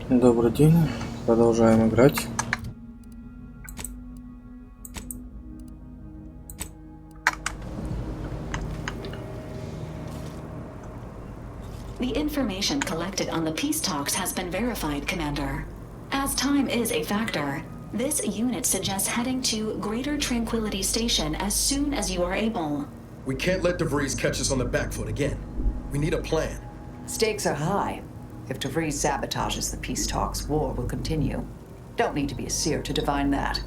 Добрый день, продолжаем играть. The information collected on the peace talks has been verified, Commander. As time is a factor, this unit suggests heading to Greater Tranquility Station as soon as you are able. We can't let Vris catch us on the back foot again. We need a plan. Stakes are high. If Vris sabotages the peace talks, war will continue. Don't need to be a seer to divine that.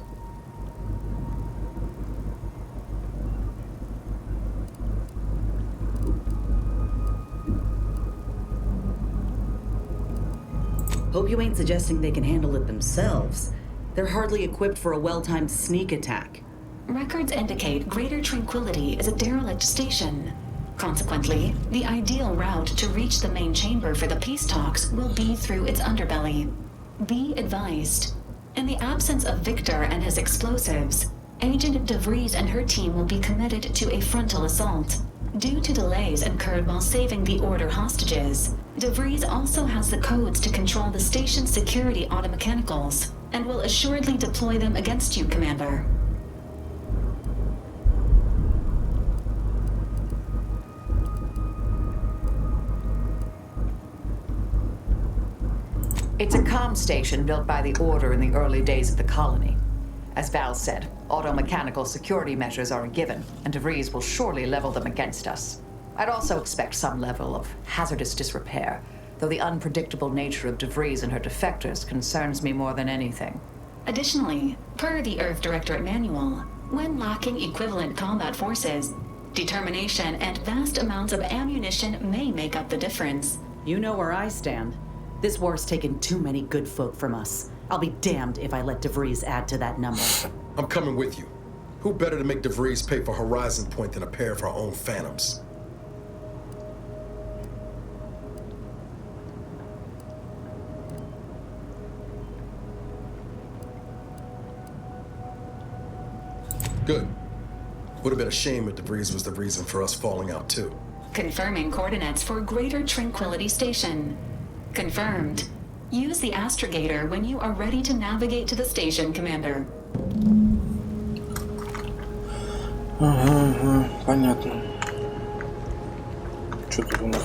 Hope you ain't suggesting they can handle it themselves. They're hardly equipped for a well-timed sneak attack. Records indicate Greater Tranquility is a derelict station. Consequently, the ideal route to reach the main chamber for the peace talks will be through its underbelly. Be advised. In the absence of Victor and his explosives, Agent DeVries and her team will be committed to a frontal assault. Due to delays incurred while saving the Order hostages, DeVries also has the codes to control the station's security automechanicals, and will assuredly deploy them against you, Commander. It's a comm station built by the Order in the early days of the colony. As Val said, auto-mechanical security measures are a given, and DeVries will surely level them against us. I'd also expect some level of hazardous disrepair, though the unpredictable nature of DeVries and her defectors concerns me more than anything. Additionally, per the Earth Directorate Manual, when lacking equivalent combat forces, determination and vast amounts of ammunition may make up the difference. You know where I stand. This war's taken too many good folk from us. I'll be damned if I let DeVries add to that number. I'm coming with you. Who better to make DeVries pay for Horizon Point than a pair of our own Phantoms? Good. Would have been a shame if DeVries was the reason for us falling out too. Confirming coordinates for Greater Tranquility Station. Confirmed. Use the astrogator when you are ready to navigate to the station, Commander. Ага, понятно. Что тут у нас?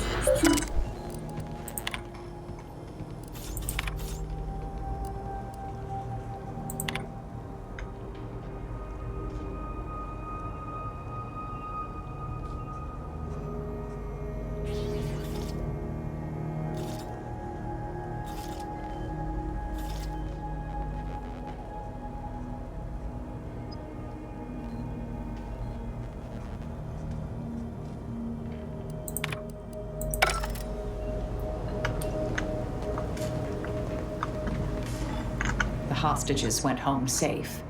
Hostages went home safe.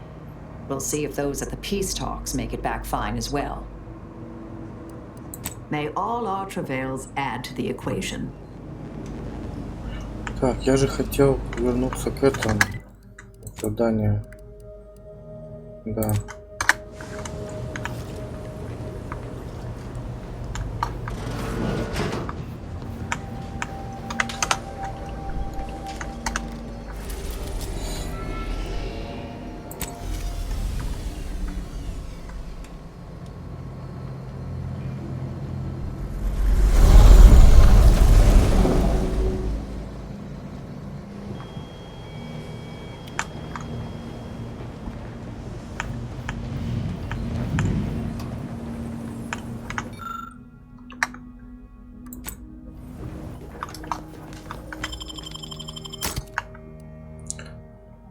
We'll see if those at the peace talks make it back fine as well. May all our travails add to the equation. Так, я же хотел вернуться к этому заданию. Да.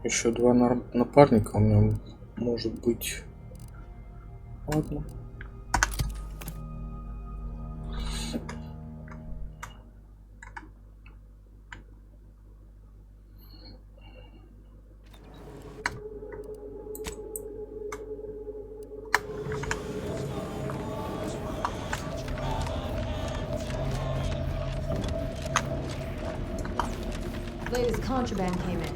Еще два напарника у меня может быть. Ладно. Latest contraband came in.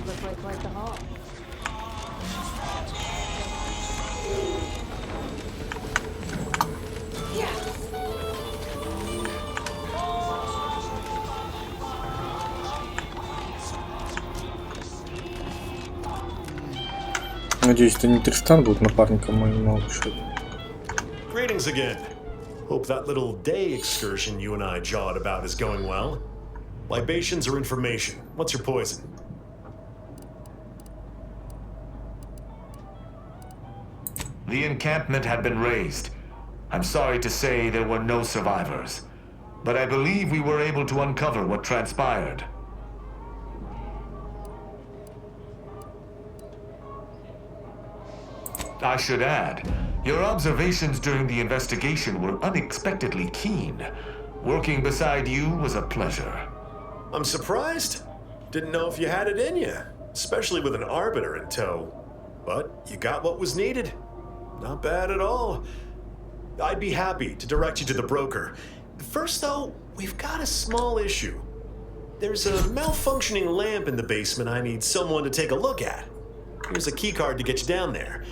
Looks like quite the haul. Надеюсь, это не Тристан будет напарником моим малышей. Greetings again. Hope that little day excursion you and I jawed about is going well. Libations or information? What's your poison? The encampment had been razed. I'm sorry to say there were no survivors, but I believe we were able to uncover what transpired. I should add, your observations during the investigation were unexpectedly keen. Working beside you was a pleasure. I'm surprised. Didn't know if you had it in you, especially with an arbiter in tow. But you got what was needed. Not bad at all. I'd be happy to direct you to the broker. First, though, we've got a small issue. There's a malfunctioning lamp in the basement I need someone to take a look at. Here's a keycard to get you down there.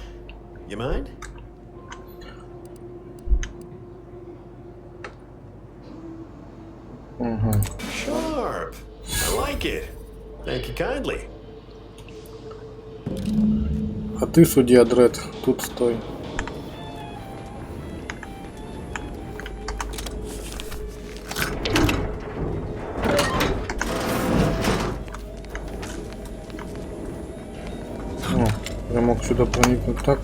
You mind? Sharp. I like it. Thank you kindly. А ты, судья Дред, тут стой. О, я мог сюда проникнуть так.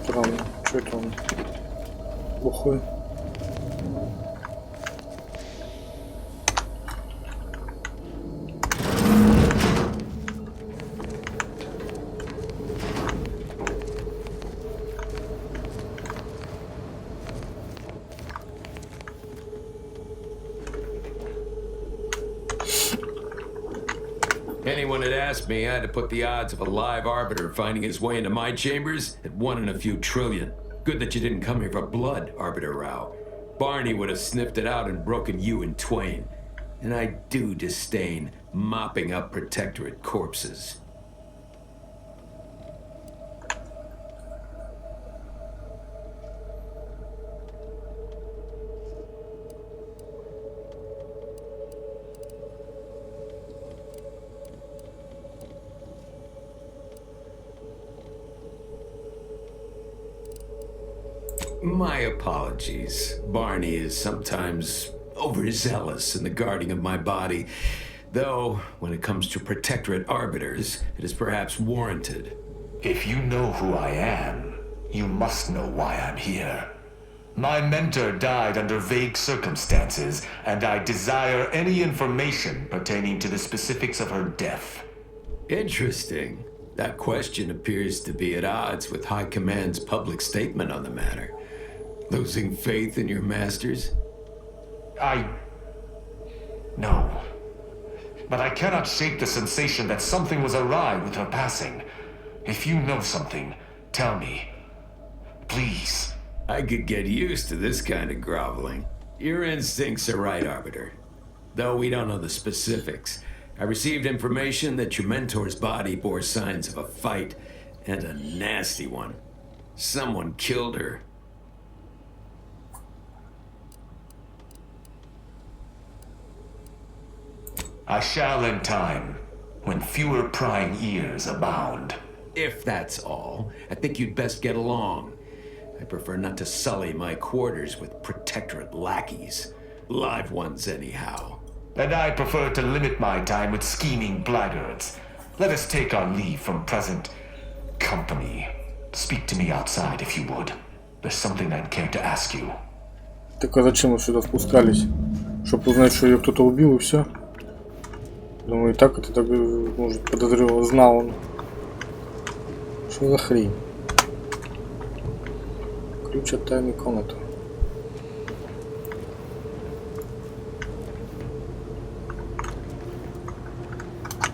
Странно, что это он глухой? Anyone had asked me, I had to put the odds of a live arbiter finding his way into my chambers at 1 in a few trillion. Good that you didn't come here for blood, Arbiter Rao. Barney would have sniffed it out and broken you in twain. And I do disdain mopping up Protectorate corpses. My apologies. Barney is sometimes overzealous in the guarding of my body. Though, when it comes to Protectorate arbiters, it is perhaps warranted. If you know who I am, you must know why I'm here. My mentor died under vague circumstances, and I desire any information pertaining to the specifics of her death. Interesting. That question appears to be at odds with High Command's public statement on the matter. Losing faith in your masters? No. But I cannot shake the sensation that something was awry with her passing. If you know something, tell me. Please. I could get used to this kind of groveling. Your instincts are right, Arbiter. Though we don't know the specifics, I received information that your mentor's body bore signs of a fight, and a nasty one. Someone killed her. I shall in time, when fewer prying ears abound. If that's all, I think you'd best get along. I prefer not to sully my quarters with Protectorate lackeys. Live ones, anyhow. And I prefer to limit my time with scheming blackguards. Let us take our leave from present company. Speak to me outside, if you would. There's something I'd care to ask you. Так а зачем мы сюда спускались? Чтобы узнать, что ее кто-то убил, и все? Думаю, и так это, так, может, подозревал, знал он. Что за хрень? Ключ от тайной комнаты.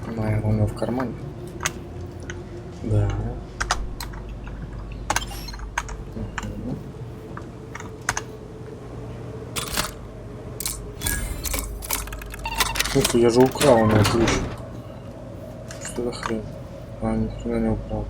Наверное, у него в кармане. Да. Слушай, я же украл у него ключ. Что за хрень? А, ни хрена не украл.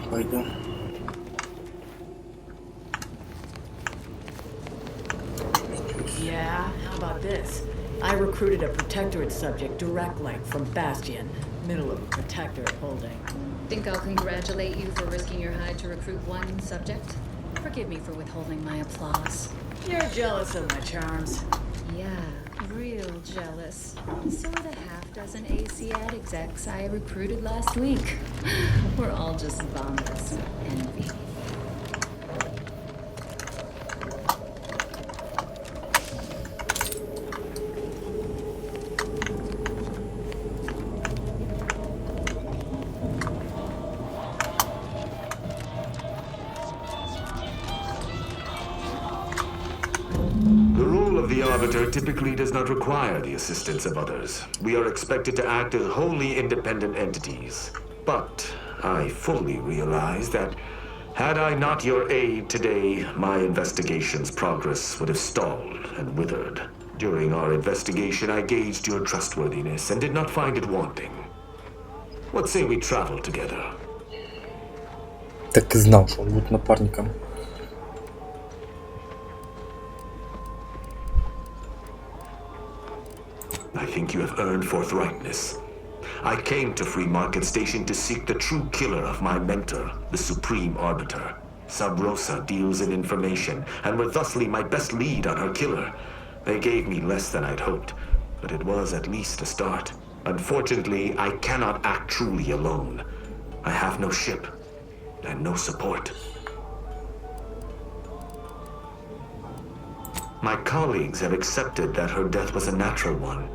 Пойдем. Yeah, how about this? I recruited a Protectorate subject direct link from Bastion, middle of Protectorate holding. Think I'll congratulate you for risking your hide to recruit one subject? Forgive me for withholding my applause. You're jealous of my charms. Yeah, real jealous. So are the half-dozen AC-ad execs I recruited last week. We're all just vomitous envy. The Arbiter typically does not require the assistance of others. We are expected to act as wholly independent entities. But I fully realize that had I not your aid today, my investigation's progress would have stalled and withered. During our investigation, I gauged your trustworthiness and did not find it wanting. What say we travel together? Так и знал, что он будет напарником. I think you have earned forthrightness. I came to Free Market Station to seek the true killer of my mentor, the Supreme Arbiter. Sub Rosa deals in information, and were thusly my best lead on her killer. They gave me less than I'd hoped, but it was at least a start. Unfortunately, I cannot act truly alone. I have no ship, and no support. My colleagues have accepted that her death was a natural one.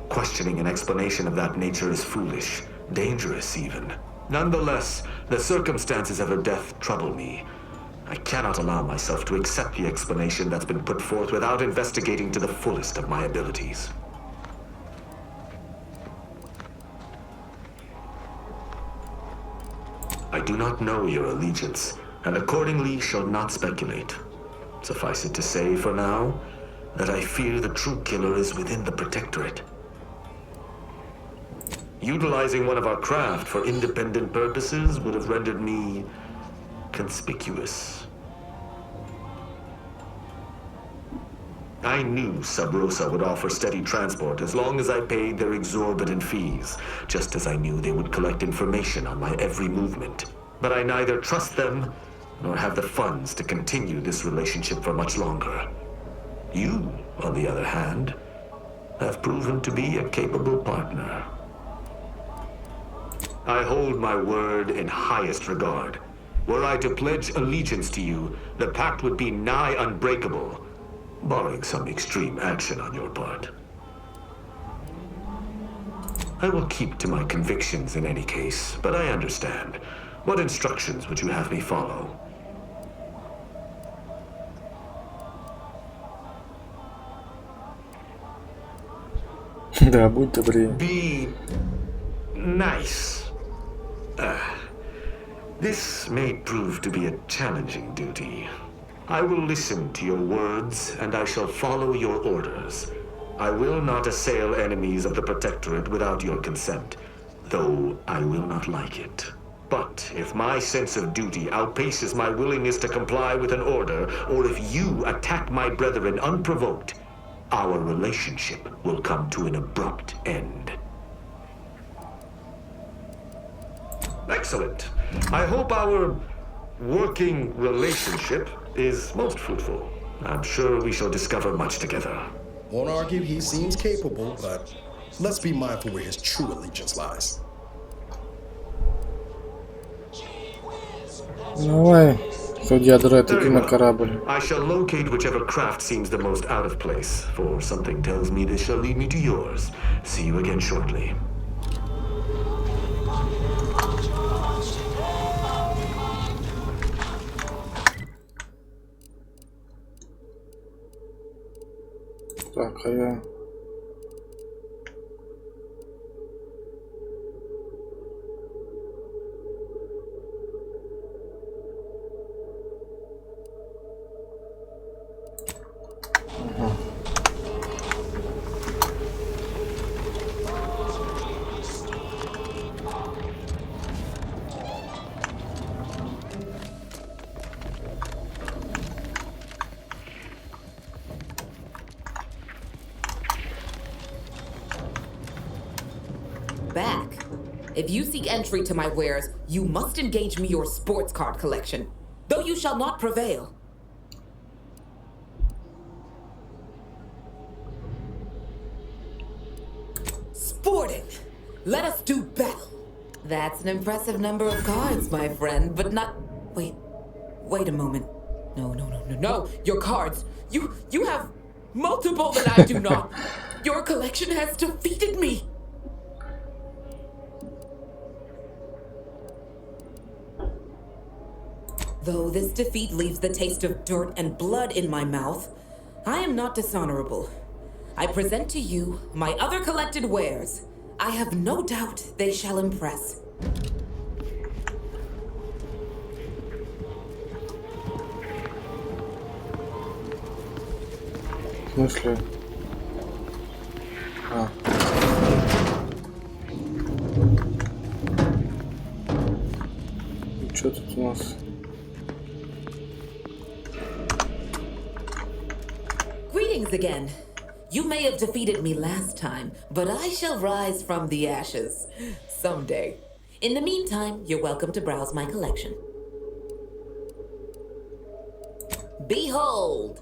Questioning an explanation of that nature is foolish, dangerous even. Nonetheless, the circumstances of her death trouble me. I cannot allow myself to accept the explanation that's been put forth without investigating to the fullest of my abilities. I do not know your allegiance, and accordingly shall not speculate. Suffice it to say, for now, that I fear the true killer is within the Protectorate. Utilizing one of our craft for independent purposes would have rendered me conspicuous. I knew Sub Rosa would offer steady transport as long as I paid their exorbitant fees, just as I knew they would collect information on my every movement. But I neither trust them nor have the funds to continue this relationship for much longer. You, on the other hand, have proven to be a capable partner. I hold my word in highest regard. Were I to pledge allegiance to you, the pact would be nigh unbreakable, barring some extreme action on your part. I will keep to my convictions in any case, but I understand. What instructions would you have me follow? Да, будь добрее. Be nice. This may prove to be a challenging duty. I will listen to your words, and I shall follow your orders. I will not assail enemies of the Protectorate without your consent, though I will not like it. But if my sense of duty outpaces my willingness to comply with an order, or if you attack my brethren unprovoked, our relationship will come to an abrupt end. Excellent. I hope our working relationship is most fruitful. I'm sure we shall discover much together. Won't argue he seems capable, but let's be mindful where his true allegiance lies. Давай, судья Дред, иди на корабль. I shall locate whichever craft seems the most out of place, for something tells me this shall lead me to yours. See you again shortly. Так, а я... Back. If you seek entry to my wares, you must engage me your sports card collection, though you shall not prevail. Sporting! Let us do battle. That's an impressive number of cards, my friend, but not... Wait a moment. No. Your cards. You have multiple that I do not. Your collection has defeated me. Though this defeat leaves the taste of dirt and blood in my mouth, I am not dishonorable. I present to you my other collected wares. I have no doubt they shall impress. В смысле? А. И что тут у нас? Greetings again. You may have defeated me last time, but I shall rise from the ashes someday. In the meantime, you're welcome to browse my collection. Behold!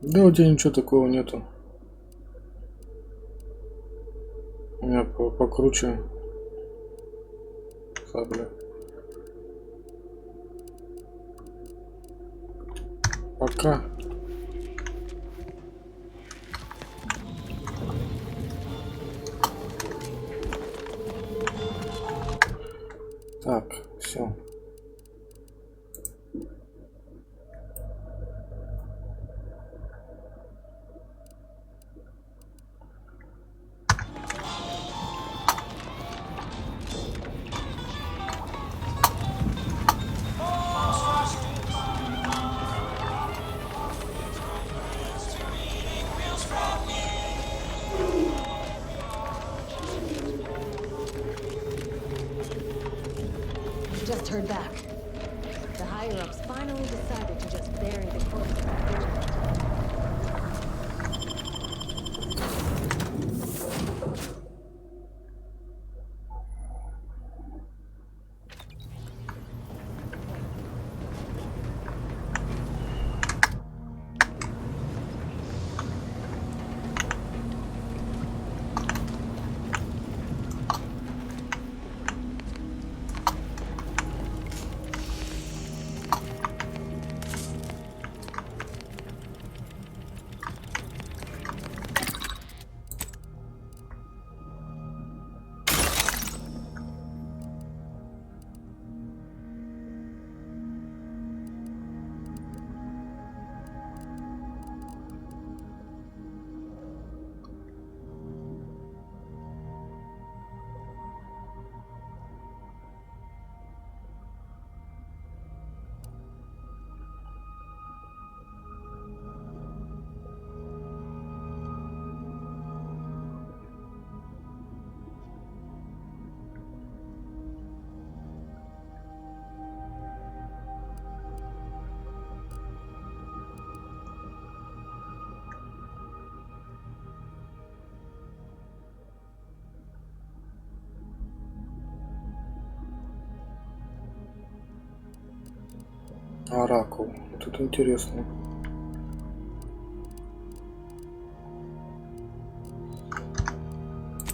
Да, у тебя ничего такого нету. У меня покруче сабля. Пока. Так, все. Just heard back. The higher-ups finally decided to just bury the corpse of the vigilant. Оракул. Вот это интересно.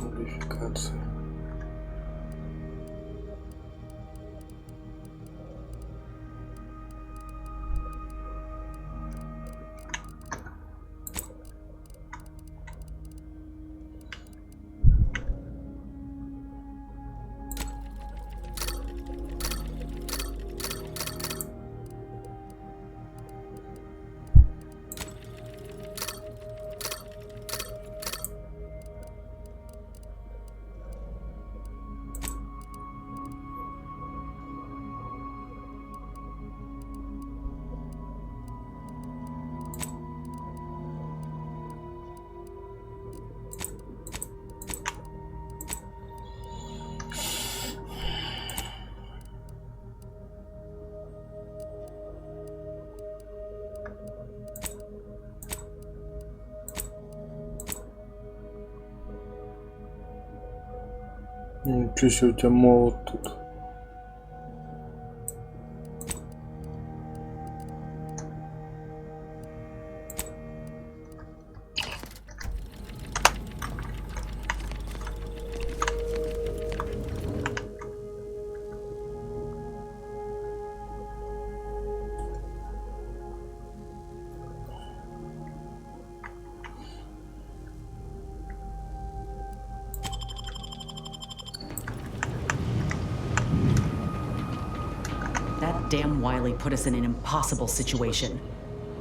Модификация. Ничего себе, у тебя молот тут. Damn Wiley put us in an impossible situation.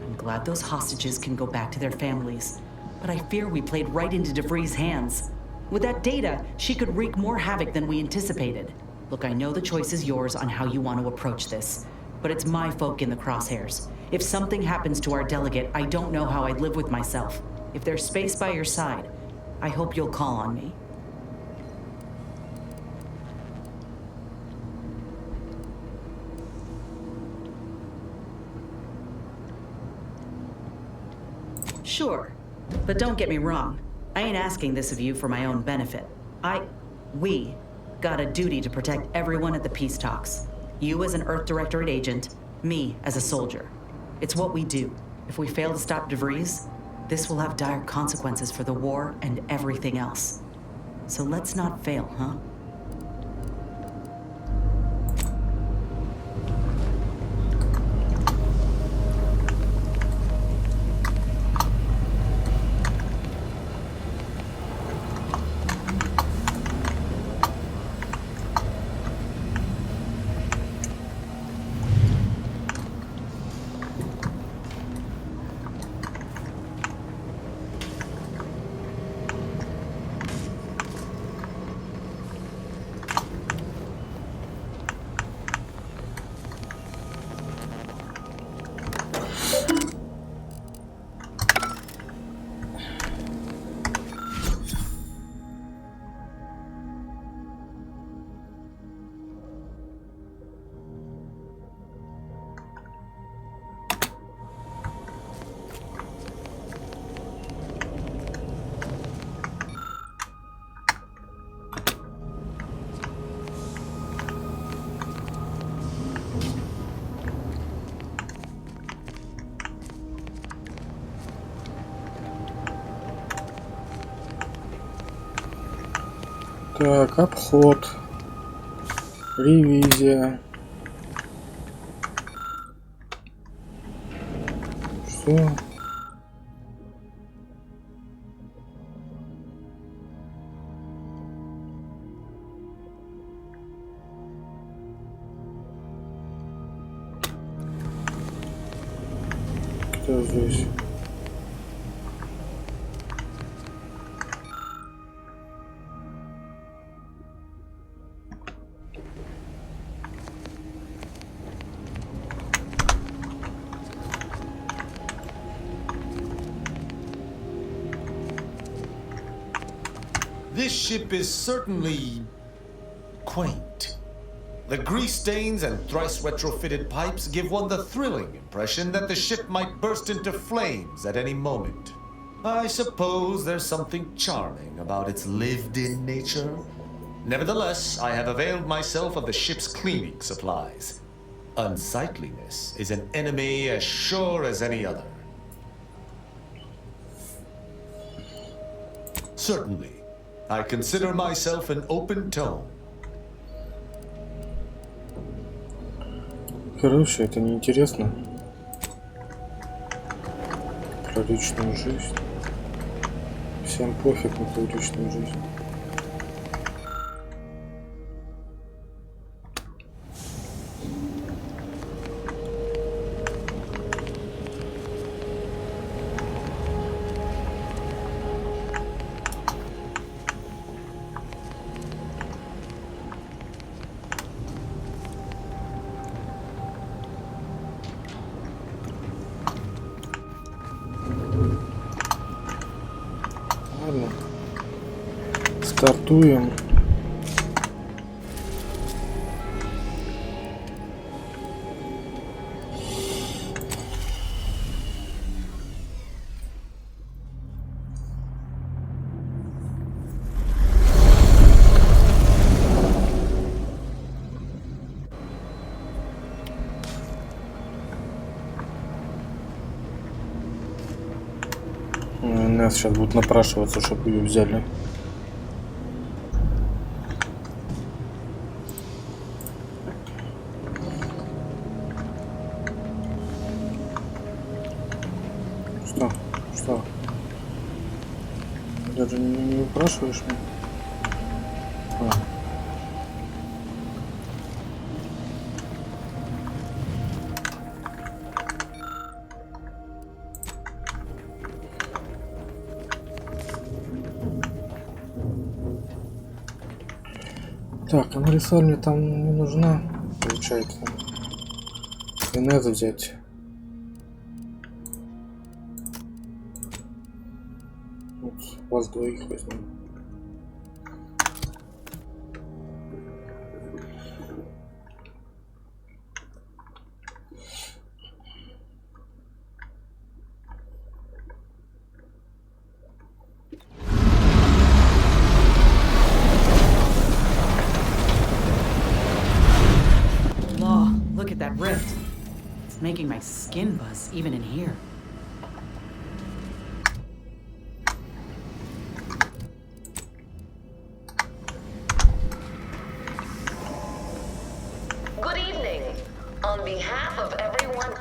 I'm glad those hostages can go back to their families, but I fear we played right into DeVries' hands. With that data, she could wreak more havoc than we anticipated. Look, I know the choice is yours on how you want to approach this, but it's my folk in the crosshairs. If something happens to our delegate, I don't know how I'd live with myself. If there's space by your side, I hope you'll call on me. Sure, but don't get me wrong. I ain't asking this of you for my own benefit. We got a duty to protect everyone at the peace talks. You as an Earth Directorate agent, me as a soldier. It's what we do. If we fail to stop DeVries, this will have dire consequences for the war and everything else. So let's not fail, huh? Так, обход. Ревизия. Что? Что здесь? This ship is certainly quaint. The grease stains and thrice retrofitted pipes give one the thrilling impression that the ship might burst into flames at any moment. I suppose there's something charming about its lived-in nature. Nevertheless, I have availed myself of the ship's cleaning supplies. Unsightliness is an enemy as sure as any other. Certainly, I consider myself an open tome. Короче, это неинтересно. Про личную жизнь. Всем пофиг на твою личную жизнь. Ладно. Стартуем. Нас сейчас будут напрашиваться, чтобы ее взяли. Что? Даже не упрашиваешь меня? Так, Амарисоль мне там не нужна, получается. Инез взять. Вот, вас двоих возьмем. Look at that rift. It's making my skin buzz even in here. Good evening. On behalf of everyone...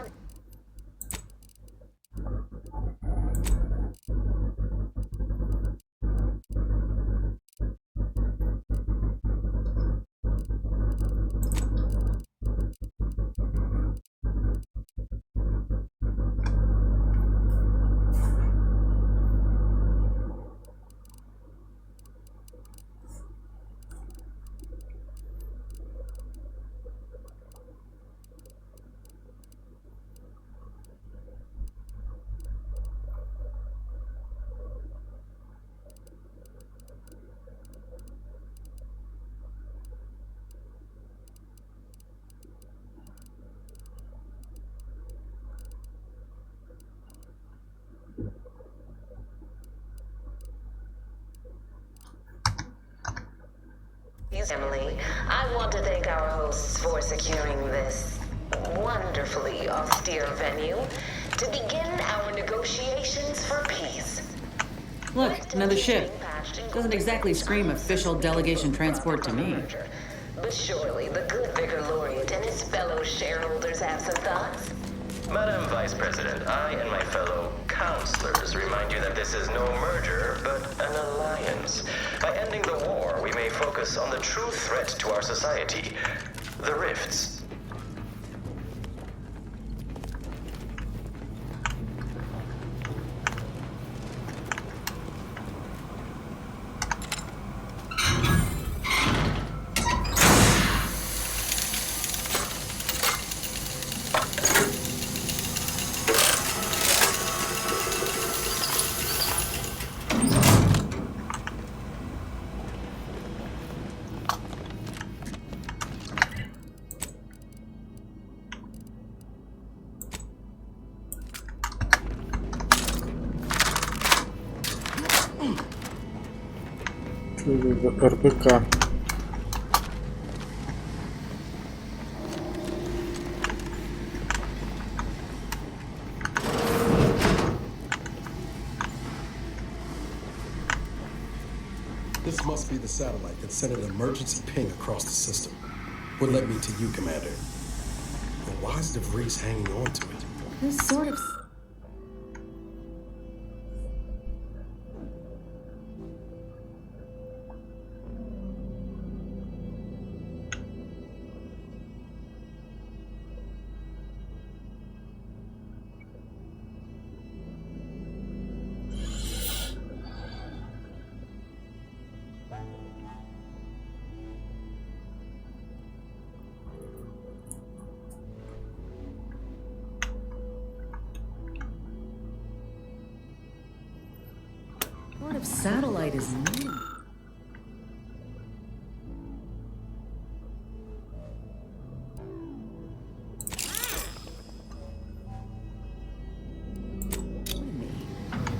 Emily, I want to thank our hosts for securing this wonderfully austere venue to begin our negotiations for peace. Look, another ship. Doesn't exactly scream official delegation transport to me. But surely the good Vicar Laureate and his fellow shareholders have some thoughts? Madam Vice President, I and my fellow counselors remind you that this is no merger, but an alliance. By ending the war, we may focus on the true threat to our society, the rifts. РПК. This must be the satellite that sent an emergency ping across the system. What led me to you, Commander? And why is Vris hanging on to it? This sort of... What if satellite is new?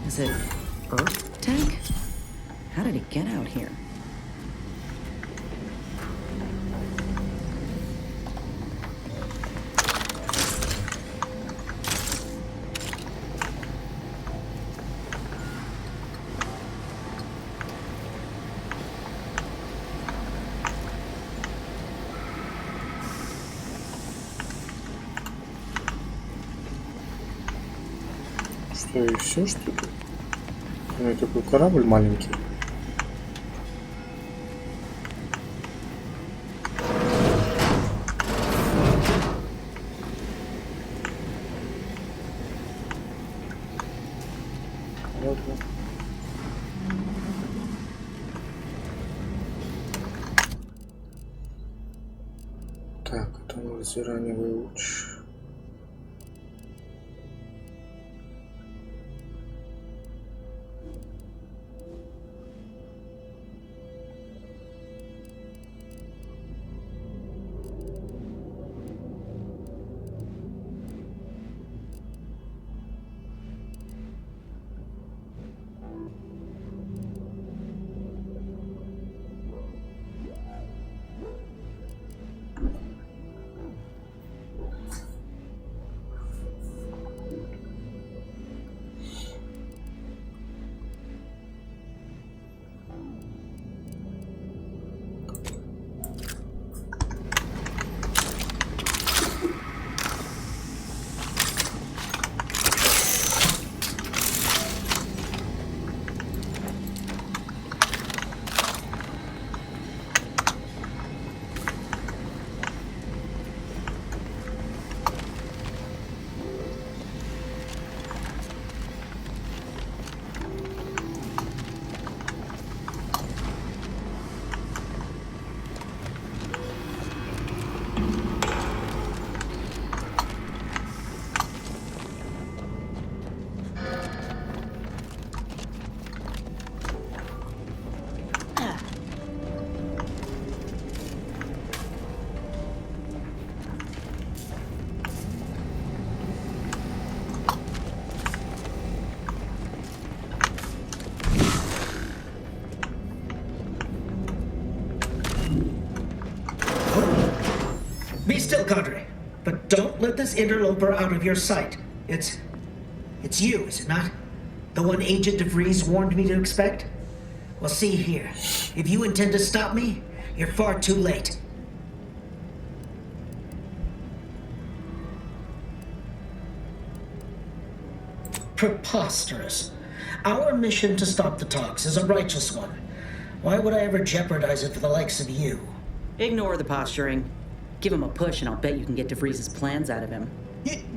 Is it Earth tank? How did it get out here? Что, и все, что ли? У меня такой корабль маленький. Ладно. Так, это у нас зараневый луч. Be still, Cadre. But don't let this interloper out of your sight. It's you, is it not? The one Agent Vris warned me to expect? Well, see here. If you intend to stop me, you're far too late. Preposterous. Our mission to stop the talks is a righteous one. Why would I ever jeopardize it for the likes of you? Ignore the posturing. Give him a push and I'll bet you can get DeVries' plans out of him.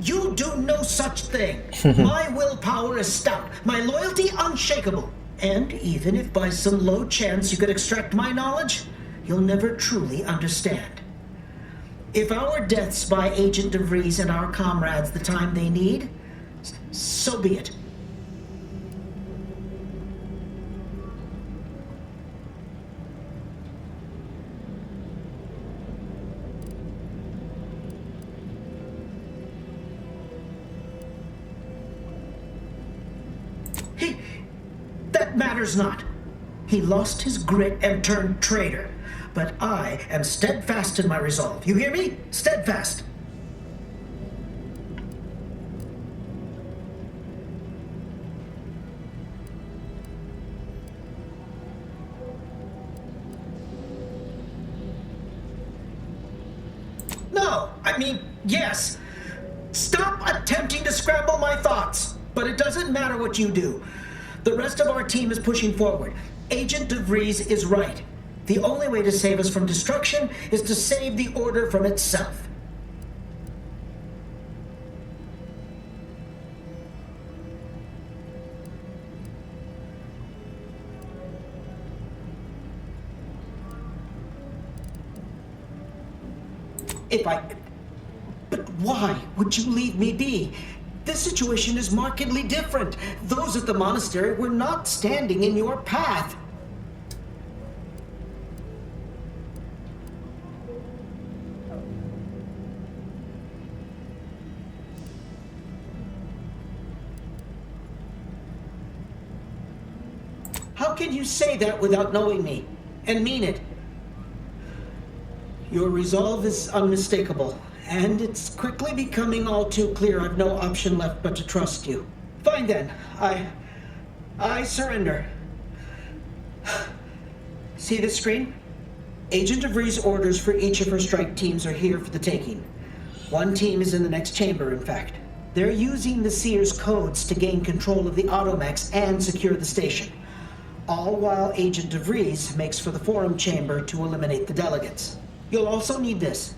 You do no such thing. My willpower is stout, my loyalty unshakable. And even if by some low chance you could extract my knowledge, you'll never truly understand. If our deaths buy Agent DeVries and our comrades the time they need, so be it. That matters not. He lost his grit and turned traitor. But I am steadfast in my resolve. You hear me? Steadfast. no. I mean, yes. Stop attempting to scramble my thoughts. But it doesn't matter what you do. The rest of our team is pushing forward. Agent Vris is right. The only way to save us from destruction is to save the Order from itself. But why would you leave me be? This situation is markedly different. Those at the monastery were not standing in your path. How can you say that without knowing me? And mean it? Your resolve is unmistakable, and it's quickly becoming all too clear I've no option left but to trust you. Fine then, I surrender. See this screen? Agent Vris' orders for each of her strike teams are here for the taking. One team is in the next chamber, in fact. They're using the Seer's codes to gain control of the automechs and secure the station. All while Agent Vris makes for the forum chamber to eliminate the delegates. You'll also need this.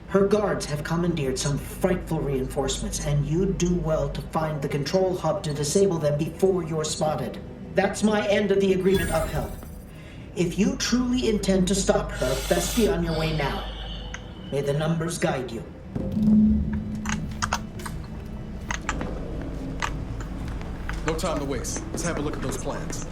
Her guards have commandeered some frightful reinforcements, and you'd do well to find the control hub to disable them before you're spotted. That's my end of the agreement upheld. If you truly intend to stop her, best be on your way now. May the numbers guide you. No time to waste. Let's have a look at those plans.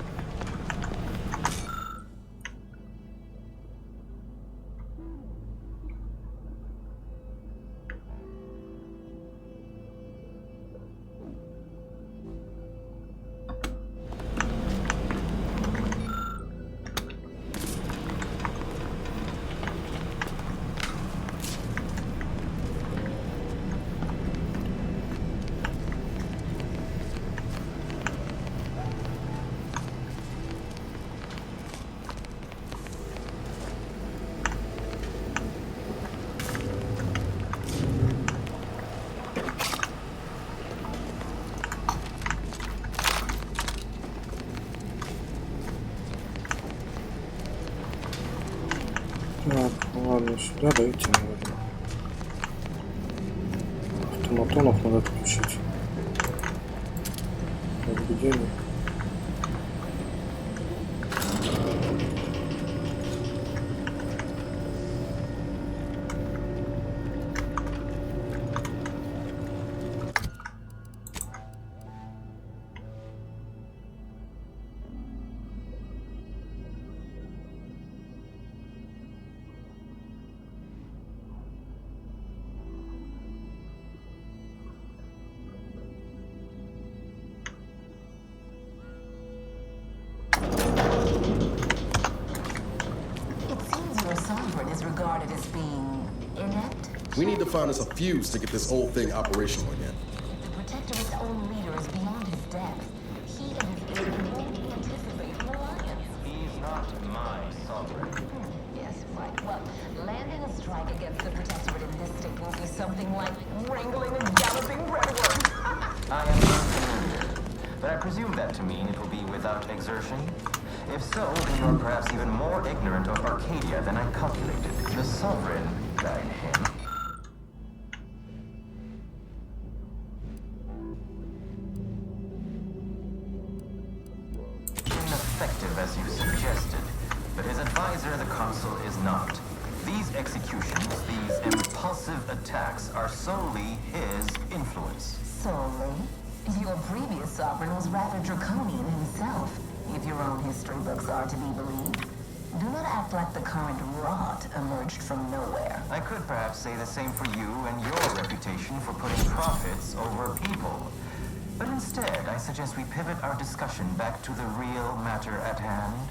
Так, ладно, сюда дайте, наверное. Автоматонов надо отключить. Так, где они? We need to find us a fuse to get this whole thing operational again. The Protectorate's own leader is beyond his depth. He and his aide won't anticipate an alliance. He's not my sovereign. Yes, right. Well, landing a strike against the Protectorate in this state will be something like wrangling a galloping breadworm. I am not familiar, but I presume that to mean it will be without exertion. If so, then you are perhaps even more ignorant of Arcadia than I calculated. The sovereign, guide him. Ineffective as you suggested, but his advisor, the consul, is not. These executions, these impulsive attacks, are solely his influence. Solely? Your previous sovereign was rather draconian himself, if your own history books are to be believed. Do not act like the current rot emerged from nowhere. I could perhaps say the same for you and your reputation for putting profits over people. But instead, I suggest we pivot our discussion back to the real matter at hand.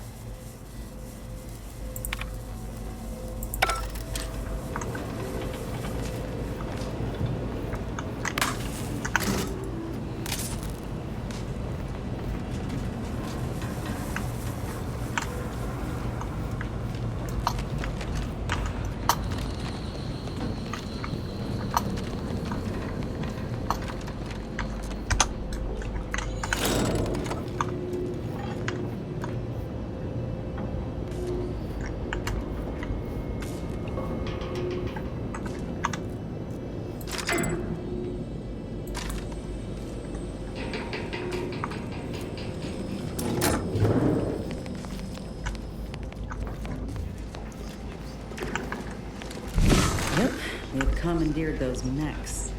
commandeered those mechs.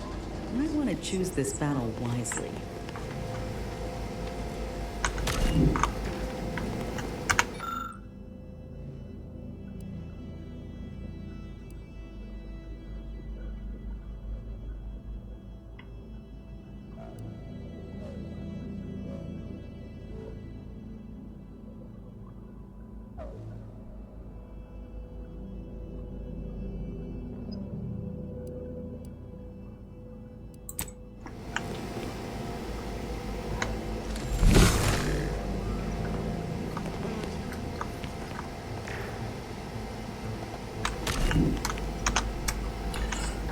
You might want to choose this battle wisely.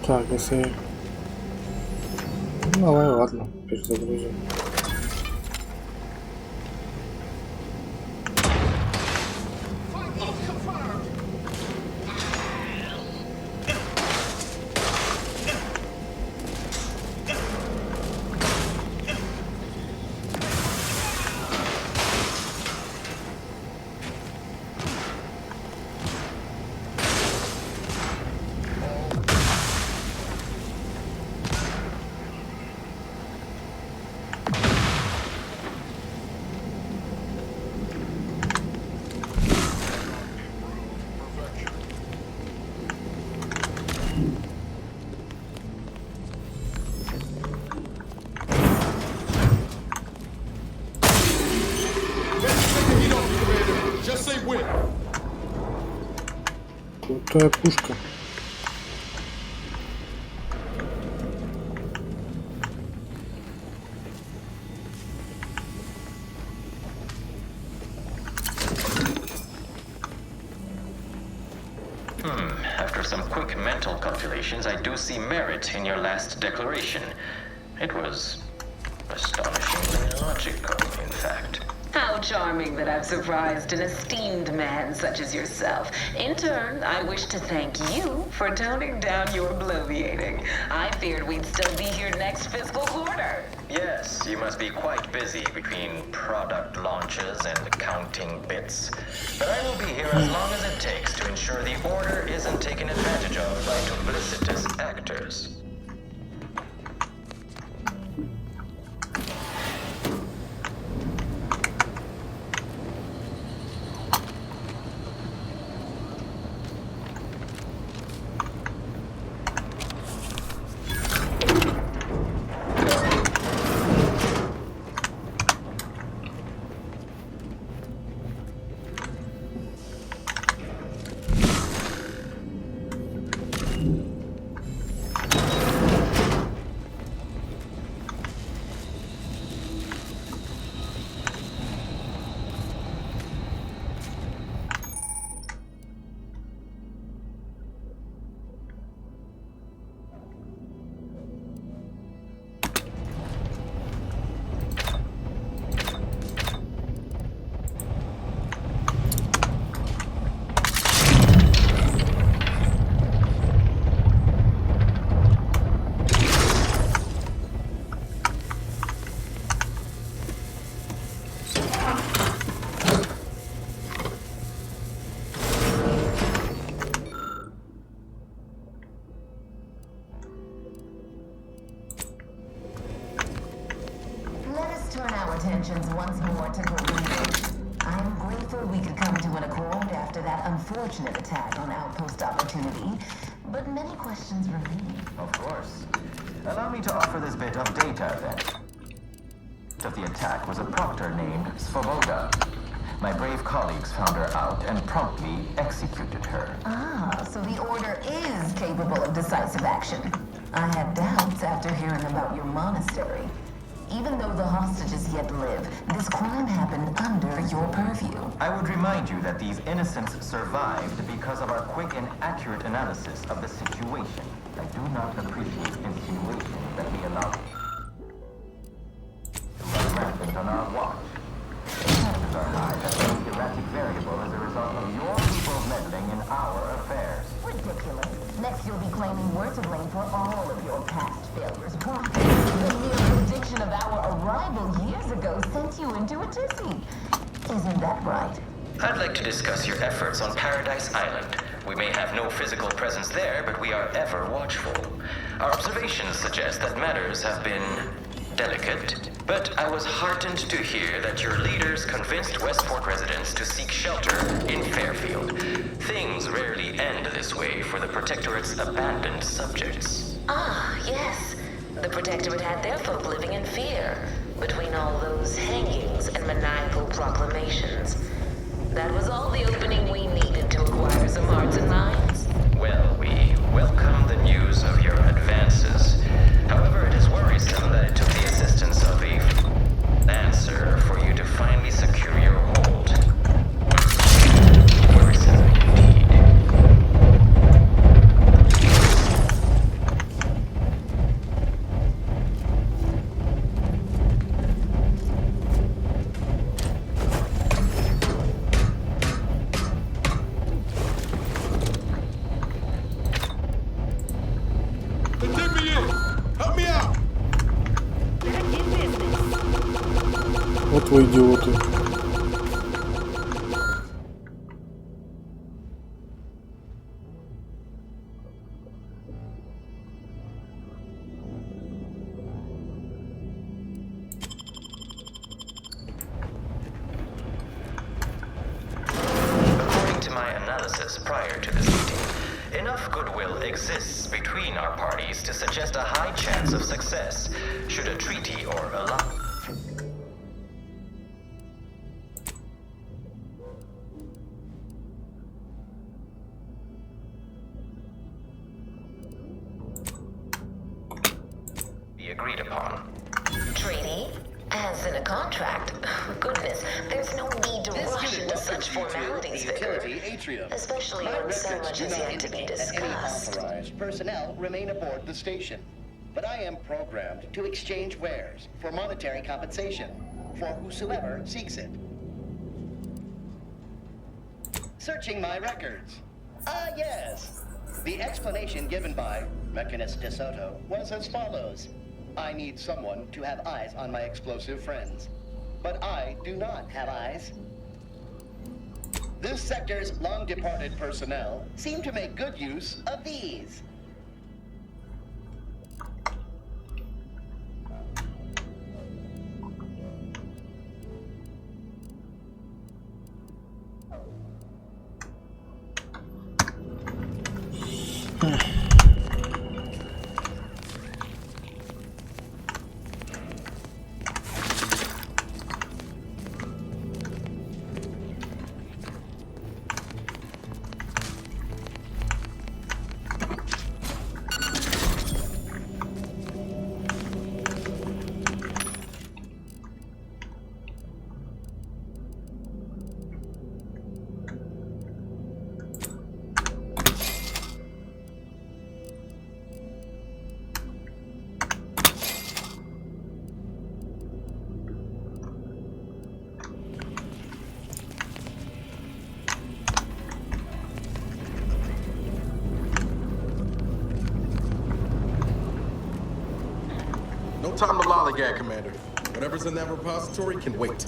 Так, если... Ну, давай, ладно, перезагрузим. Крутая пушка. After some quick mental calculations, I do see merit in your last declaration. It was astonishingly logical, in fact. How charming that I've surprised an esteemed man such as yourself. In turn, I wish to thank you for toning down your bloviating. I feared we'd still be here next fiscal quarter. Yes, you must be quite busy between product launches and counting bits. But I will be here as long as it takes to ensure the order isn't taken advantage of by duplicitous actors. Once more to Vris. I am grateful we could come to an accord after that unfortunate attack on Outpost Opportunity, but many questions remain. Of course. Allow me to offer this bit of data, then. Of the attack was a proctor named Svoboda. My brave colleagues found her out and promptly executed her. Ah, so the Order is capable of decisive action. I had doubts after hearing about your monastery. Even though the hostages yet live, this crime happened under your purview. I would remind you that these innocents survived because of our quick and accurate analysis of the situation. I do not appreciate insinuations that we allow to run rampant on our watch. The chances are high that any erratic variable is a result of your people meddling in our affairs. Ridiculous. Next you'll be claiming we're to blame for all of your past failures. The mere prediction of our arrival years ago sent you into a tizzy. Isn't that right? I'd like to discuss your efforts on Paradise Island, We may have no physical presence there, but we are ever watchful. Our observations suggest that matters have been delicate, but I was heartened to hear that your leaders convinced Westport residents to seek shelter in Fairfield. Things rarely end this way for the Protectorate's abandoned subjects. Ah, yes. The Protectorate had their folk living in fear between all those hangings and maniacal proclamations. That was all the opening we needed to acquire some hearts and minds. Well, we welcome the news of your advances. However, it is worrisome that it took the assistance of a answer for you to finally secure your hold. Worrisome indeed. Вот вы идиоты. According to my analysis prior to this meeting, enough goodwill exists between our parties to suggest a high chance of success should a treaty or alliance be agreed upon. Treaty? As in a contract? Goodness, there's no need to rush into such formalities, Vicar. Especially when so much is yet to be discussed. Unauthorized personnel remain aboard the station. But I am programmed to exchange wares for monetary compensation for whosoever seeks it. Searching my records. Ah, yes. The explanation given by Mechanist DeSoto was as follows. I need someone to have eyes on my explosive friends. But I do not have eyes. This sector's long-departed personnel seem to make good use of these. No time to lollygag, Commander. Whatever's in that repository can wait.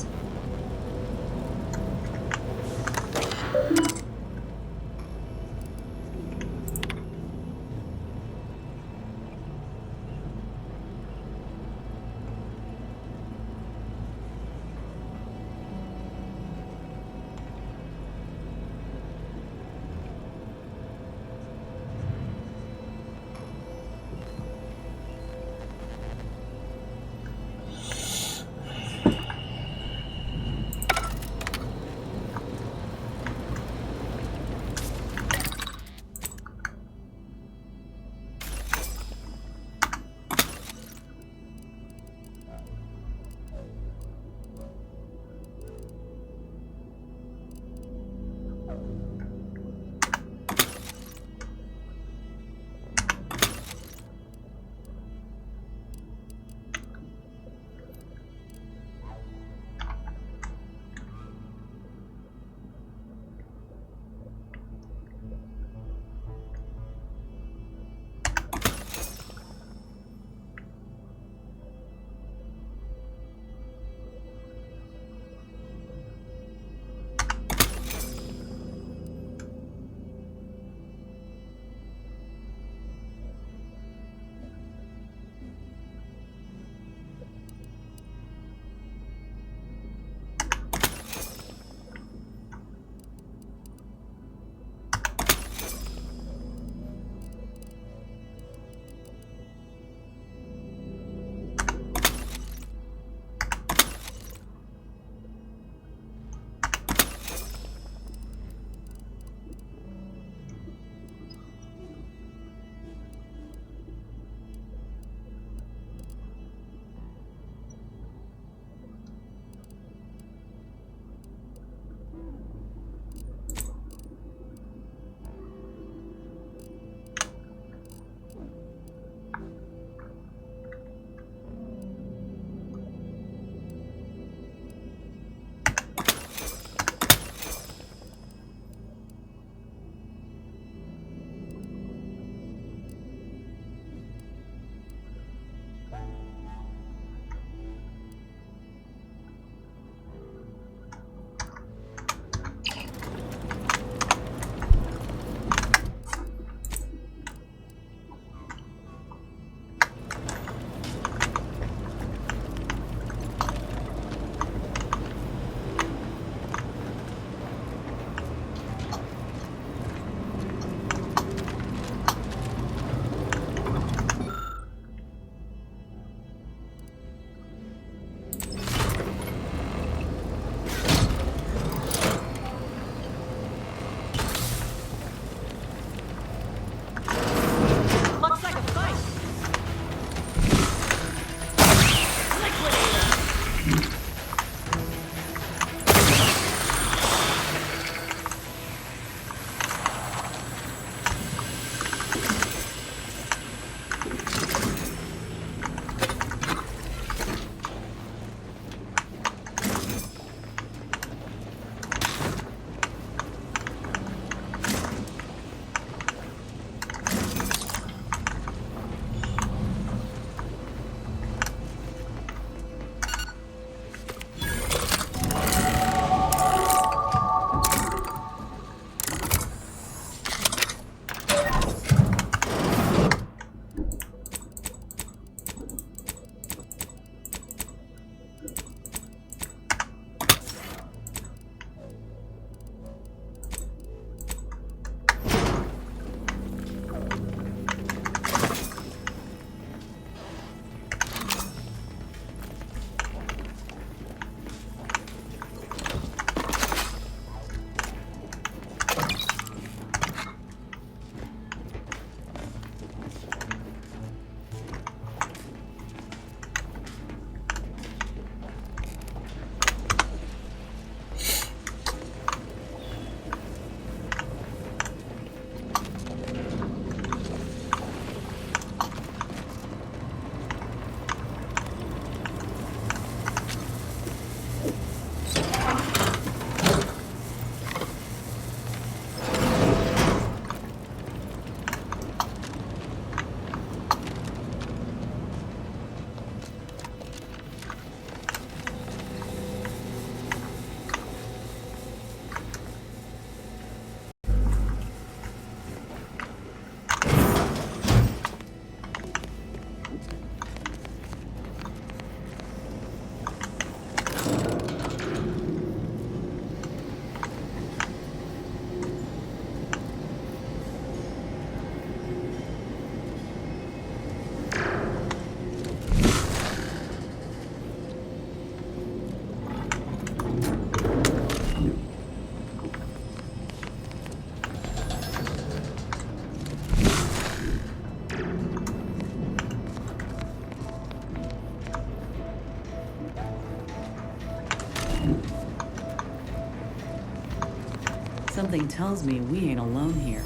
Something tells me we ain't alone here.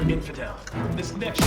Infidel. This next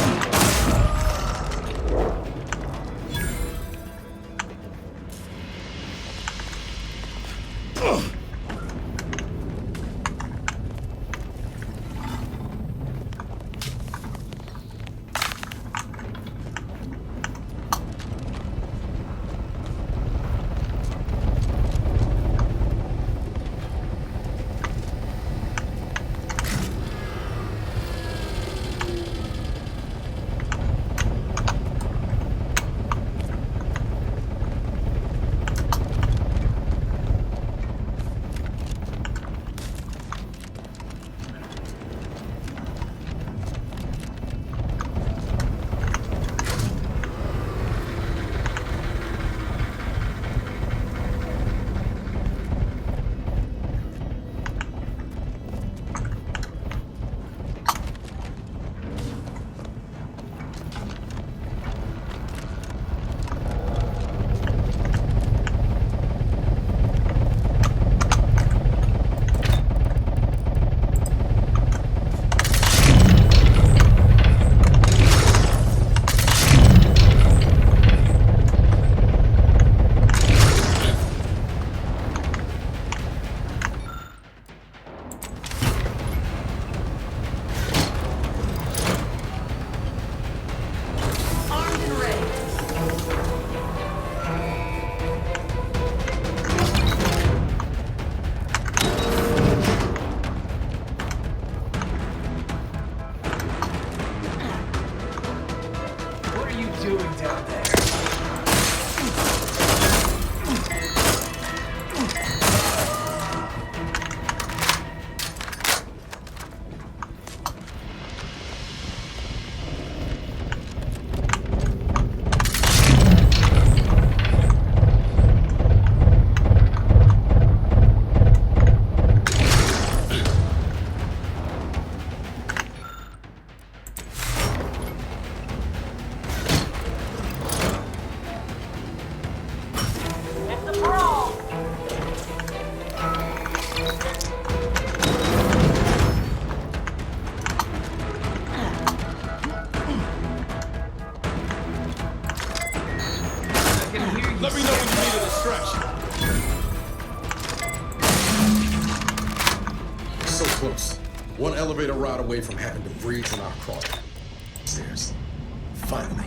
close. One elevator ride away from having to breathe on our cross. Stairs. Finally.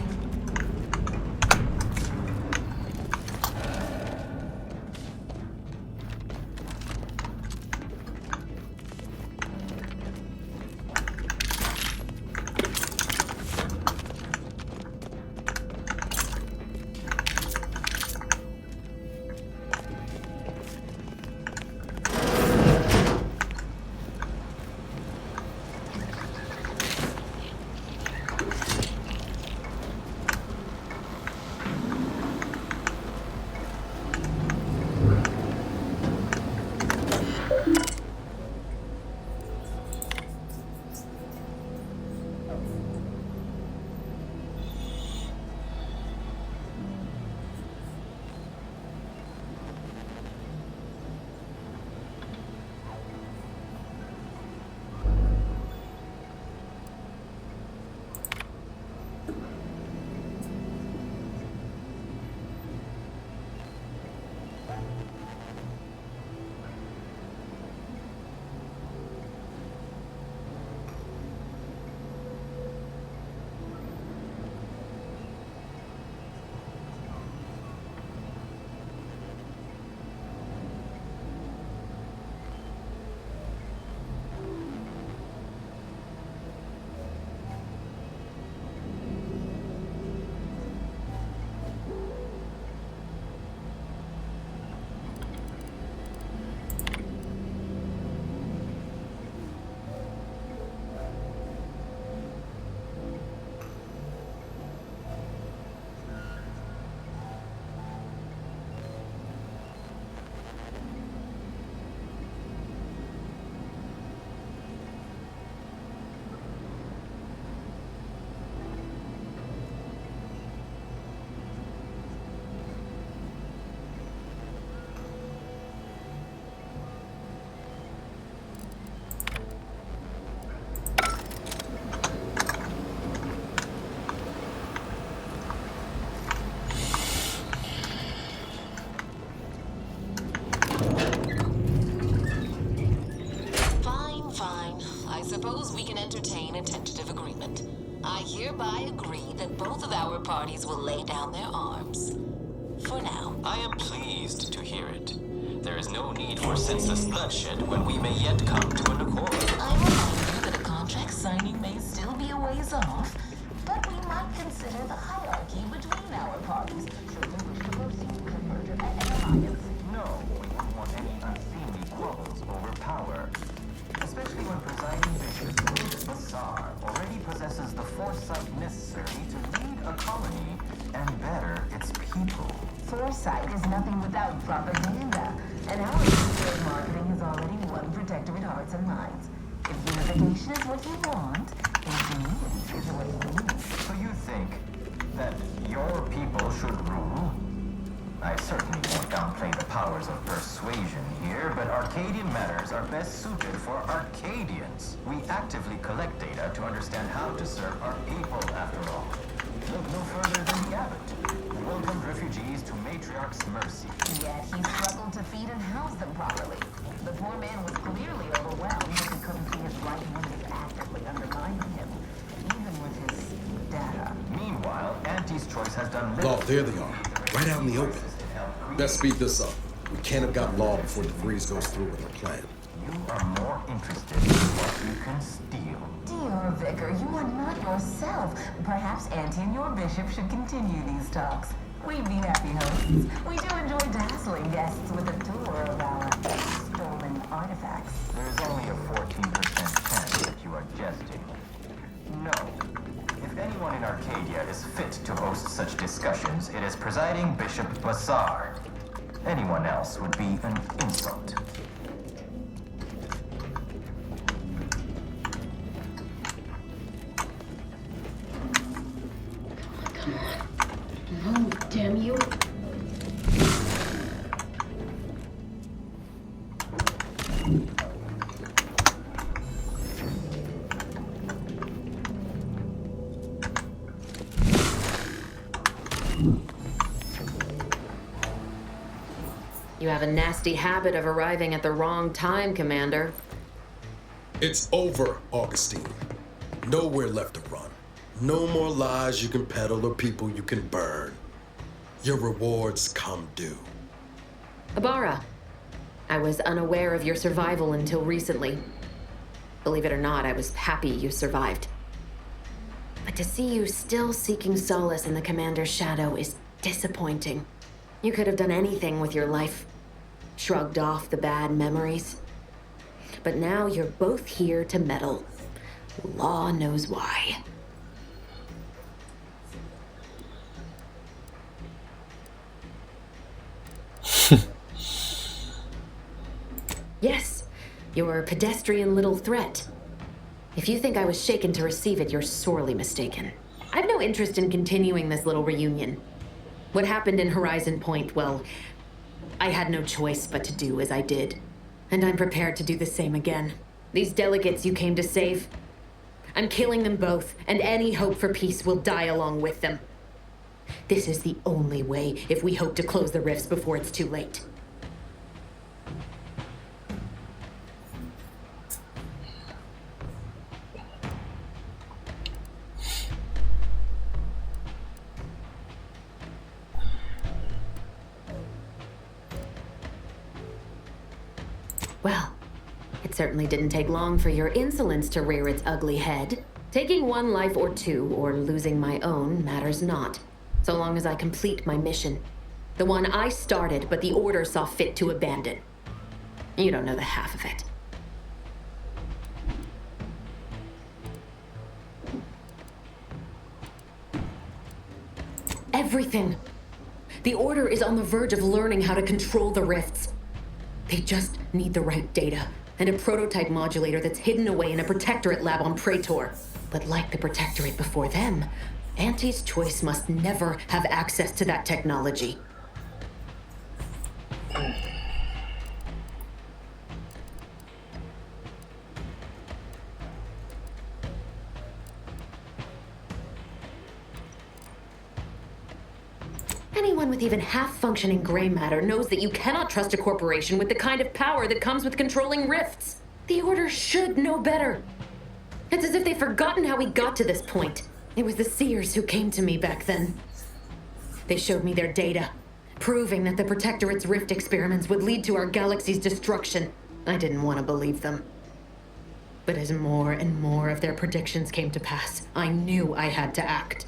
Suppose we can entertain a tentative agreement. I hereby agree that both of our parties will lay down their arms. For now. I am pleased to hear it. There is no need for senseless bloodshed when we may yet come to an accord. I remind you that a contract signing may still be a ways off, but we might consider the hierarchy between our parties should we wish to proceed with a merger and an alliance. No, we wouldn't want any unseemly quarrels over power. Especially when presiding bishop Bassar already possesses the foresight necessary to lead a colony and better its people. Foresight is nothing without propaganda, and our trade marketing has already won protectorate hearts and minds. If unification is what you want, then community is what you need. So you think that your people should rule? I certainly won't downplay the powers of persuasion here, but Arcadian matters are best suited for Arcadians. We actively collect data to understand how to serve our people, after all. Look no further than the abbot, who welcomed refugees to Matriarch's mercy. Yet he struggled to feed and house them properly. The poor man was clearly overwhelmed because he couldn't see his right hand was actively undermining him, even with his data. Meanwhile, Auntie's choice has done little. Oh, there they are. Right out in the open. Let's speed this up. We can't have got law before the Vries goes through with our plan. You are more interested in what you can steal. Dear Vicar, you are not yourself. Perhaps Auntie and your bishop should continue these talks. We'd be happy hosts. We do enjoy dazzling guests with a tour of our stolen artifacts. There's only a 14% chance that you are jesting. No. If anyone in Arcadia is fit to host such discussions, it is presiding Bishop Bassar. Anyone else would be an insult. Come on. Move, damn you. You have a nasty habit of arriving at the wrong time, Commander. It's over, Augustine. Nowhere left to run. No more lies you can peddle or people you can burn. Your rewards come due. Ibarra, I was unaware of your survival until recently. Believe it or not, I was happy you survived. But to see you still seeking solace in the Commander's shadow is disappointing. You could have done anything with your life. Shrugged off the bad memories. But now you're both here to meddle. Law knows why. Yes, your pedestrian little threat. If you think I was shaken to receive it, you're sorely mistaken. I've no interest in continuing this little reunion. What happened in Horizon Point, well, I had no choice but to do as I did. And I'm prepared to do the same again. These delegates you came to save, I'm killing them both, and any hope for peace will die along with them. This is the only way if we hope to close the rifts before it's too late. Well, it certainly didn't take long for your insolence to rear its ugly head. Taking one life or two, or losing my own, matters not, so long as I complete my mission. The one I started, but the Order saw fit to abandon. You don't know the half of it. Everything. The Order is on the verge of learning how to control the rifts. They just need the right data, and a prototype modulator that's hidden away in a Protectorate lab on Praetor. But like the Protectorate before them, Auntie's Choice must never have access to that technology. Anyone with even half-functioning gray matter knows that you cannot trust a corporation with the kind of power that comes with controlling rifts. The Order should know better. It's as if they've forgotten how we got to this point. It was the Seers who came to me back then. They showed me their data, proving that the Protectorate's rift experiments would lead to our galaxy's destruction. I didn't want to believe them. But as more and more of their predictions came to pass, I knew I had to act.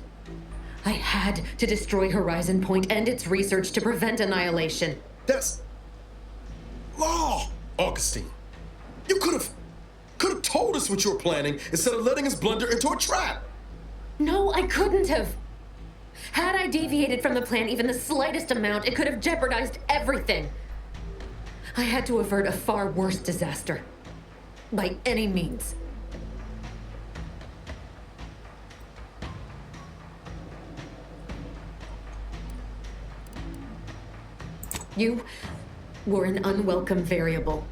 I had to destroy Horizon Point and its research to prevent annihilation. That's law, Augustine. You could have told us what you were planning instead of letting us blunder into a trap. No, I couldn't have. Had I deviated from the plan even the slightest amount, it could have jeopardized everything. I had to avert a far worse disaster. By any means. You were an unwelcome variable.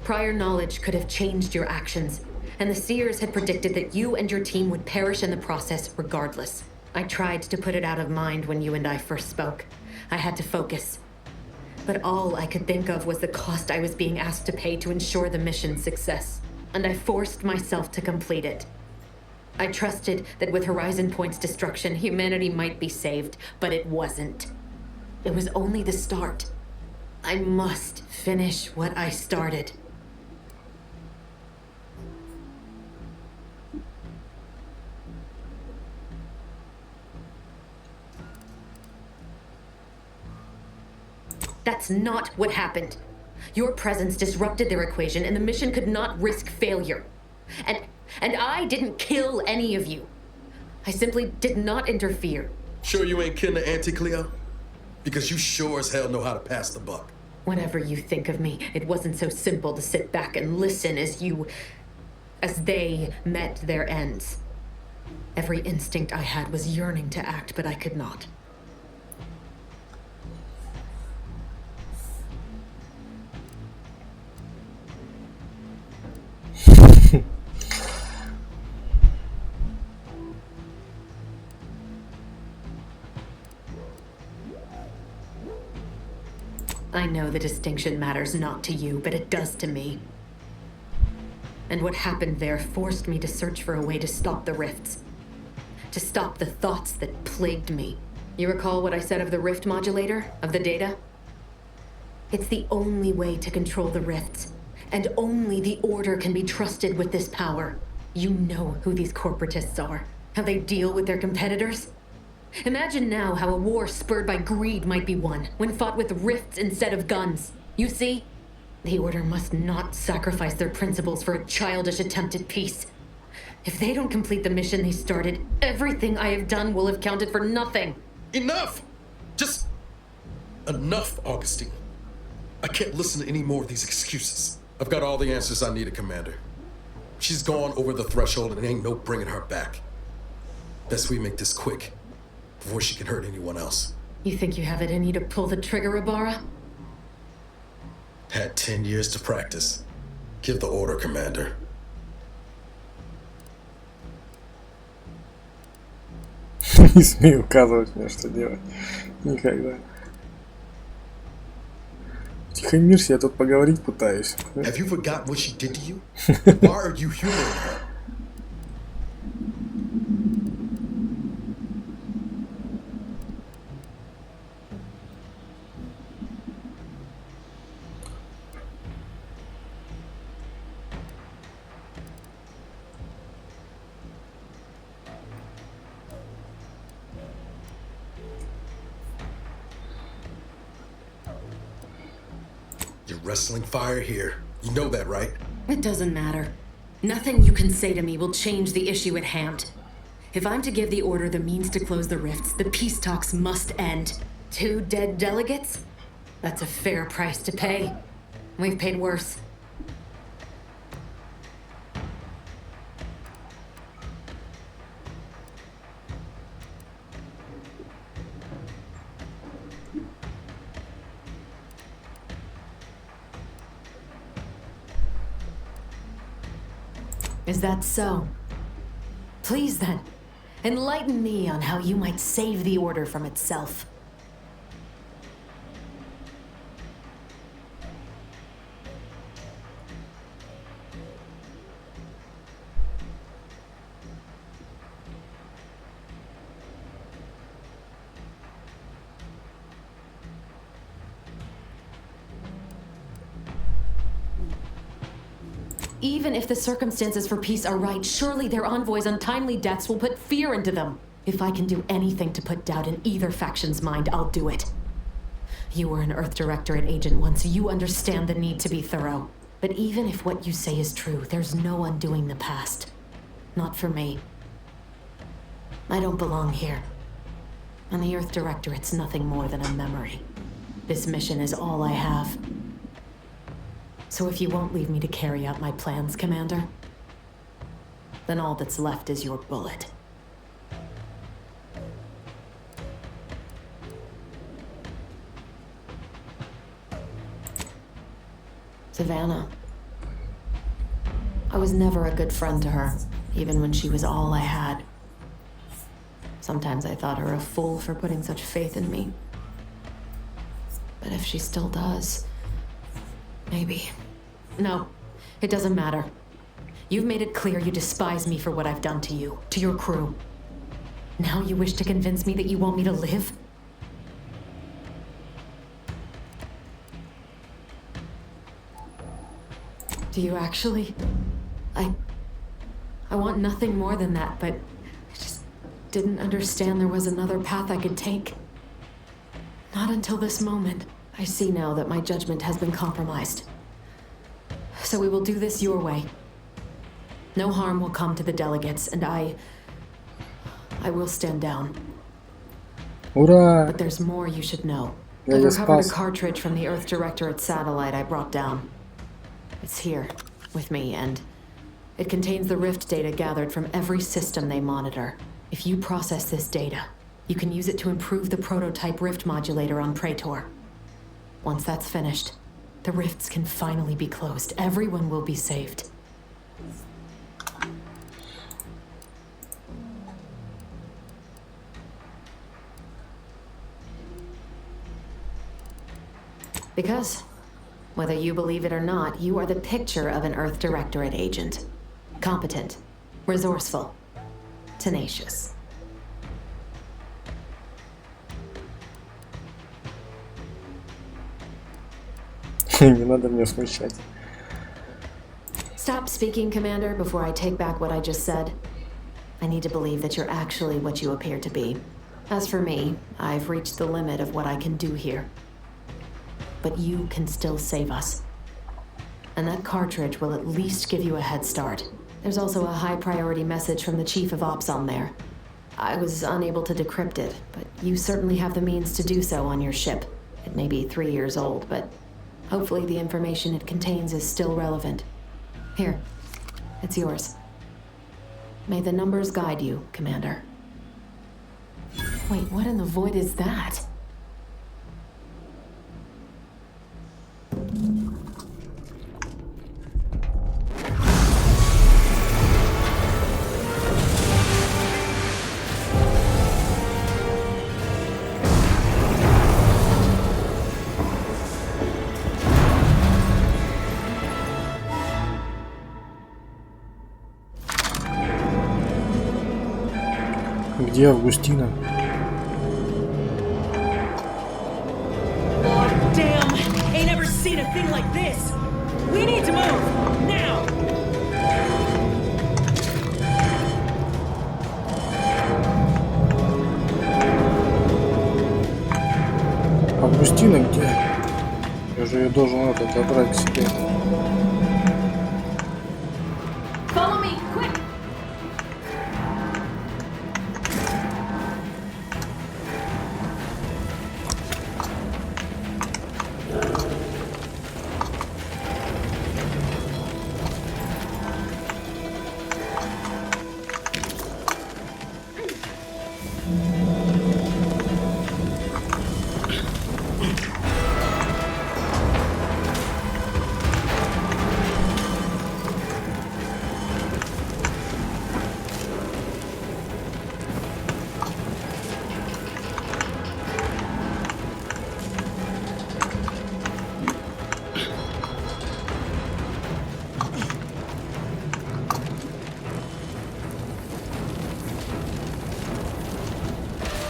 Prior knowledge could have changed your actions, and the Seers had predicted that you and your team would perish in the process regardless. I tried to put it out of mind when you and I first spoke. I had to focus. But all I could think of was the cost I was being asked to pay to ensure the mission's success, and I forced myself to complete it. I trusted that with Horizon Point's destruction, humanity might be saved, but it wasn't. It was only the start. I must finish what I started. That's not what happened. Your presence disrupted their equation, and the mission could not risk failure. And I didn't kill any of you. I simply did not interfere. Sure you ain't kin to Auntie Cleo? Because you sure as hell know how to pass the buck. Whatever you think of me, it wasn't so simple to sit back and listen as they met their ends. Every instinct I had was yearning to act, but I could not. I know the distinction matters not to you, but it does to me. And what happened there forced me to search for a way to stop the rifts. To stop the thoughts that plagued me. You recall what I said of the rift modulator, of the data? It's the only way to control the rifts. And only the Order can be trusted with this power. You know who these corporatists are. How they deal with their competitors. Imagine now how a war spurred by greed might be won, when fought with rifts instead of guns. You see? The Order must not sacrifice their principles for a childish attempt at peace. If they don't complete the mission they started, everything I have done will have counted for nothing. Enough! Just enough, Augustine. I can't listen to any more of these excuses. I've got all the answers I needed, Commander. She's gone over the threshold and ain't no bringing her back. Best we make this quick, before she can hurt anyone else. You think you have it in you to pull the trigger, Ibarra? Had 10 years to practice. Give the order, Commander. Не смей указывать мне, что делать. Никогда. Тихомирься, я тут поговорить пытаюсь. Have you forgotten what she did to you? Why are you humoring her? You're wrestling fire here. You know that, right? It doesn't matter. Nothing you can say to me will change the issue at hand. If I'm to give the Order the means to close the rifts, the peace talks must end. 2 dead delegates? That's a fair price to pay. We've paid worse. Is that so? Please then, enlighten me on how you might save the Order from itself. Even if the circumstances for peace are right, surely their envoys' untimely deaths will put fear into them. If I can do anything to put doubt in either faction's mind, I'll do it. You were an Earth Directorate agent once, so you understand the need to be thorough. But even if what you say is true, there's no undoing the past. Not for me. I don't belong here. And the Earth Directorate's nothing more than a memory. This mission is all I have. So if you won't leave me to carry out my plans, Commander, then all that's left is your bullet. Savannah. I was never a good friend to her, even when she was all I had. Sometimes I thought her a fool for putting such faith in me. But if she still does, maybe. No, it doesn't matter. You've made it clear you despise me for what I've done to you, to your crew. Now you wish to convince me that you want me to live? Do you actually? I want nothing more than that, but I just didn't understand there was another path I could take. Not until this moment. I see now that my judgment has been compromised. So we will do this your way. No harm will come to the delegates, and I will stand down. Ура! But there's more you should know. Я I've не recovered a спас. cartridge from the Earth Directorate satellite I brought down. It's here, with me, and it contains the rift data gathered from every system they monitor. If you process this data, you can use it to improve the prototype rift modulator on Praetor. Once that's finished, the rifts can finally be closed. Everyone will be saved. Because Whether you believe it or not, you are the picture of an Earth Directorate agent. Competent, resourceful, tenacious. Не надо меня смущать. Stop speaking, Commander, before I take back what I just said. I need to believe that you're actually what you appear to be. As for me, I've reached the limit of what I can do here. But you can still save us. And that cartridge will at least give you a head start. There's also a high priority message from the Chief of Ops on there. I was unable to decrypt it, but you certainly have the means to do so on your ship. It may be 3 years old, but hopefully the information it contains is still relevant. Here, it's yours. May the numbers guide you, Commander. Wait, what in the void is that? Где Августина? Damn! Ain't ever seen a thing like this! We need to move! Now! Августина где? Я же ее должен забрать к себе. Follow me, quick!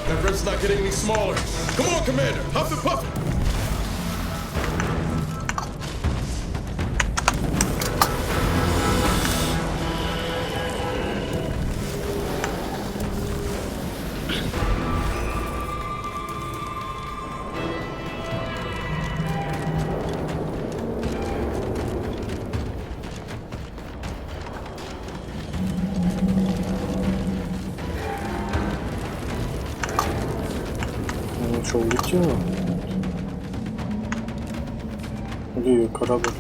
That rift's not getting any smaller. Come on, Commander. Huff and puff it. Она что, улетела? Где ее корабль?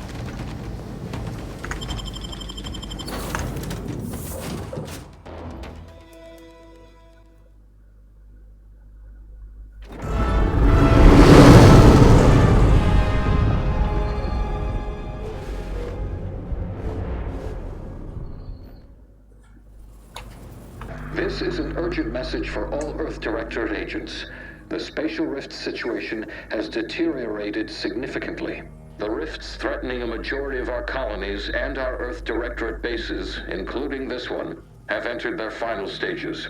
This is an urgent message for all Earth Directorate agents. The spatial rift situation has deteriorated significantly. The rifts threatening a majority of our colonies and our Earth Directorate bases, including this one, have entered their final stages.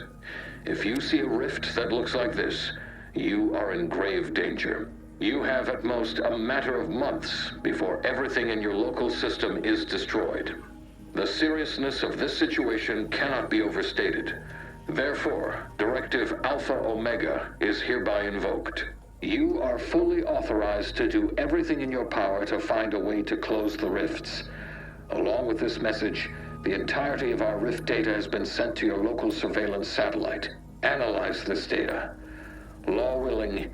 If you see a rift that looks like this, you are in grave danger. You have at most a matter of months before everything in your local system is destroyed. The seriousness of this situation cannot be overstated. Therefore, Directive Alpha Omega is hereby invoked. You are fully authorized to do everything in your power to find a way to close the rifts. Along with this message, the entirety of our rift data has been sent to your local surveillance satellite. Analyze this data. Law willing,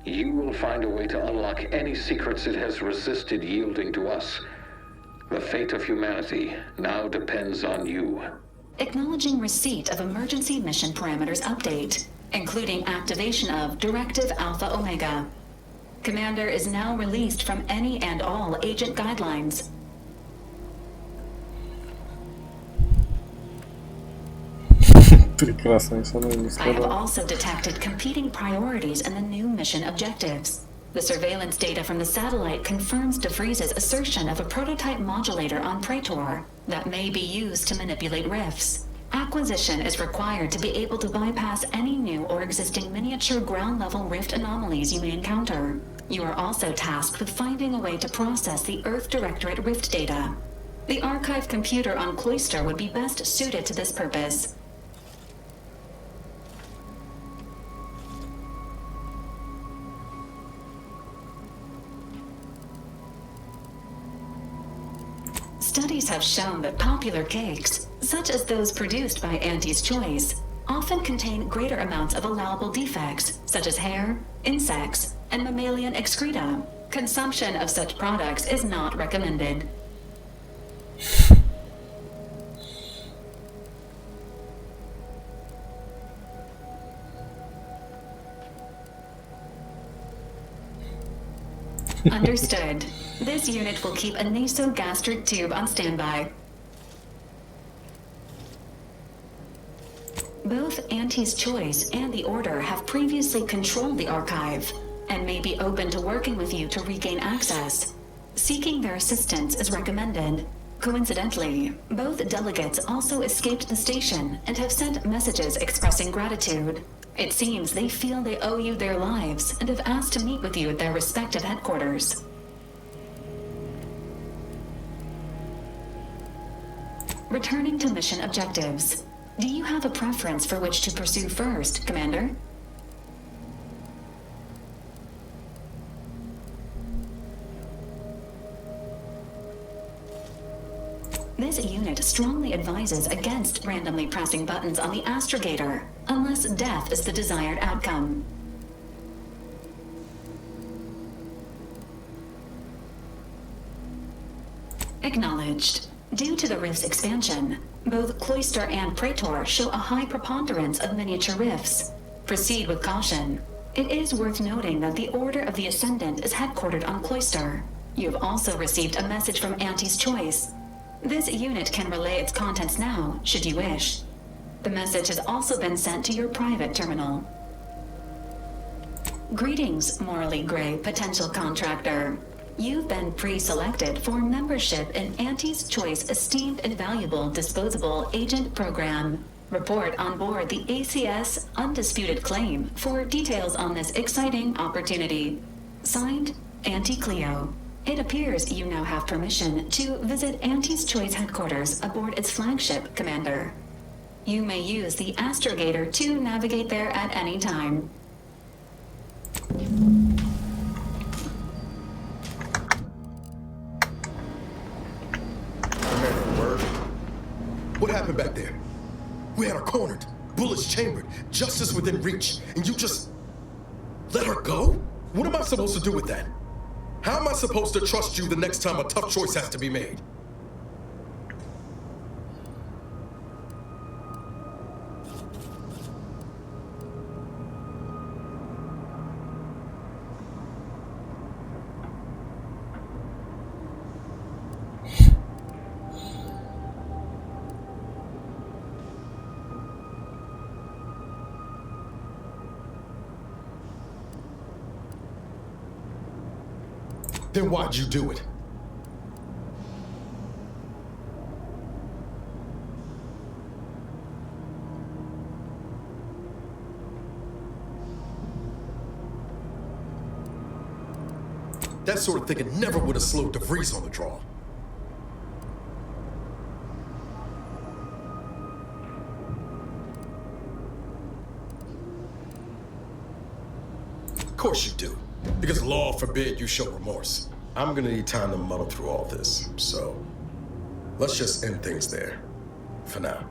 you will find a way to unlock any secrets it has resisted yielding to us. The fate of humanity now depends on you. Acknowledging receipt of emergency mission parameters update, including activation of Directive Alpha Omega. Commander is now released from any and all agent guidelines. Прекрасно, со мной не I have сказал. also detected competing priorities in the new mission objectives. The surveillance data from the satellite confirms DeVries's assertion of a prototype modulator on Praetor that may be used to manipulate rifts. Acquisition is required to be able to bypass any new or existing miniature ground-level rift anomalies you may encounter. You are also tasked with finding a way to process the Earth Directorate rift data. The archive computer on Cloister would be best suited to this purpose. Studies have shown that popular cakes, such as those produced by Auntie's Choice, often contain greater amounts of allowable defects, such as hair, insects, and mammalian excreta. Consumption of such products is not recommended. Understood. This unit will keep a nasogastric tube on standby. Both Auntie's Choice and the Order have previously controlled the archive and may be open to working with you to regain access. Seeking their assistance is recommended. Coincidentally, both delegates also escaped the station and have sent messages expressing gratitude. It seems they feel they owe you their lives and have asked to meet with you at their respective headquarters. Returning to mission objectives. Do you have a preference for which to pursue first, Commander? This unit strongly advises against randomly pressing buttons on the astrogator, unless death is the desired outcome. Acknowledged. Due to the rift's expansion, both Cloister and Praetor show a high preponderance of miniature rifts. Proceed with caution. It is worth noting that the Order of the Ascendant is headquartered on Cloister. You have also received a message from Auntie's Choice. This unit can relay its contents now, should you wish. The message has also been sent to your private terminal. Greetings, morally gray potential contractor. You've been pre-selected for membership in Auntie's Choice Esteemed and Valuable Disposable Agent Program. Report on board the ACS Undisputed Claim for details on this exciting opportunity. Signed, Auntie Cleo. It appears you now have permission to visit Auntie's Choice headquarters aboard its flagship, Commander. You may use the astrogator to navigate there at any time. Commander, word. What happened back there? We had her cornered, bullets chambered, justice within reach, and you just let her go? What am I supposed to do with that? How am I supposed to trust you the next time a tough choice has to be made? Then why'd you do it? That sort of thinking never would have slowed DeVries on the draw. Of course you do. Because law forbid you show remorse. I'm gonna need time to muddle through all this, so let's just end things there, for now.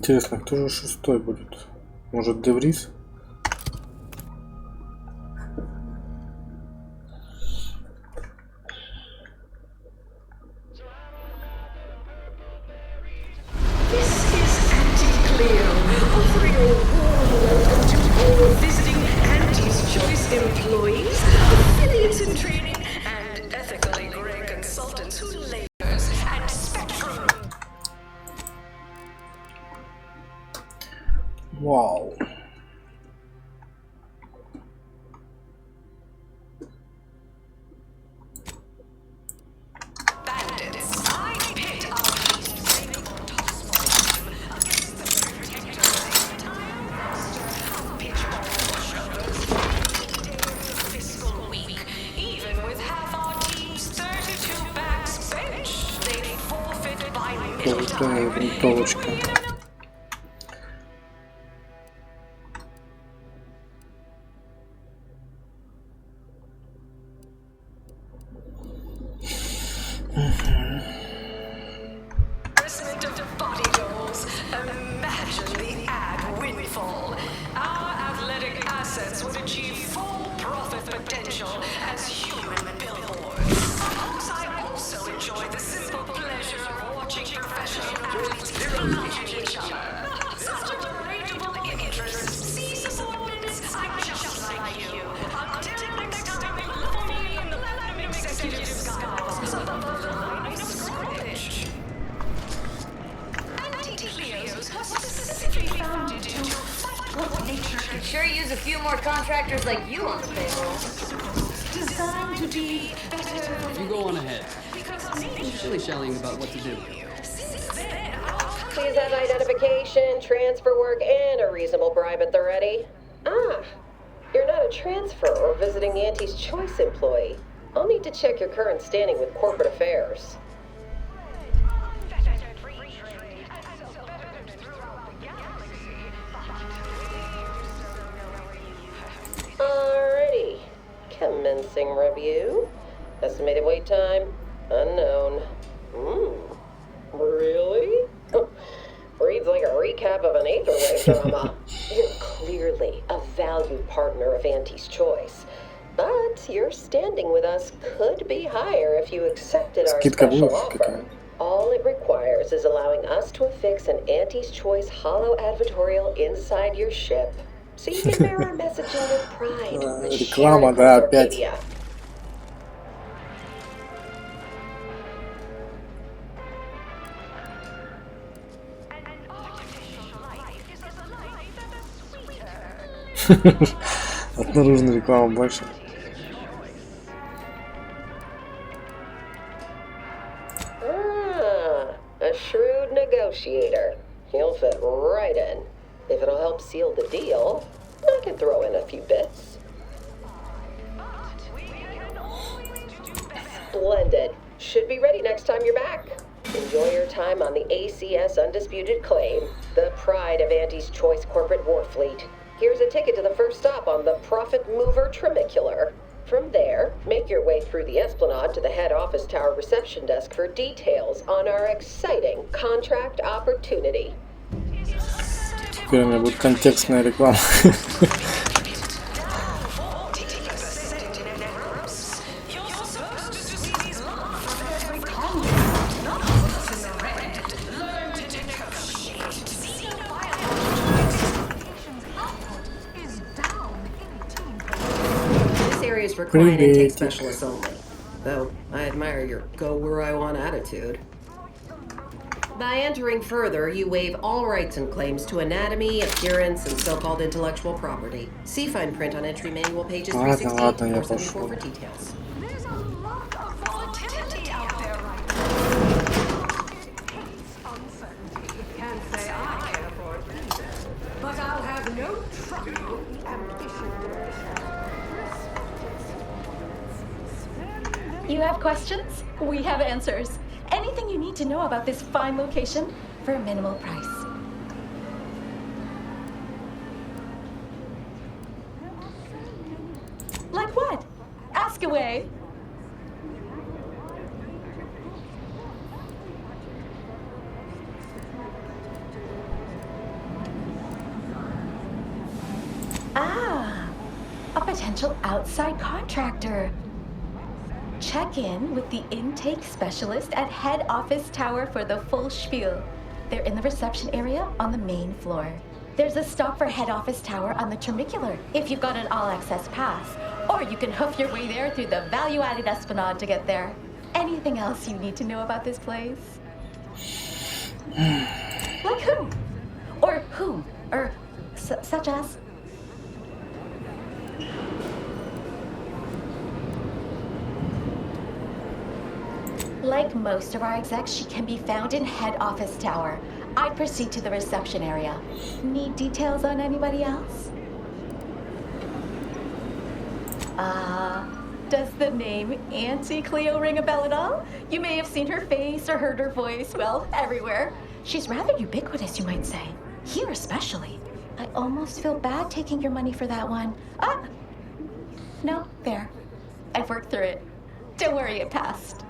Интересно, кто же шестой будет? Может, Врис? Вау. Винтовочка. Sure use a few more contractors like you on the payroll. Designed to be better. You go on ahead. Shilly-shallying about what to do. Please have identification, transfer work, and a reasonable bribe at the ready. Ah, you're not a transfer or visiting Auntie's Choice employee. I'll need to check your current standing with corporate affairs. Alrighty. Commencing review. Estimated wait time, unknown. Really? Reads like a recap of an Aetherwave drama. You're clearly a valued partner of Auntie's Choice. But your standing with us could be higher if you accepted our special offer. All it requires is allowing us to affix an Auntie's Choice hollow advertorial inside your ship, so you can bear our messaging with pride. Реклама, да, опять. От наружной рекламы больше. A shrewd negotiator. He'll fit right in. If it'll help seal the deal, I can throw in a few bits. Splendid. Should be ready next time you're back. Enjoy your time on the ACS Undisputed Claim, the pride of Auntie's Choice corporate war fleet. Here's a ticket to the first stop on the Profit Mover Trimicular. From there, make your way through the Esplanade to the head office tower reception desk for details on our exciting contract opportunity. Теперь у меня будет контекстная реклама. For client intake specialists only. Though, I admire your go-where-I-want attitude. By entering further, you waive all rights and claims to anatomy, appearance, and so-called intellectual property. See fine print on entry manual pages 368 to 474 for details. There's a lot of volatility out there right now. Hates uncertainty. Can't say I can afford either. But I'll have no trouble with the ambition. You have questions? We have answers. Anything you need to know about this fine location for a minimal price. Like what? Ask away. potential outside contractor. Check in with the intake specialist at head office tower for the full spiel. They're in the reception area on the main floor. There's a stop for head office tower on the Termicular if you've got an all-access pass. Or you can hoof your way there through the value-added Esplanade to get there. Anything else you need to know about this place? Like who? Or whom? Or such as? Like most of our execs, she can be found in head office tower. I'd proceed to the reception area. Need details on anybody else? Does the name Auntie Cleo ring a bell at all? You may have seen her face or heard her voice, well, everywhere. She's rather ubiquitous, you might say. Here especially. I almost feel bad taking your money for that one. No, there. I've worked through it. Don't worry, it passed.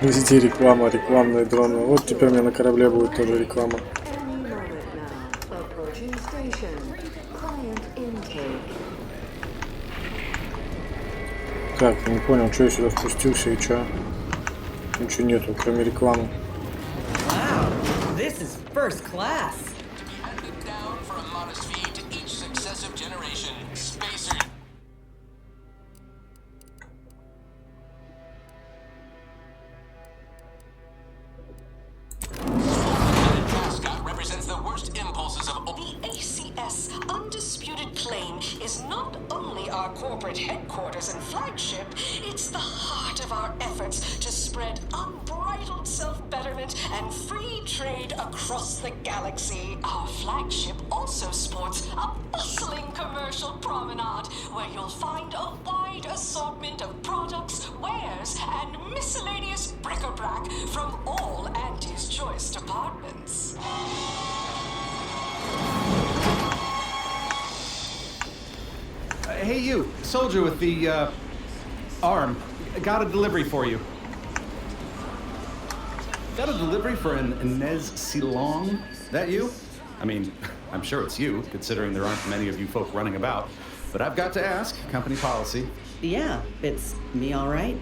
Везде реклама, рекламные дроны. Вот теперь у меня на корабле будет тоже реклама. Так, я не понял, что я сюда спустился и что? Ничего нету, кроме рекламы. Wow, this is first class. Hey, you, soldier with the, arm. Got a delivery for you. Got a delivery for an Inez Silong? That you? I mean, I'm sure it's you, considering there aren't many of you folk running about. But I've got to ask, company policy. Yeah, it's me all right.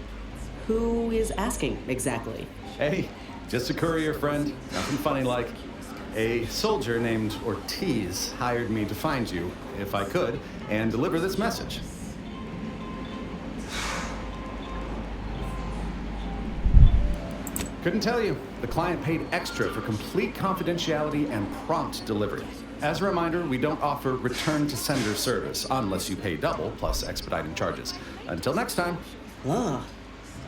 Who is asking, exactly? Hey, just a courier friend. Nothing funny like. A soldier named Ortiz hired me to find you, if I could, and deliver this message. Couldn't tell you. The client paid extra for complete confidentiality and prompt delivery. As a reminder, we don't offer return to sender service unless you pay double plus expediting charges. Until next time.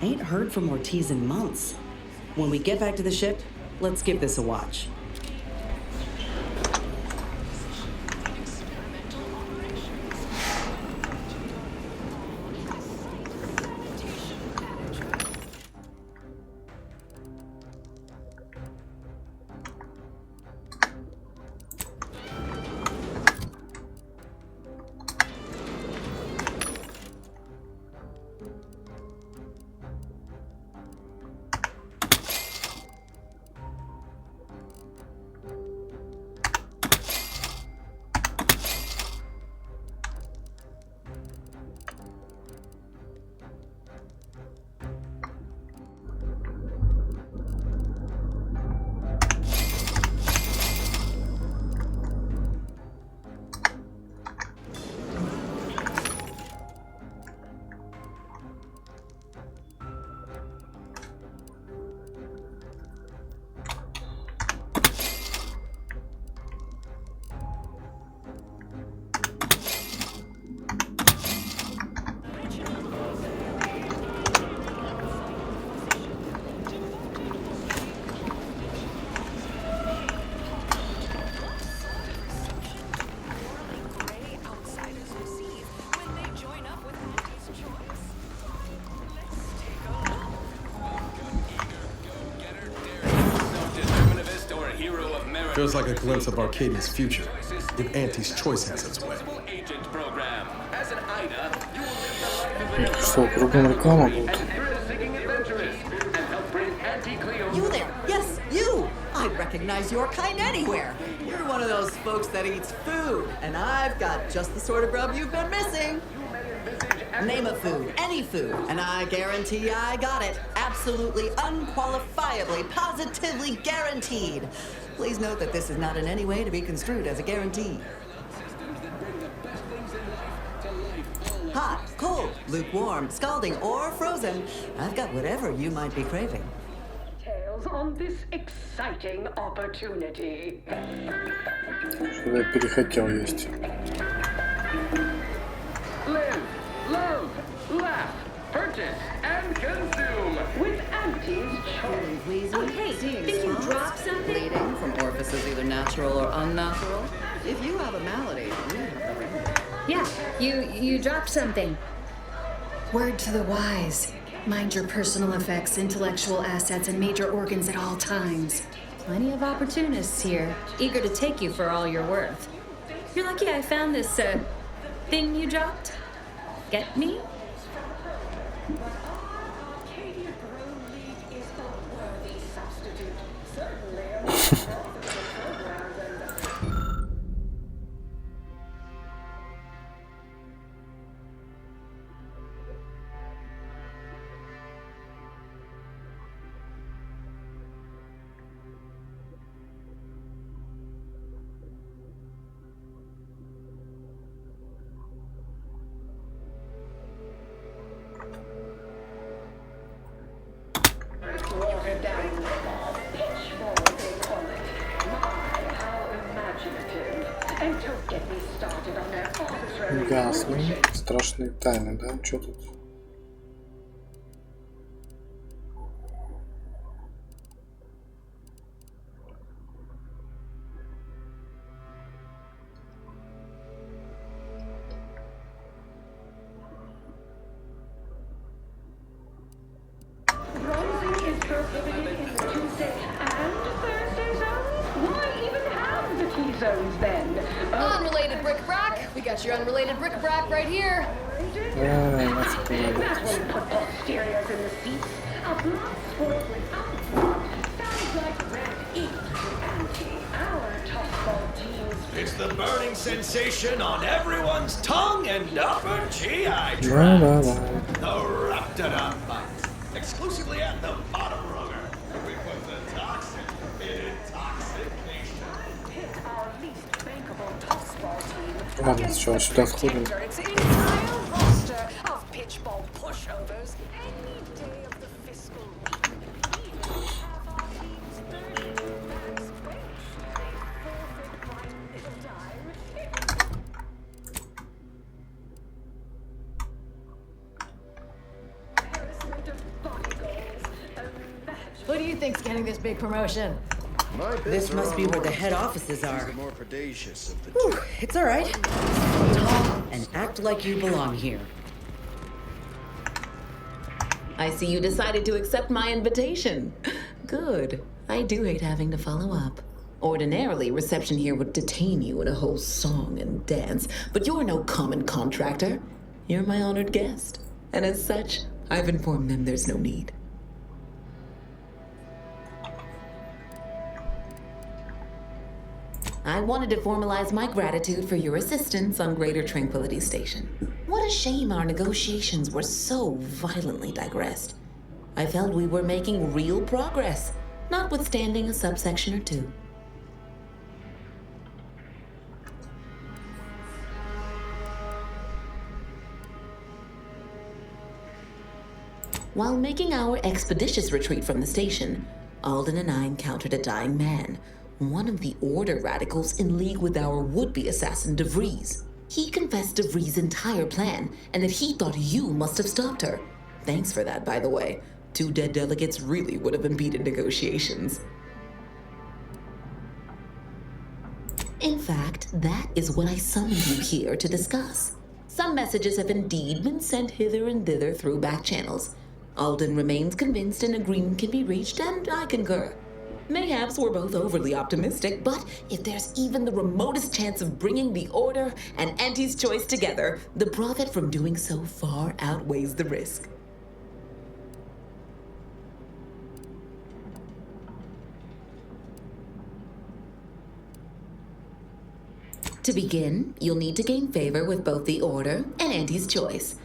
Ain't heard from Ortiz in months. When we get back to the ship, let's give this a watch. Feels like a glimpse of Arcadia's future, if Auntie's choice has its way. Что, кругом реклама будет? You there? Yes, you! I recognize your kind anywhere. You're one of those folks that eats food, and I've got just the sort of grub you've been missing. Name a food, any food, and I guarantee I got it. Absolutely, unqualifiably, positively guaranteed. Please note that this is not in any way to be construed as a guarantee. Hot, cold, lukewarm, scalding, or frozen. I've got whatever you might be craving. Details on this exciting opportunity. Что я перехотел есть. Live, love, laugh, purchase, and consume with Auntie's choice. Oh, hey, did you drop something? Bleeding from orifices either natural or unnatural. If you have a malady, we have the remedy. Yeah, you dropped something. Word to the wise. Mind your personal effects, intellectual assets, and major organs at all times. Plenty of opportunists here, eager to take you for all you're worth. You're lucky I found this, thing you dropped. Get me? Ясно. Страшные тайны, да? Что тут? Bronzing is prohibited in the Tuesday and Thursday zones? Why even have the T-zones then? Unrelated bric-a-brac. We got your unrelated bric-a-brac right here. That won't put posteriors in the seats. A blood sport without blood. Sounds like red ink to Auntie, our tossball team's. It's the burning sensation on everyone's tongue and upper GI tract. The Raptidon bite. Exclusively at the bottom rung. We put the toxin in intoxication. Hit our least bankable tossball team. Ладно, сначала сюда сходим. Its entire roster of pitchball pushovers. Any day of the fiscal Who do you think's getting this big promotion? This must be where the head offices are. More predacious of the Whew, it's all right. Stand tall and act like you belong here. I see you decided to accept my invitation. Good. I do hate having to follow up. Ordinarily, reception here would detain you in a whole song and dance, but you're no common contractor. You're my honored guest. And as such, I've informed them there's no need. I wanted to formalize my gratitude for your assistance on Greater Tranquility Station. What a shame our negotiations were so violently digressed. I felt we were making real progress, notwithstanding a subsection or two. While making our expeditious retreat from the station, Alden and I encountered a dying man, one of the Order radicals in league with our would-be assassin Vris. He confessed to Vris' entire plan, and that he thought you must have stopped her. Thanks for that, by the way. 2 dead delegates really would have impeded negotiations. In fact, that is what I summoned you here to discuss. Some messages have indeed been sent hither and thither through back channels. Alden remains convinced an agreement can be reached, and I concur. Mayhaps we're both overly optimistic, but if there's even the remotest chance of bringing the Order and Auntie's choice together, the profit from doing so far outweighs the risk. To begin, you'll need to gain favor with both the Order and Auntie's choice.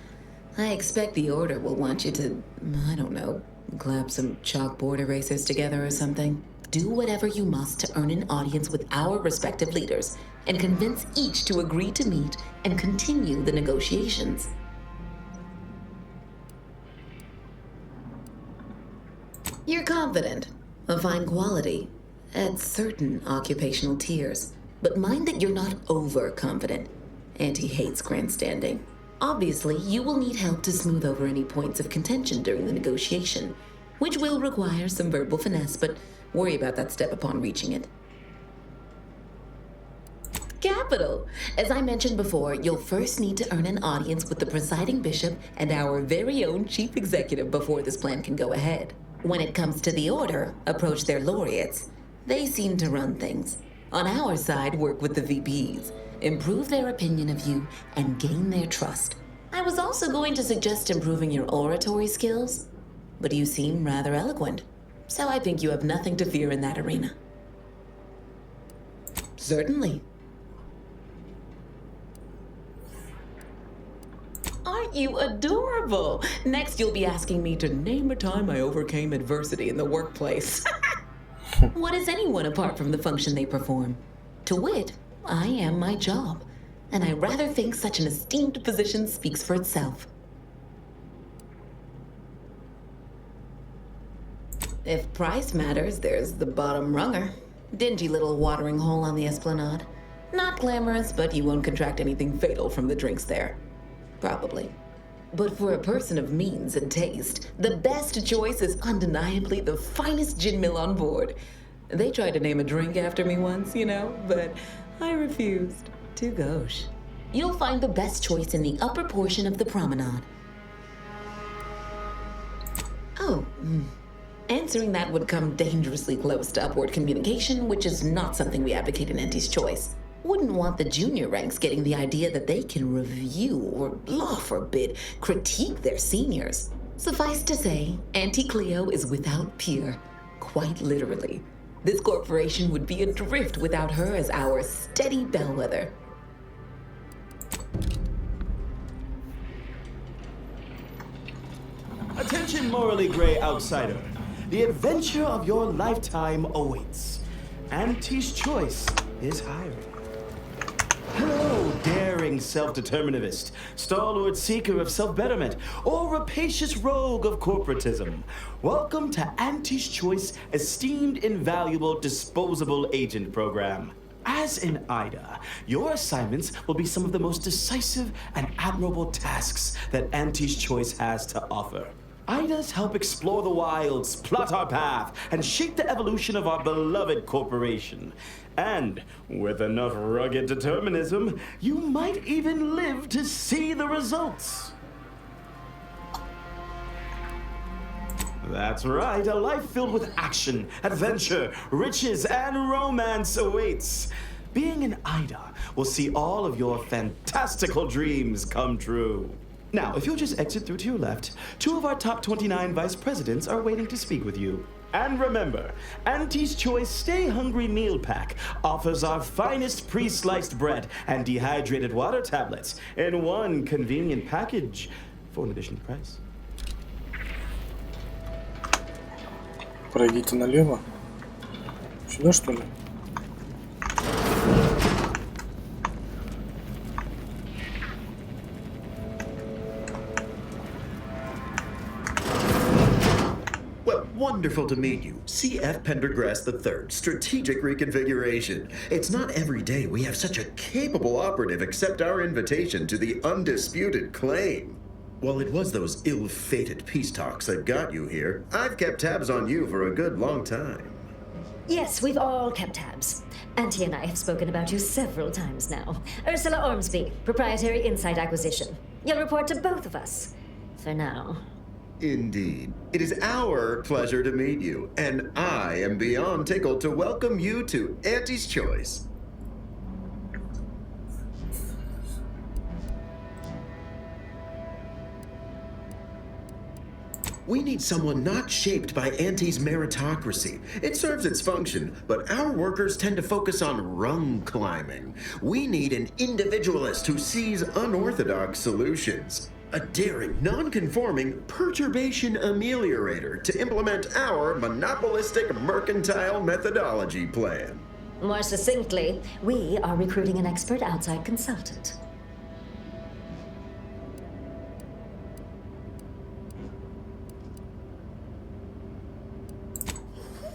I expect the Order will want you to, I don't know, clap some chalkboard erasers together or something. Do whatever you must to earn an audience with our respective leaders and convince each to agree to meet and continue the negotiations. You're confident, of fine quality, at certain occupational tiers. But mind that you're not overconfident. Auntie hates grandstanding. Obviously, you will need help to smooth over any points of contention during the negotiation, which will require some verbal finesse, but worry about that step upon reaching it. Capital! As I mentioned before, you'll first need to earn an audience with the presiding bishop and our very own chief executive before this plan can go ahead. When it comes to the Order, approach their laureates. They seem to run things. On our side, work with the VPs, improve their opinion of you, and gain their trust. I was also going to suggest improving your oratory skills, but you seem rather eloquent, so I think you have nothing to fear in that arena. Certainly. Aren't you adorable? Next, you'll be asking me to name a time I overcame adversity in the workplace. What is anyone apart from the function they perform? To wit, I am my job, and I rather think such an esteemed position speaks for itself. If price matters, there's the bottom runger. Dingy little watering hole on the esplanade. Not glamorous, but you won't contract anything fatal from the drinks there. Probably. But for a person of means and taste, the best choice is undeniably the finest gin mill on board. They tried to name a drink after me once, you know, but I refused. Too gauche. You'll find the best choice in the upper portion of the promenade. Oh, answering that would come dangerously close to upward communication, which is not something we advocate in Auntie's choice. Wouldn't want the junior ranks getting the idea that they can review or, law forbid, critique their seniors. Suffice to say, Auntie Cleo is without peer, quite literally. This corporation would be adrift without her as our steady bellwether. Attention, morally gray outsider. The adventure of your lifetime awaits. Auntie's choice is hiring. Hello, daring self-determinativist, stalwart seeker of self-betterment, or rapacious rogue of corporatism. Welcome to Auntie's Choice Esteemed Invaluable Disposable Agent Program. As in IDA, your assignments will be some of the most decisive and admirable tasks that Auntie's Choice has to offer. IDAs help explore the wilds, plot our path, and shape the evolution of our beloved corporation. And with enough rugged determinism, you might even live to see the results. That's right, a life filled with action, adventure, riches, and romance awaits. Being an IDA will see all of your fantastical dreams come true. Now, if you'll just exit through to your left, 2 of our top 29 vice presidents are waiting to speak with you. And remember, Auntie's Choice Stay Hungry Meal Pack offers our finest pre-sliced bread and dehydrated water tablets in one convenient package for an additional price. Пройдите налево. Сюда, что ли? Wonderful to meet you. C.F. Pendergrass III, Strategic Reconfiguration. It's not every day we have such a capable operative accept our invitation to the undisputed claim. Well, it was those ill-fated peace talks that got you here. I've kept tabs on you for a good long time. Yes, we've all kept tabs. Auntie and I have spoken about you several times now. Ursula Ormsby, Proprietary Insight Acquisition. You'll report to both of us. For now. Indeed. It is our pleasure to meet you, and I am beyond tickled to welcome you to Auntie's Choice. We need someone not shaped by Auntie's meritocracy. It serves its function, but our workers tend to focus on rung climbing. We need an individualist who sees unorthodox solutions. A daring, non-conforming perturbation ameliorator to implement our monopolistic mercantile methodology plan. More succinctly, we are recruiting an expert outside consultant.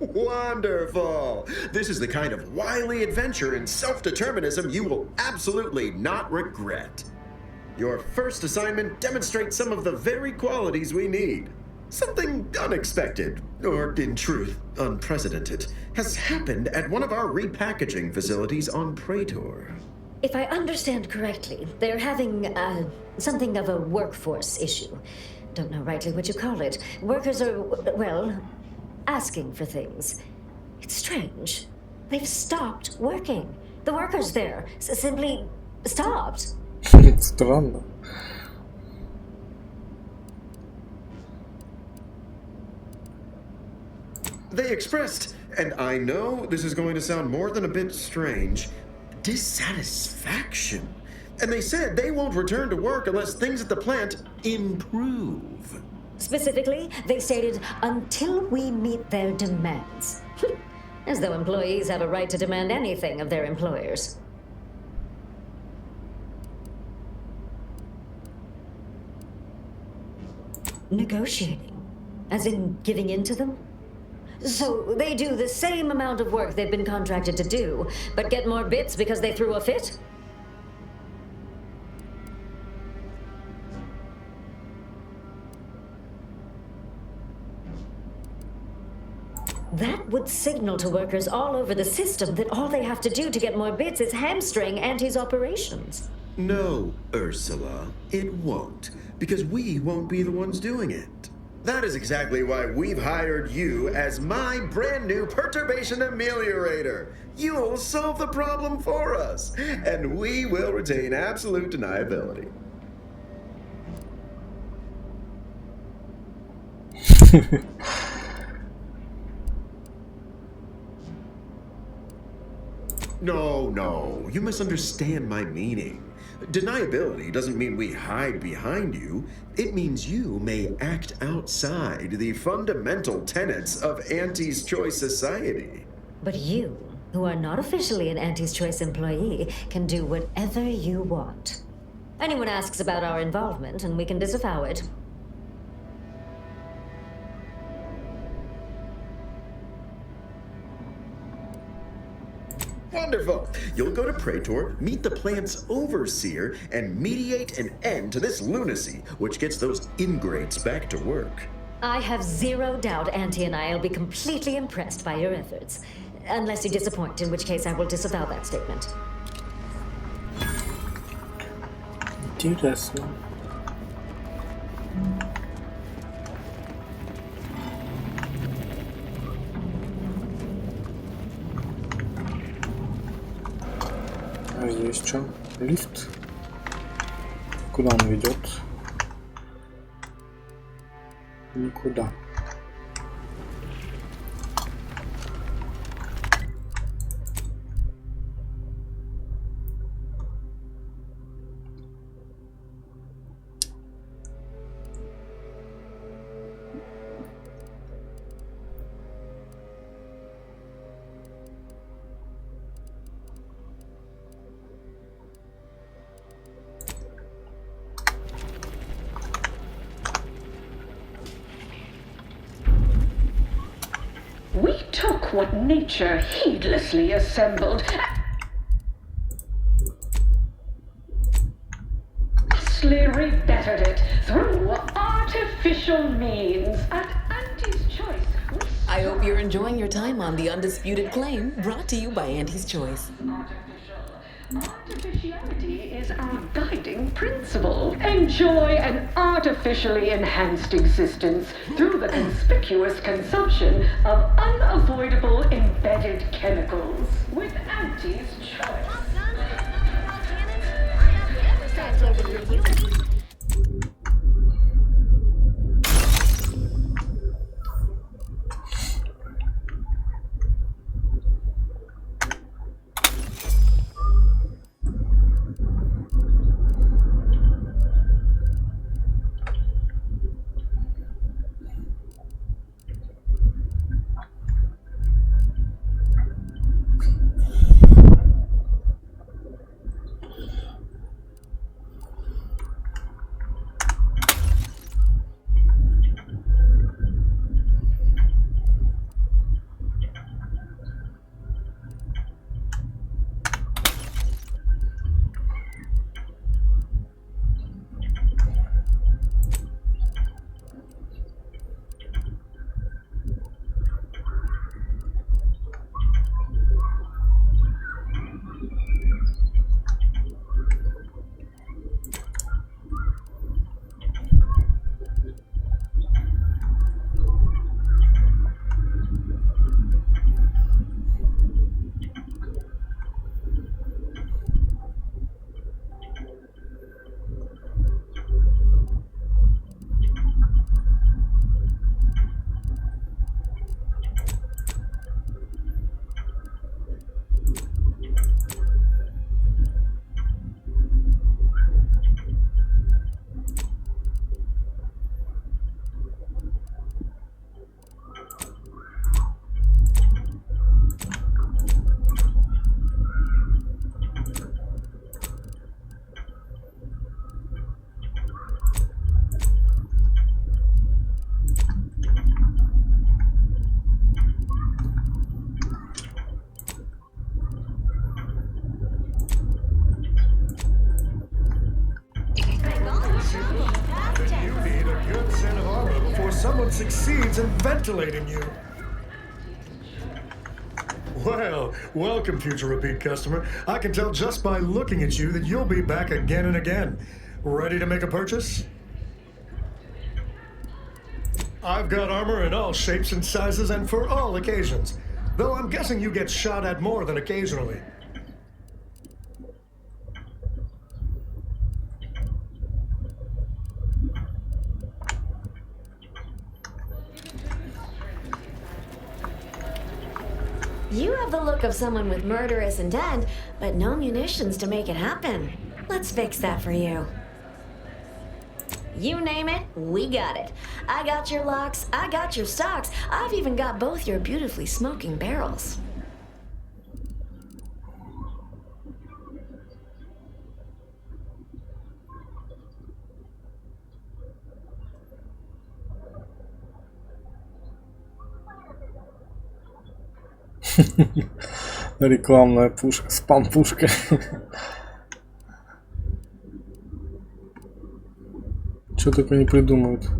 Wonderful! This is the kind of wily adventure in self-determinism you will absolutely not regret. Your first assignment demonstrates some of the very qualities we need. Something unexpected, or in truth, unprecedented, has happened at one of our repackaging facilities on Praetor. If I understand correctly, they're having, something of a workforce issue. Don't know rightly what you call it. Workers are, well, asking for things. It's strange. They've stopped working. The workers there simply stopped. Странно. They expressed, and I know this is going to sound more than a bit strange, dissatisfaction. And they said they won't return to work unless things at the plant improve. Specifically, they stated, until we meet their demands. As though employees have a right to demand anything of their employers. Negotiating? As in giving in to them? So they do the same amount of work they've been contracted to do, but get more bits because they threw a fit? That would signal to workers all over the system that all they have to do to get more bits is hamstring Auntie's operations. No, Ursula, it won't, because we won't be the ones doing it. That is exactly why we've hired you as my brand new perturbation ameliorator. You'll solve the problem for us, and we will retain absolute deniability. No, you misunderstand my meaning. Deniability doesn't mean we hide behind you. It means you may act outside the fundamental tenets of Auntie's Choice Society. But you, who are not officially an Auntie's Choice employee, can do whatever you want. Anyone asks about our involvement, and we can disavow it. Wonderful! You'll go to Praetor, meet the plant's overseer, and mediate an end to this lunacy, which gets those ingrates back to work. I have zero doubt Auntie and I will be completely impressed by your efforts. Unless you disappoint, in which case I will disavow that statement. Интересно. А здесь что? Лифт? Куда он ведет? Никуда. We took what nature heedlessly assembled, vastly rebettered it through artificial means. At Auntie's Choice, I hope you're enjoying your time on The Undisputed Claim, brought to you by Auntie's Choice. artificiality is our guiding principle. Enjoy an artificially enhanced existence through the conspicuous consumption of unavoidable embedded chemicals with Auntie's choice. Someone succeeds in ventilating you. Well, welcome, future repeat customer. I can tell just by looking at you that you'll be back again and again. Ready to make a purchase? I've got armor in all shapes and sizes and for all occasions. Though I'm guessing you get shot at more than occasionally. You have the look of someone with murderous intent, but no munitions to make it happen. Let's fix that for you. You name it, we got it. I got your locks, I got your stocks, I've even got both your beautifully smoking barrels. Рекламная пушка, спам-пушка. Что только не придумают.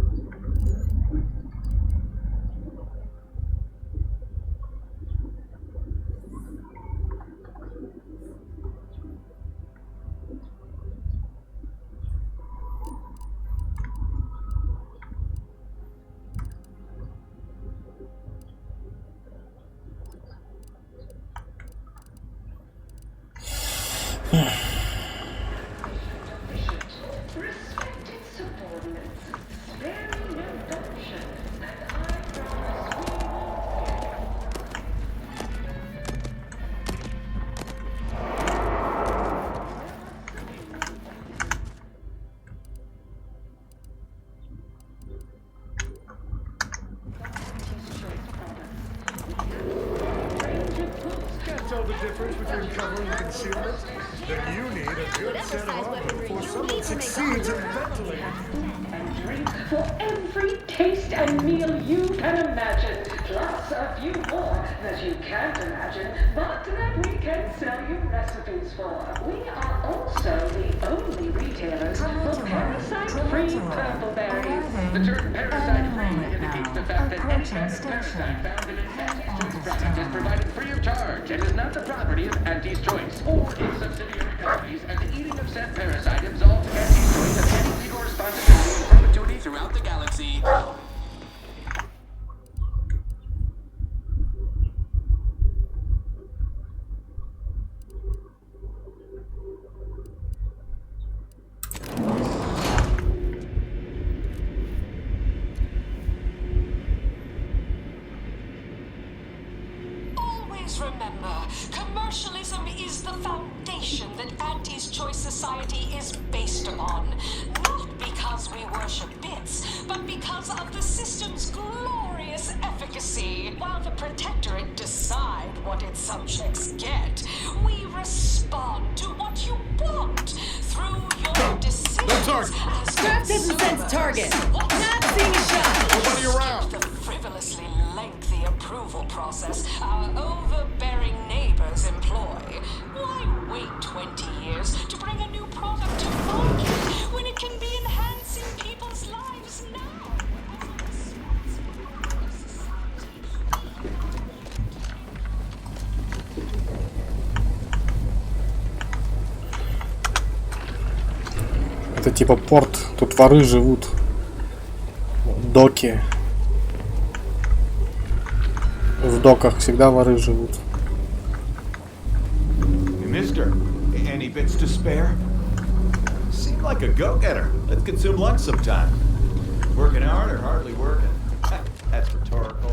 Parasite absolves the foundation that Auntie's Choice Society is based upon. Not because we worship bits, but because of the system's glorious efficacy. While the Protectorate decide what its subjects get, we respond to what you want through your decisions. Craft doesn't sense target. Not seeing a shot. Nobody around. The frivolously lengthy approval process our overbearing neighbors employ. Why wait 20 years to bring a new product to market when it can be enhancing people's lives now? Это типа порт, тут воры живут. Доки. В доках всегда воры живут. Hey, mister, any bits to spare? Seem like a go-getter. Let's consume lunch sometime. Working hard or hardly working? That's rhetorical.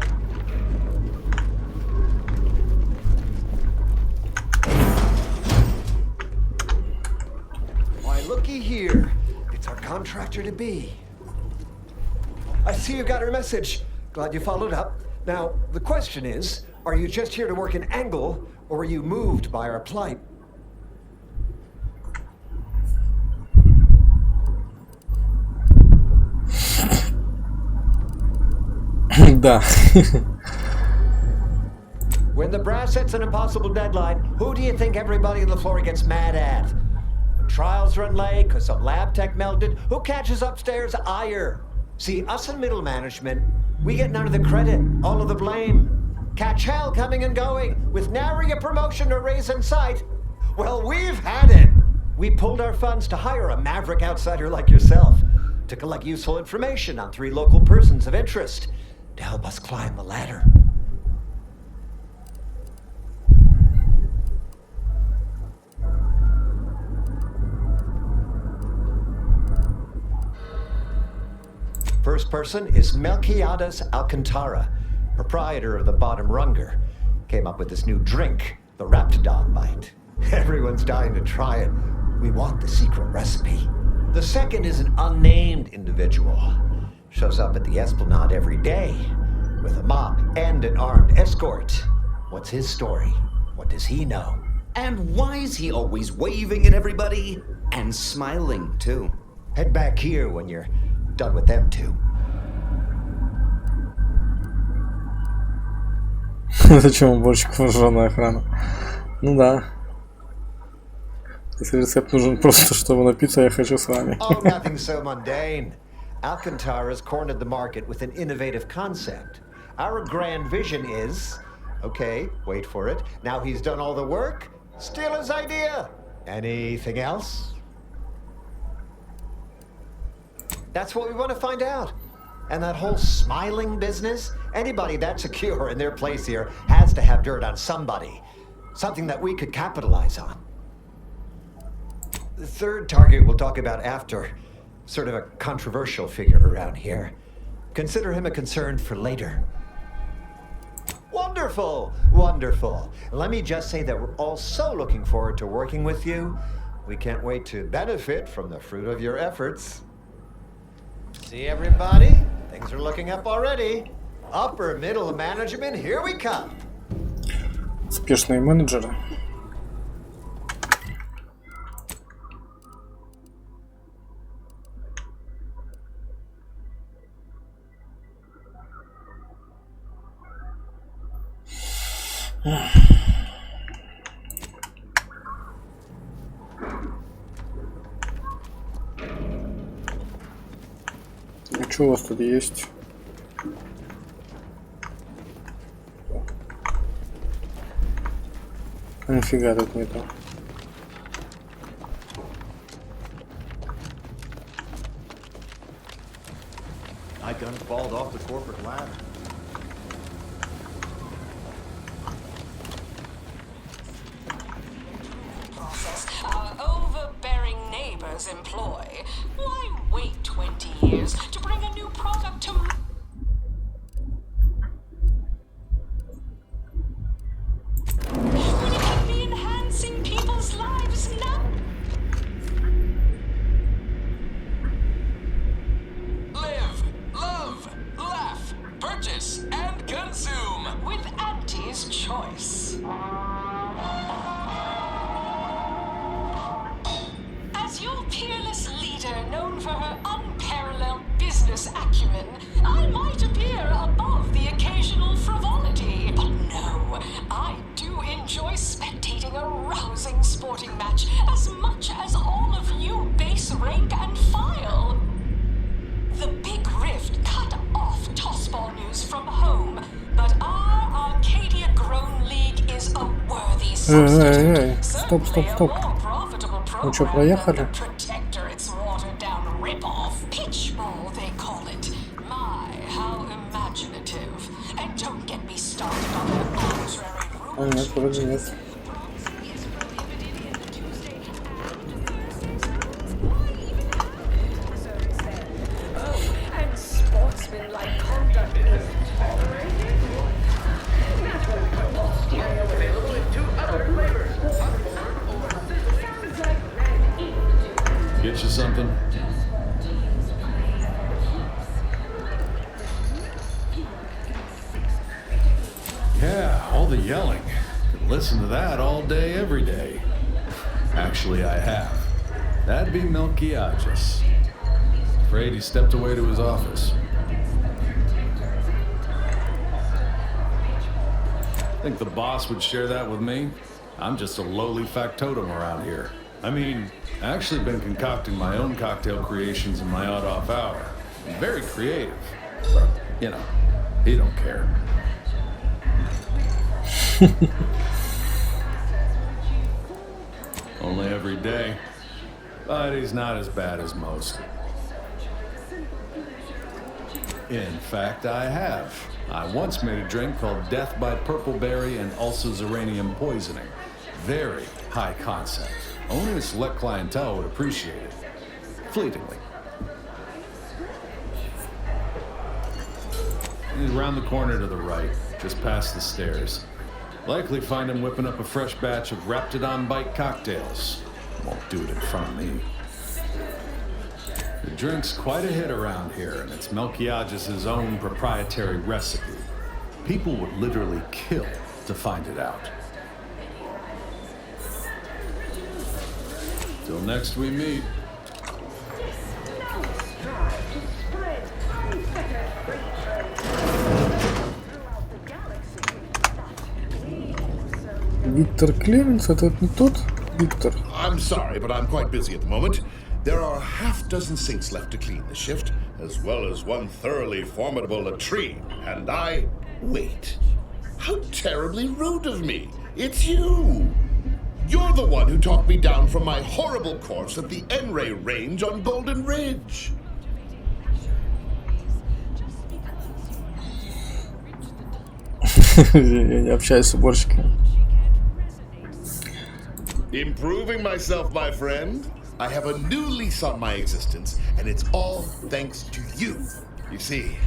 Why, looky here. It's our contractor to be. I see you got her message. Glad you followed up. Now, the question is, are you just here to work an angle, or were you moved by our plight? Да. When the brass sets an impossible deadline, who do you think everybody on the floor gets mad at? When trials run late because some lab tech melted, who catches upstairs ire? See, us in middle management, we get none of the credit, all of the blame. Catch hell coming and going, with nary a promotion or raise in sight. Well, we've had it. We pulled our funds to hire a maverick outsider like yourself, to collect useful information on 3 local persons of interest, to help us climb the ladder. First person is Melquiades Alcantara, proprietor of the Bottom Runger. Came up with this new drink, the Wrapped Dog Bite. Everyone's dying to try it. We want the secret recipe. The second is an unnamed individual. Shows up at the Esplanade every day, with a mop and an armed escort. What's his story? What does he know? And why is he always waving at everybody? And smiling, too. Head back here when you're done with them two. Зачем уборщик вооруженная охрана? Ну да. Если рецепт нужен просто, чтобы напиться, я хочу с вами. Oh, nothing so mundane. Alcantara's cornered the market with an innovative concept. Our grand vision is... Okay, wait for it. Now he's done all the work. Steal his idea. Anything else? That's what we want to find out. And that whole smiling business, anybody that secure in their place here has to have dirt on somebody. Something that we could capitalize on. The third target we'll talk about after. Sort of a controversial figure around here. Consider him a concern for later. Wonderful, wonderful. Let me just say that we're all so looking forward to working with you. We can't wait to benefit from the fruit of your efforts. See everybody? Things are looking up already. Upper middle management, here we come. Успешные менеджеры. Ну что у вас тут есть? Нифига тут нету. I done falled off the corporate ladder. Our overbearing neighbors employ. Why wait 20 years to bring a new product to when it can be enhancing people's purchase and consume with Auntie's choice. As your peerless leader, known for her unparalleled business acumen, I might appear above the occasional frivolity. But no, I do enjoy spectating a rousing sporting match as much as all of you base rank and file. The Big Rift cut off tossball news from home, but our Arcadia Grown League is a worthy substitute. Стоп. Ну что, проехали? Pitchball, they call it. My, how imaginative. And don't get me started on their arbitrary rules. Нет, вроде нет. And sportsmanlike conduct is tolerated. Natural purple stereo available in 2 other flavors. Sounds like red ink. Get you something? Yeah, all the yelling. Could listen to that all day, every day. Actually, I have. That'd be Melquiades. Afraid he stepped away to his office. Think the boss would share that with me? I'm just a lowly factotum around here. I mean, I actually been concocting my own cocktail creations in my odd-off hour. I'm very creative. But, you know, he don't care. Only every day. But he's not as bad as most. In fact, I have. I once made a drink called Death by Purple Berry and also Xeranium Poisoning. Very high concept. Only a select clientele would appreciate it. Fleetingly. He's around the corner to the right, just past the stairs. Likely find him whipping up a fresh batch of Raptidon Bite cocktails. Won't do it in front of me. The drink's quite a hit around here, and it's Melquiades' own proprietary recipe. People would literally kill to find it out. Till next we meet. Виктор Клеменс, это не тот Виктор? I'm sorry, but I'm quite busy at the moment. There are half dozen sinks left to clean this shift, as well as one thoroughly formidable latrine, and I... Wait. How terribly rude of me. It's you. You're the one who talked me down from my horrible course at the N-Ray range on Golden Ridge. Я не общаюсь с уборщиками. Improving myself, my friend. I have a new lease on my existence, and it's all thanks to you. You see,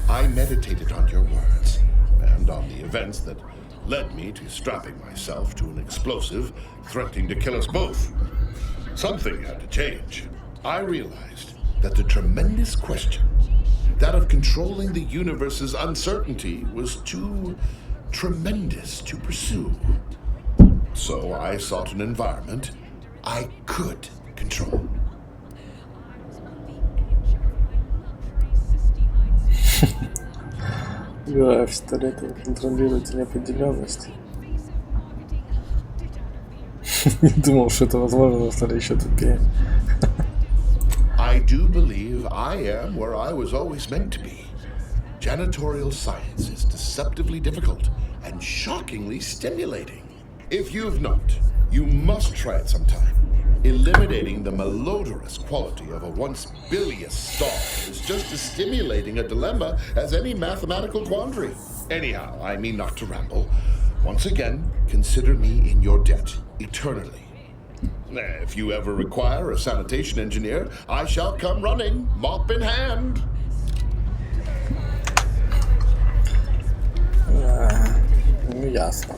I meditated on your words, and on the events that led me to strapping myself to an explosive threatening to kill us both. Something had to change. I realized that the tremendous question, that of controlling the universe's uncertainty, was too tremendous to pursue. So I sought an environment I could control. Играю в столетие, контролируйте неопределенность. Не думал, что это возможно, стали еще тупее. I do believe I am where I was always meant to be. Janitorial science is deceptively difficult and shockingly stimulating. If you've not, you must try it sometime. Eliminating the malodorous quality of a once bilious stall is just as stimulating a dilemma as any mathematical quandary. Anyhow, I mean not to ramble. Once again, consider me in your debt, eternally. If you ever require a sanitation engineer, I shall come running, mop in hand. Ну, ясно.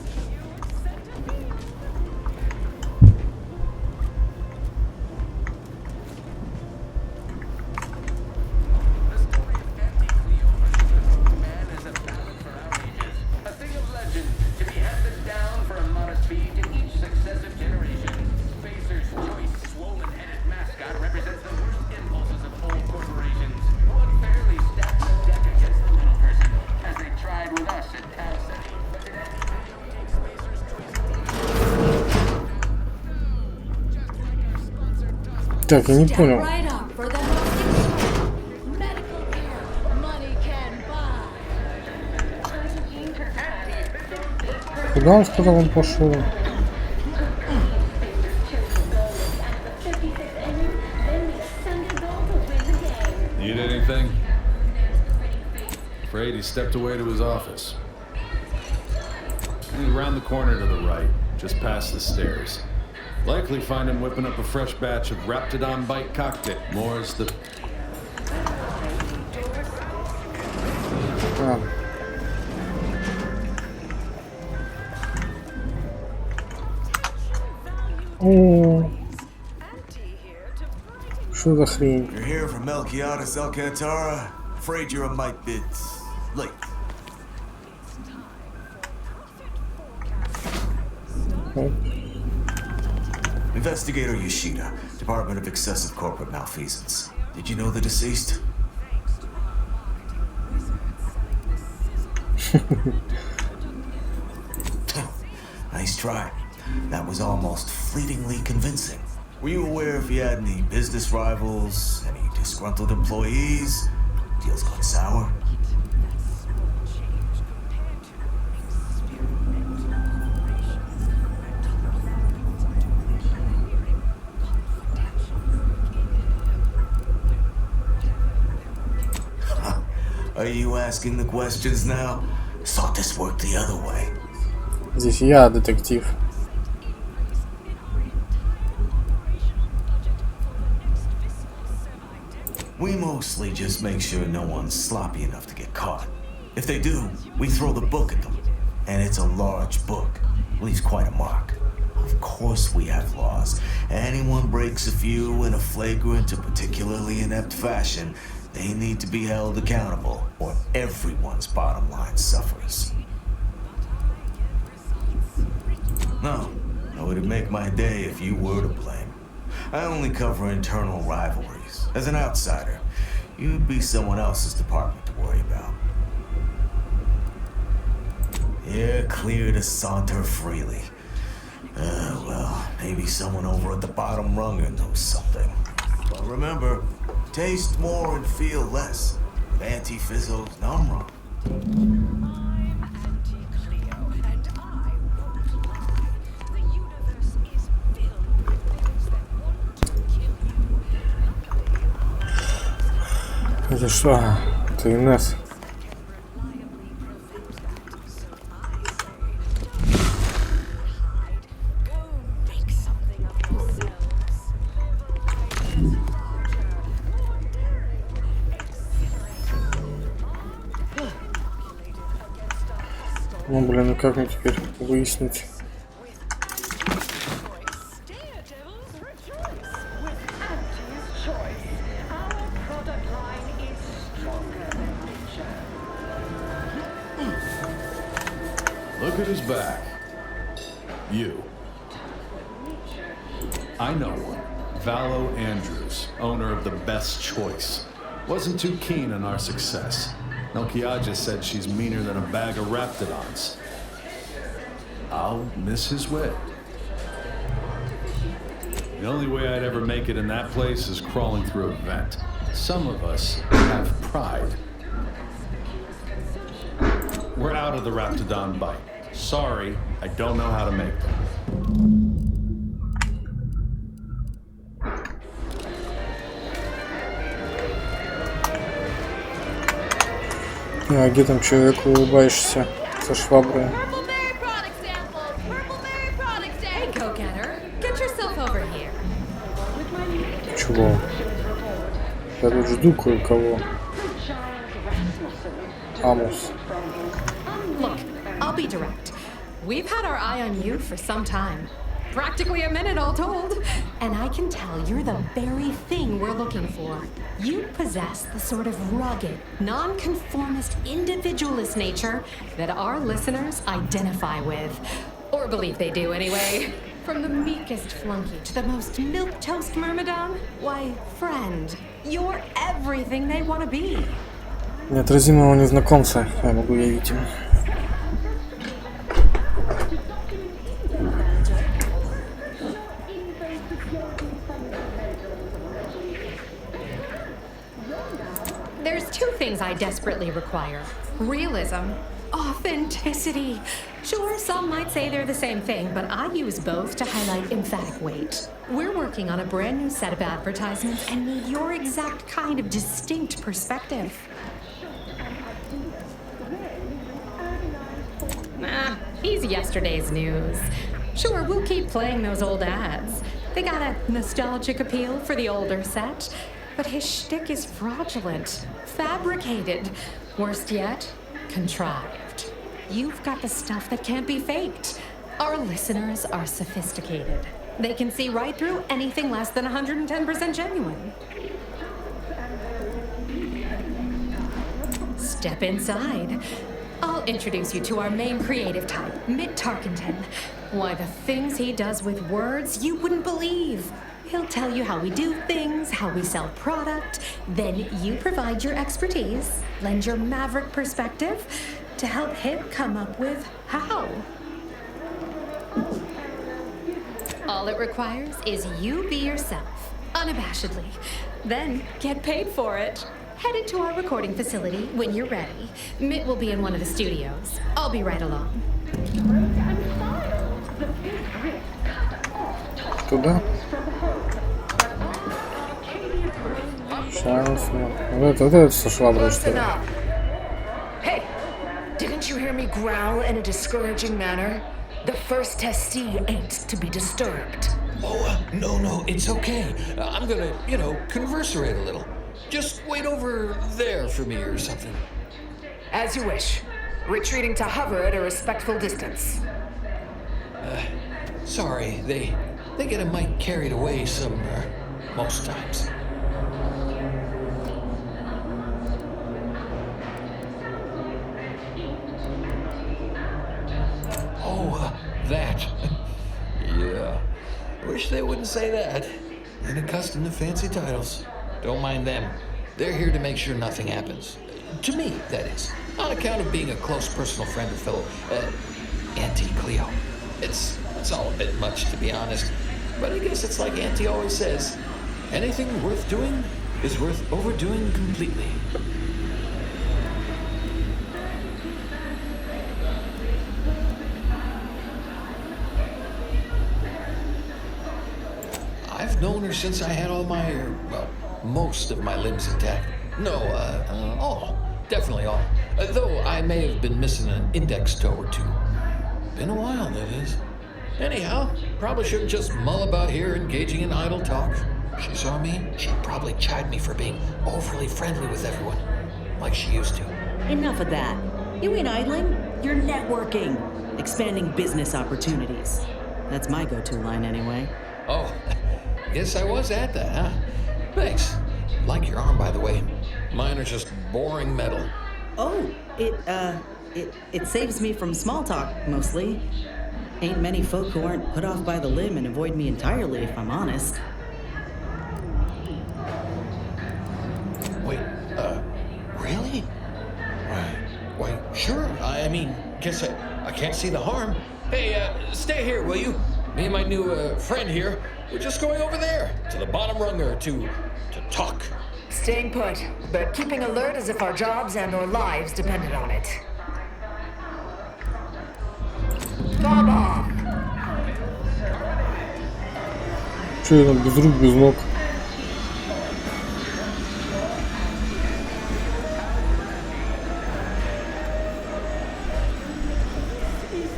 Так, я не понял. Куда он сказал, он пошел? Need anything? Afraid he stepped away to his office. He's around the corner to the right, just past the stairs. Likely find him whipping up a fresh batch of Raptidon Bite cockpit. More's the... О, что за хрень? You're here from Melquiades Alcantara. Afraid you're a mite bit late. Investigator Yoshida, Department of Excessive Corporate Malfeasance. Did you know the deceased? Nice try. That was almost fleetingly convincing. Were you aware if he had any business rivals, any disgruntled employees? Deals gone sour? Are you asking the questions now? Thought this worked the other way. Здесь я детектив. We mostly just make sure no one's sloppy enough to get caught. If they do, we throw the book at them. And it's a large book. Leaves quite a mark. Of course we have laws. Anyone breaks a few in a flagrant or particularly inept fashion, they need to be held accountable, or everyone's bottom line suffers. No, it would make my day if you were to blame. I only cover internal rivalries. As an outsider, you'd be someone else's department to worry about. You're clear to saunter freely. Well, maybe someone over at the bottom runger knows something. But remember, taste more and feel less. Anti-Fizzo's numb run. Это что? Это Инесс. Ну, блин, ну как мне теперь выяснить? Look at his back. You. I know one. Valo Andrews, owner of the Best Choice. Wasn't too keen on our success. Melquiades said she's meaner than a bag of Raptidons. I'll miss his wit. The only way I'd ever make it in that place is crawling through a vent. Some of us have pride. We're out of the Raptidon bite. Sorry, I don't know how to make them. А где там человек, улыбаешься со шваброй? Чего? Я тут жду кое-кого. Амус. Look, I'll be direct. We've had our eye on you for some time. Practically a minute all told. And I can tell you're the very thing we're looking for. You possess the sort of rugged, non-conformist, individualist nature that our listeners identify with. Or believe they do anyway. From the meekest flunky to the most milquetoast myrmidon, why, friend, you're everything they want to be. Неотразимого незнакомца я могу явить им. There's two things I desperately require. Realism, authenticity. Sure, some might say they're the same thing, but I use both to highlight emphatic weight. We're working on a brand new set of advertisements and need your exact kind of distinct perspective. Nah, he's yesterday's news. Sure, we'll keep playing those old ads. They got a nostalgic appeal for the older set, but his shtick is fraudulent, fabricated. Worst yet, contrived. You've got the stuff that can't be faked. Our listeners are sophisticated. They can see right through anything less than 110% genuine. Step inside. I'll introduce you to our main creative type, Mitt Tarkenton. Why, the things he does with words you wouldn't believe. He'll tell you how we do things, how we sell product. Then you provide your expertise, lend your maverick perspective to help him come up with how. All it requires is you be yourself, unabashedly. Then get paid for it. Head into our recording facility when you're ready. Mitt will be in one of the studios. I'll be right along. Туда? Сейчас, вот это со шваброй, что ли? Hey, didn't you hear me growl in a discouraging manner? The first testee ain't to be disturbed. Oh, no, it's okay. I'm gonna, converserate a little. Just wait over there for me or something. As you wish. Retreating to hover at a respectful distance. Sorry, they get a mite carried away most times. Oh, that. Yeah. Wish they wouldn't say that. Ain't accustomed to fancy titles. Don't mind them. They're here to make sure nothing happens. To me, that is. On account of being a close personal friend of fellow Auntie Cleo. It's all a bit much, to be honest. But I guess it's like Auntie always says. Anything worth doing is worth overdoing completely. I've known her since I had all my, most of my limbs intact. No, all. Definitely all. Though I may have been missing an index toe or two. Been a while, that is. Anyhow, probably shouldn't just mull about here engaging in idle talk. She saw me, she'd probably chide me for being overly friendly with everyone, like she used to. Enough of that. You ain't idling, you're networking, expanding business opportunities. That's my go-to line anyway. Oh, guess I was at that, huh? Thanks. Like your arm, by the way. Mine are just boring metal. Oh, it saves me from small talk, mostly. Ain't many folk who aren't put off by the limb and avoid me entirely, if I'm honest. Wait, really? Why, sure. I mean, guess I can't see the harm. Hey, stay here, will you? Me and my new friend here, we're just going over there, to the bottom runger, to talk. Staying put, but keeping alert as if our jobs and our lives depended on it. Baba! Че я там без рук, без ног?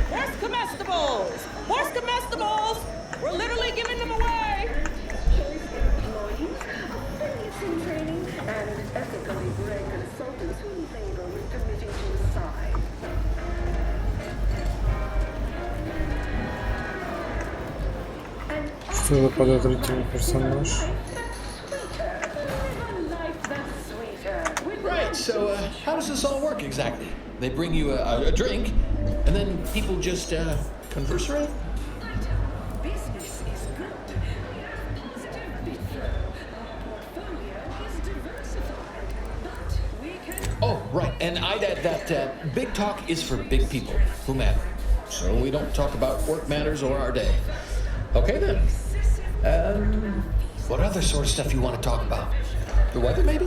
Where's comestibles? Where's comestibles? We're literally giving them away. Training and ethically bred consultants who labor with committing suicide. Что за подозрительный персонаж? Right, so how does this all work exactly? They bring you a drink, and then people just converse? Business is good. Oh, right, and I'd add that big talk is for big people who matter. So we don't talk about work matters or our day. Okay then. What other sort of stuff you want to talk about? The weather, maybe?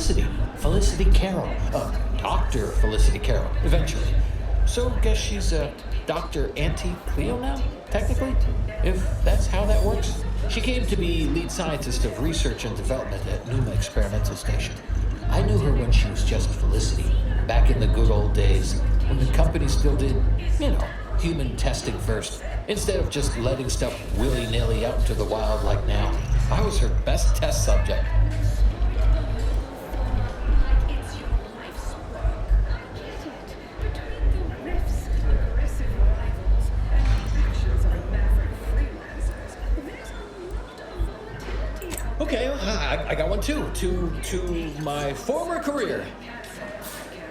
Felicity. Felicity Carroll. Dr. Felicity Carroll, eventually. So, guess she's Dr. Auntie Cleo now, technically? If that's how that works. She came to be lead scientist of research and development at Numa Experimental Station. I knew her when she was just Felicity, back in the good old days, when the company still did, human testing first, instead of just letting stuff willy-nilly out into the wild like now. I was her best test subject. Okay, I got one too. To my former career.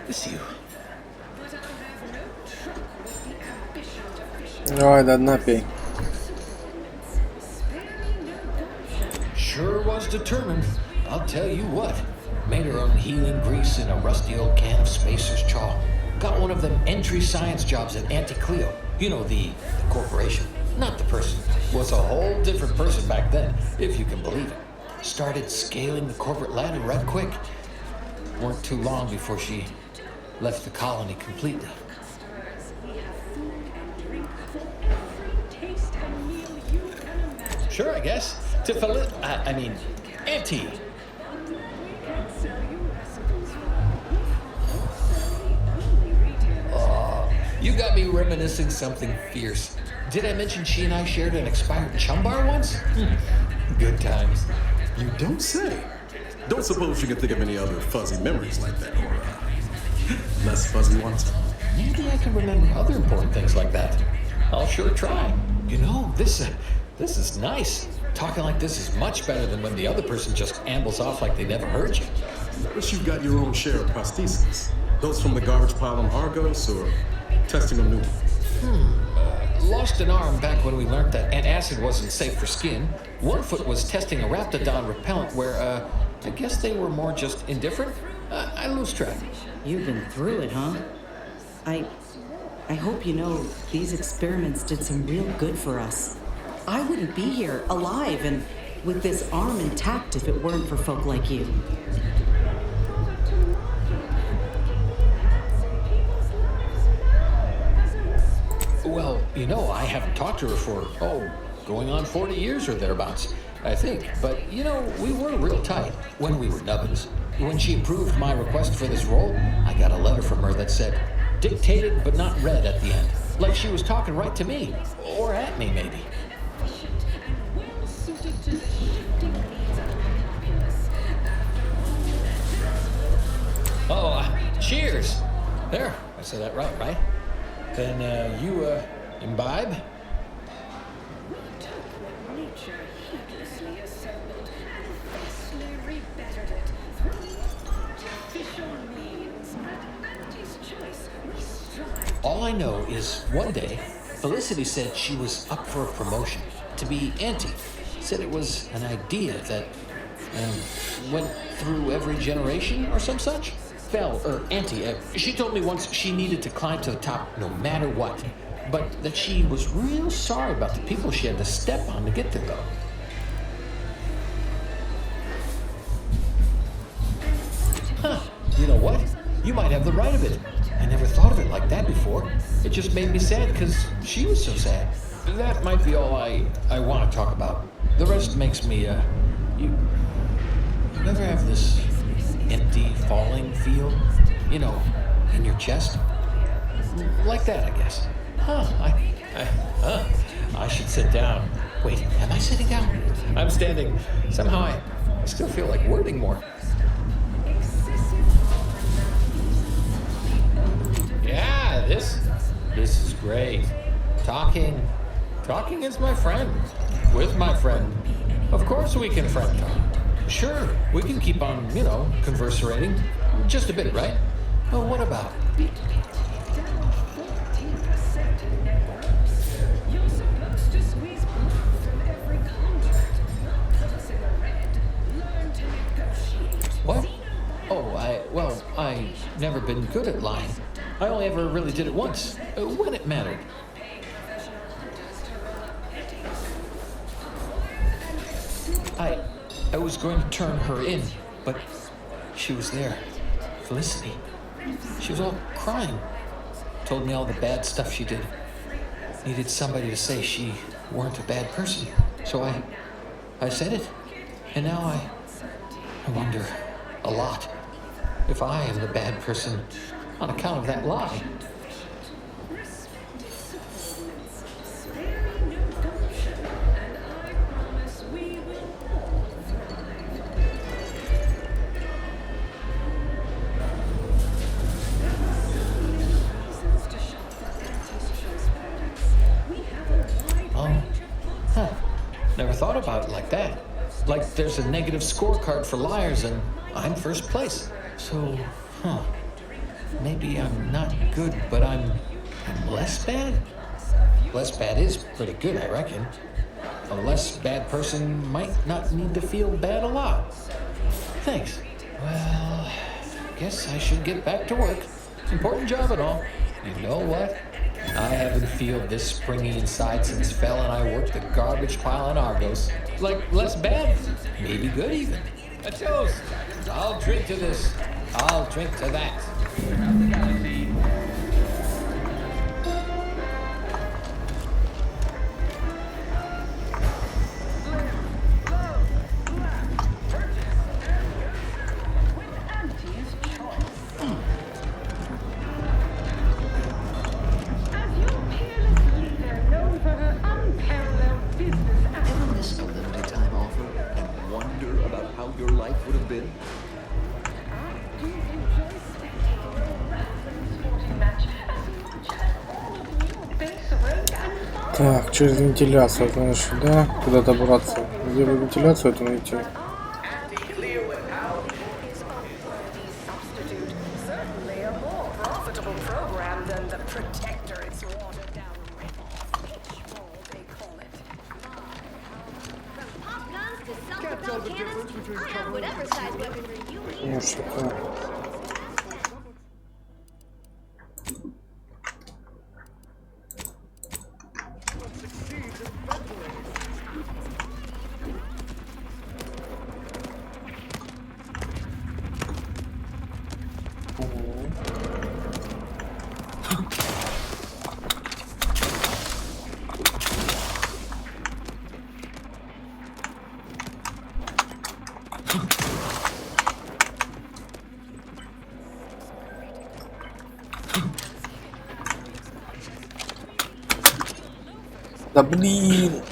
Miss you. Давай, до дна пей. Sure was determined. I'll tell you what. Made her own healing grease in a rusty old can of Spacer's Chaw. Got one of them entry science jobs at Auntie Cleo. You know, the corporation. Not the person. Was a whole different person back then, if you can believe it. Started scaling the corporate ladder right quick. Weren't too long before she left the colony completely. Sure, I guess. To Auntie. Oh, you got me reminiscing something fierce. Did I mention she and I shared an expired chum bar once? Good times. You don't say. Don't suppose you can think of any other fuzzy memories like that, or less fuzzy ones? Maybe I can remember other important things like that. I'll sure try. You know, this is nice. Talking like this is much better than when the other person just ambles off like they never heard you. Notice you've got your own share of prostheses. Those from the garbage pile on Argos, or testing a new one? Lost an arm back when we learned that antacid wasn't safe for skin. One foot was testing a raptidon repellent where, I guess they were more just indifferent. I lose track. You've been through it, huh? I hope you know these experiments did some real good for us. I wouldn't be here, alive, and with this arm intact if it weren't for folk like you. Well, I haven't talked to her for, going on 40 years or thereabouts, I think. But, we were real tight when we were nubbins. When she approved my request for this role, I got a letter from her that said, dictated but not read at the end. Like she was talking right to me. Or at me, maybe. Cheers! There, I said that right? Then, you, imbibe? All I know is one day, Felicity said she was up for a promotion to be Auntie. Said it was an idea that went through every generation or some such. Auntie, she told me once she needed to climb to the top no matter what, but that she was real sorry about the people she had to step on to get there, though. Huh, you know what? You might have the right of it. I never thought of it like that before. It just made me sad because she was so sad. That might be all I want to talk about. The rest makes me, you never have this empty, falling feel, in your chest? Like that, I guess. I should sit down. Wait, am I sitting down? I'm standing. Somehow I still feel like wording more. Yeah, this is great. Talking is my friend. With my friend. Of course we can friend talk. Sure, we can keep on, converserating. Just a bit, right? Well, what about? What? I never been good at lying. I only ever really did it once, when it mattered. I was going to turn her in, but she was there. Felicity. She was all crying. Told me all the bad stuff she did. Needed somebody to say she weren't a bad person. So I said it. And now I wonder a lot if I am the bad person on account of that lie. Never thought about it like that. Like there's a negative scorecard for liars and I'm first place. So, maybe I'm not good, but I'm less bad? Less bad is pretty good, I reckon. A less bad person might not need to feel bad a lot. Thanks. Well, guess I should get back to work. Important job and all. You know what? I haven't felt this springy inside since Fel and I worked the garbage pile in Argos. Like, less bad? Maybe good even. A toast. I'll drink to this. I'll drink to that. Так, через вентиляцию, знаешь, да? Куда добраться? Где бы вентиляцию эту найти? Может, такое. Да блин!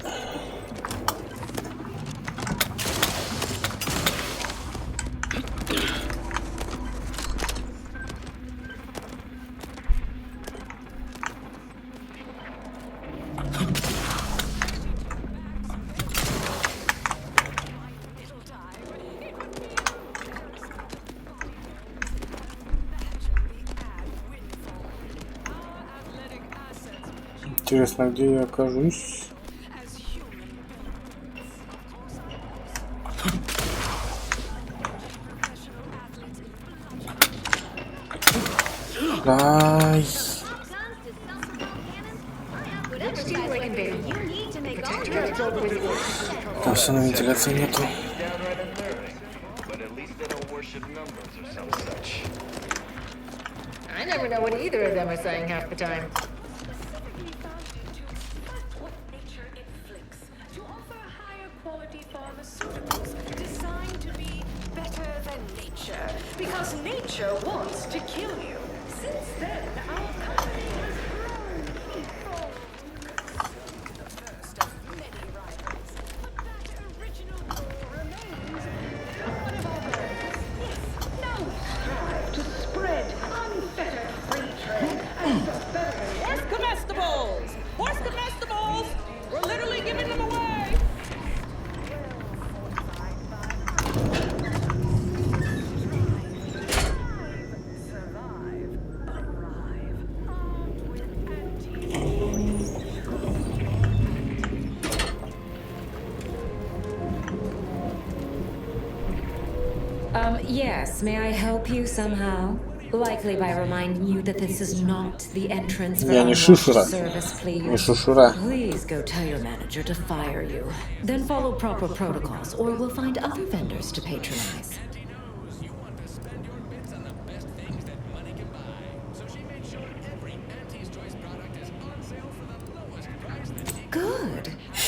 Интересно, где я окажусь? Ай. Там все на вентиляции нету. I never know what either of them are saying half the time. Because nature wants to kill you. Since then, our company has grown threefold. The first of many rivals, but that original core remains. One of our birds. Yes, now we strive to spread unfettered free trade and prosperity. Horse comestibles! Horse comestibles! We're literally giving them away! Yes, may I help you somehow? Likely by reminding you that this is not the entrance for unwashed service, please. Please go tell your manager to fire you. Then follow proper protocols, or we'll find other vendors to patronize.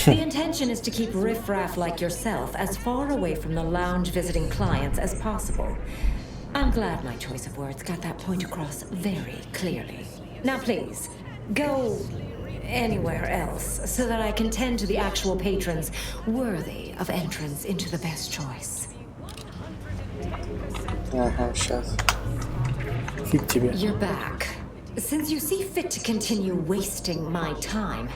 The intention is to keep riffraff like yourself as far away from the lounge visiting clients as possible. I'm glad my choice of words got that point across very clearly. Now please, go anywhere else so that I can tend to the actual patrons worthy of entrance into the best choice. Сейчас. Фиг тебе. You're back. Since you see fit to continue wasting my time,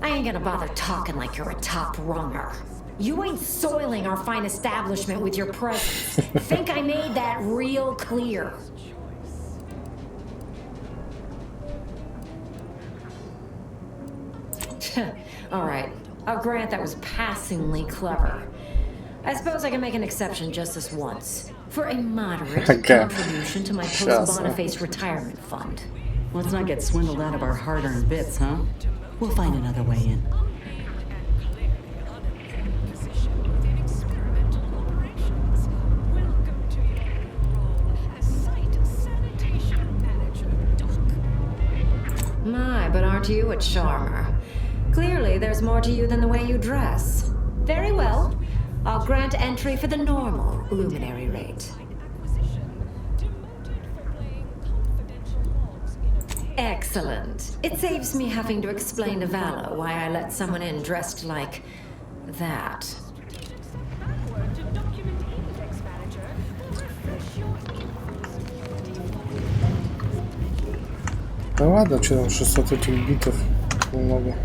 I ain't gonna bother talking like you're a top runger. You ain't soiling our fine establishment with your presence. Think I made that real clear. All right, I'll grant that was passingly clever. I suppose I can make an exception just this once. For a moderate contribution to my post-Boniface retirement fund. Let's not get swindled out of our hard-earned bits, huh? We'll find another way in. My, but aren't you a charmer? Clearly, there's more to you than the way you dress. Very well. I'll grant entry for the normal luminary rate. Excellent. It saves me having to explain to Valo why I let someone in dressed like that. Да ладно, что там 600 этих битов много.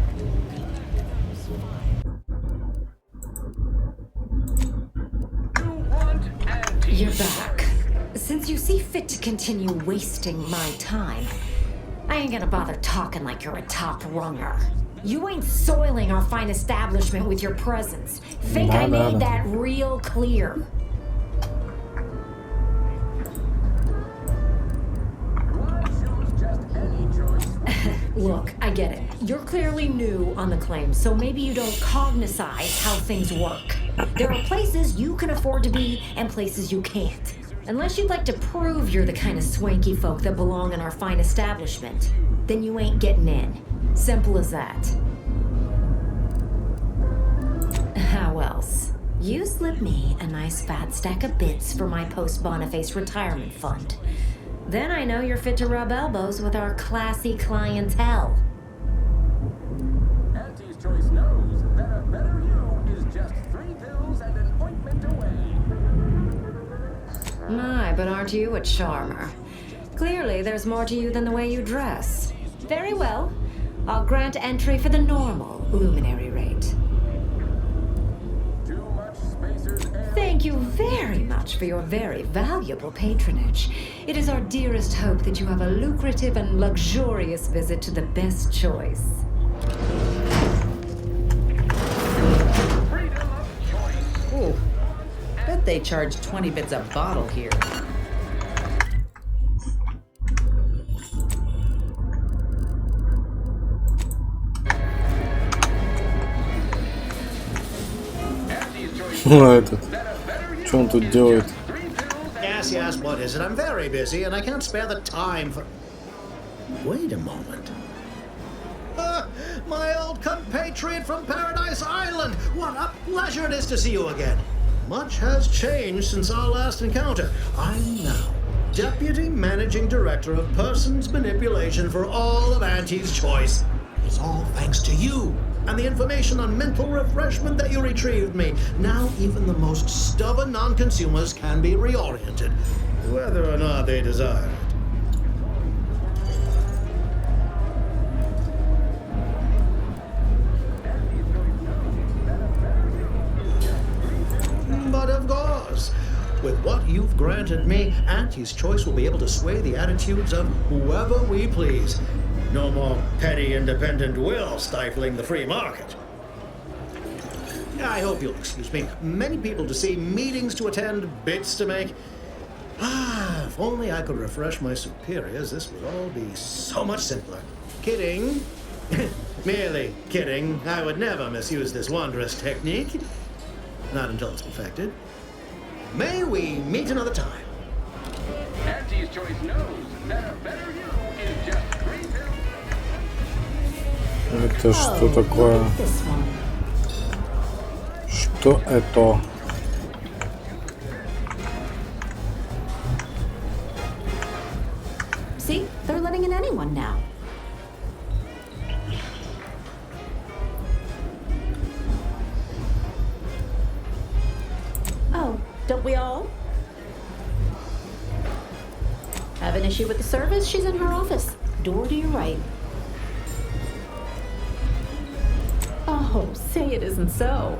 You're back. Since you see fit to continue wasting my time, I ain't gonna bother talking like you're a top runger. You ain't soiling our fine establishment with your presence. Think I made that real clear. Look, I get it. You're clearly new on the claim, so maybe you don't cognitize how things work. There are places you can afford to be and places you can't. Unless you'd like to prove you're the kind of swanky folk that belong in our fine establishment, then you ain't getting in. Simple as that. How else? You slip me a nice fat stack of bits for my post-Boniface retirement fund. Then I know you're fit to rub elbows with our classy clientele. Auntie's Choice knows that a better you is just 3 pills and an ointment away. My, but aren't you a charmer? Clearly, there's more to you than the way you dress. Very well. I'll grant entry for the normal luminary rate. Thank you very much for your very valuable patronage. It is our dearest hope that you have a lucrative and luxurious visit to the best choice. Ooh, bet they charge 20 bits a bottle here. Ну этот, что он тут делает? Yes, yes, what is it? I'm very busy and I can't spare the time for... Wait a moment. My old compatriot from Paradise Island! What a pleasure it is to see you again. Much has changed since our last encounter. I'm now Deputy Managing Director of Persons Manipulation for all of Auntie's Choice. It's all thanks to you and the information on mental refreshment that you retrieved me. Now even the most stubborn non-consumers can be reoriented, whether or not they desire it. But of course, with what you've granted me, Auntie's Choice will be able to sway the attitudes of whoever we please. No more petty independent will stifling the free market. I hope you'll excuse me. Many people to see, meetings to attend, bits to make. If only I could refresh my superiors, this would all be so much simpler. Kidding. Merely kidding. I would never misuse this wondrous technique. Not until it's perfected. May we meet another time. Auntie's Choice knows that a better you is just 3 pills. Это что такое? Что это? See, they're letting in anyone now. Oh, don't we all? Have an issue with the service? She's in her office. Door to your right. Oh, say it isn't so.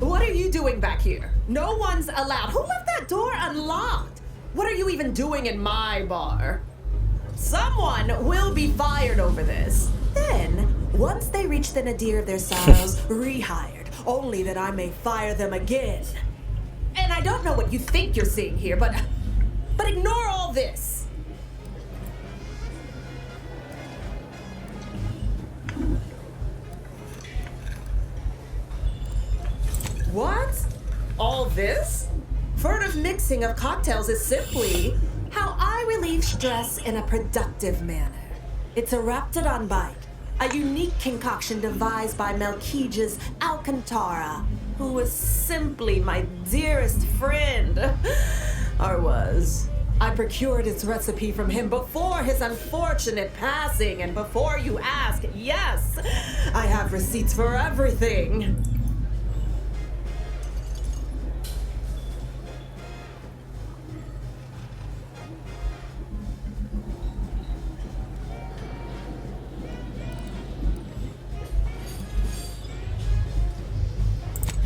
What are you doing back here? No one's allowed. Who left that door unlocked? What are you even doing in my bar? Someone will be fired over this. Then, once they reach the nadir of their sorrows, rehired, only that I may fire them again. And I don't know what you think you're seeing here, but ignore all this. What? All this? Furtive mixing of cocktails is simply how I relieve stress in a productive manner. It's a Raptidon bite, a unique concoction devised by Melchiges Alcantara, who was simply my dearest friend. Or was. I procured its recipe from him before his unfortunate passing, and before you ask, yes, I have receipts for everything.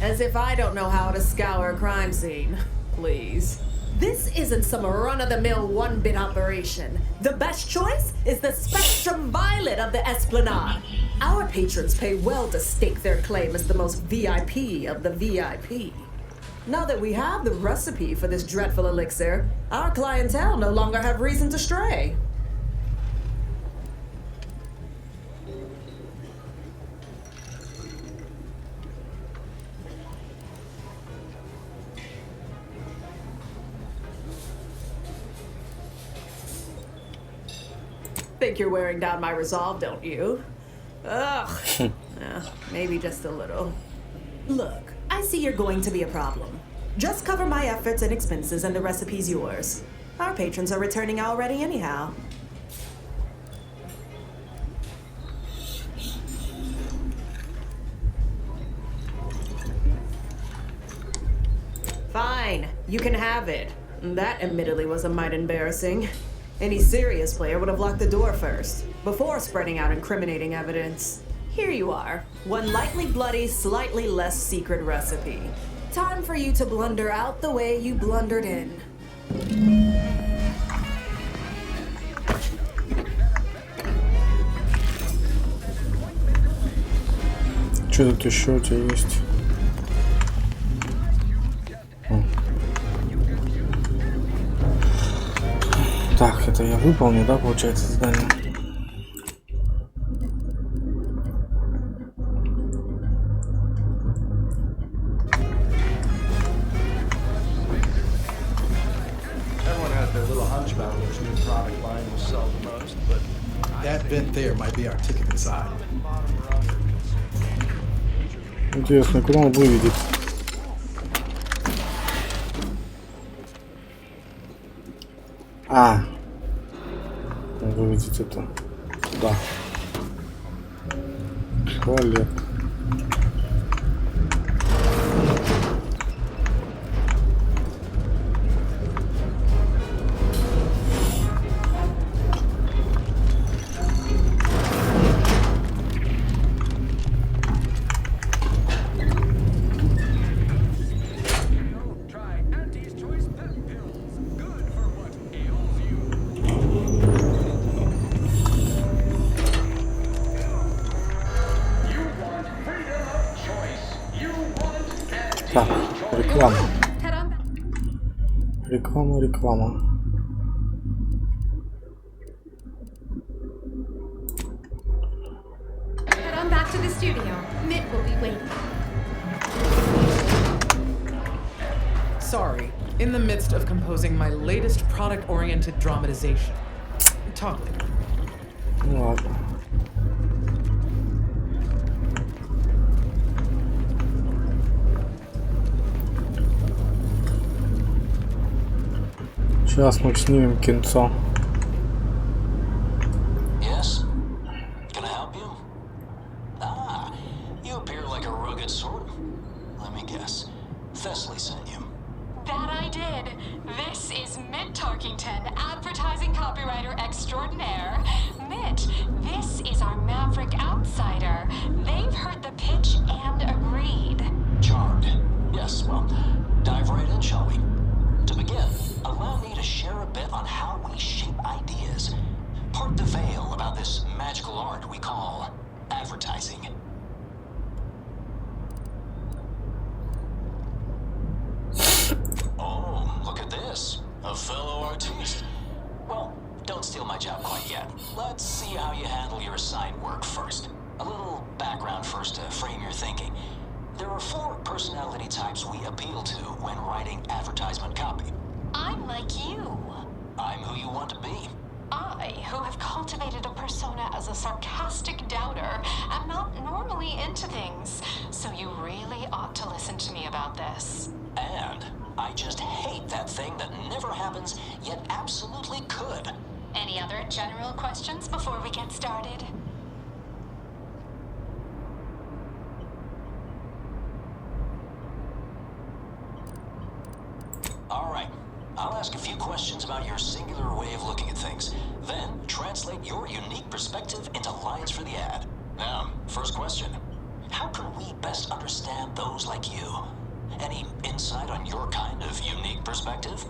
As if I don't know how to scour a crime scene. Please. This isn't some run-of-the-mill one-bit operation. The best choice is the Spectrum Violet of the Esplanade. Our patrons pay well to stake their claim as the most VIP of the VIP. Now that we have the recipe for this dreadful elixir, our clientele no longer have reason to stray. Think you're wearing down my resolve, don't you? Ugh. Maybe just a little. Look, I see you're going to be a problem. Just cover my efforts and expenses and the recipe's yours. Our patrons are returning already anyhow. Fine, you can have it. That admittedly was a mite embarrassing. Any serious player would have locked the door first, before spreading out incriminating evidence. Here you are, one lightly bloody, slightly less secret recipe. Time for you to blunder out the way you blundered in. Что тут еще у тебя есть? Так, это я выполню, да, получается, задание? Everyone has their little hunch about which new product line will sell the most, but that vent there might be our ticket inside. Интересно, куда он выведет? А, выведет это. Да. Туалет. Так, реклама. Реклама. Head on back to the studio. Mitt will be waiting. Sorry, in the midst of composing my latest product-oriented dramatization. Talk later. Ну ладно. Сейчас мы снимем кинцо. Yes? Can I help you? Ah, you appear like a rugged sort. Let me guess. Thessaly sent you. That I did. This is Mitt Tarkington, advertising copywriter extraordinaire. Mitt, this is our Maverick outsider. They've heard the pitch and agreed. Charmed. Yes, well, dive right in, shall we? To begin, allow me to share a bit on how we shape ideas. Part the veil about this magical art we call advertising. Oh, look at this. A fellow artiste. Well, don't steal my job quite yet. Let's see how you handle your assigned work first. A little background first to frame your thinking. There are 4 personality types we appeal to when writing advertisement copy. I'm like you. I'm who you want to be. I, who have cultivated a persona as a sarcastic doubter, am not normally into things, so you really ought to listen to me about this. And I just hate that thing that never happens, yet absolutely could. Any other general questions before we get started? All right. I'll ask a few questions about your singular way of looking at things. Then, translate your unique perspective into lines for the ad. Now, first question. How can we best understand those like you? Any insight on your kind of unique perspective?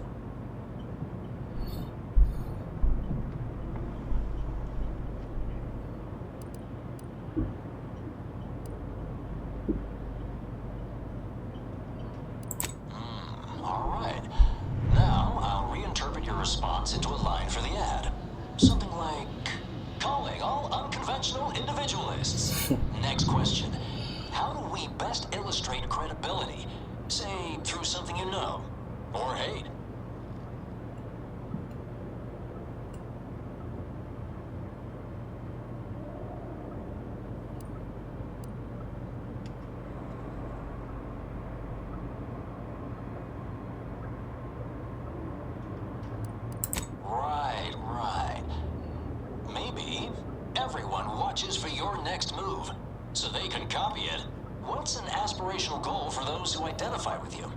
All right. Now, I'll reinterpret your response into a line for the ad. Something like, calling all unconventional individualists. Next question. How do we best illustrate credibility? Say, through something you know, or hate. Right. Maybe everyone watches for your next move, so they can copy it. What's an aspirational goal for those who identify with you?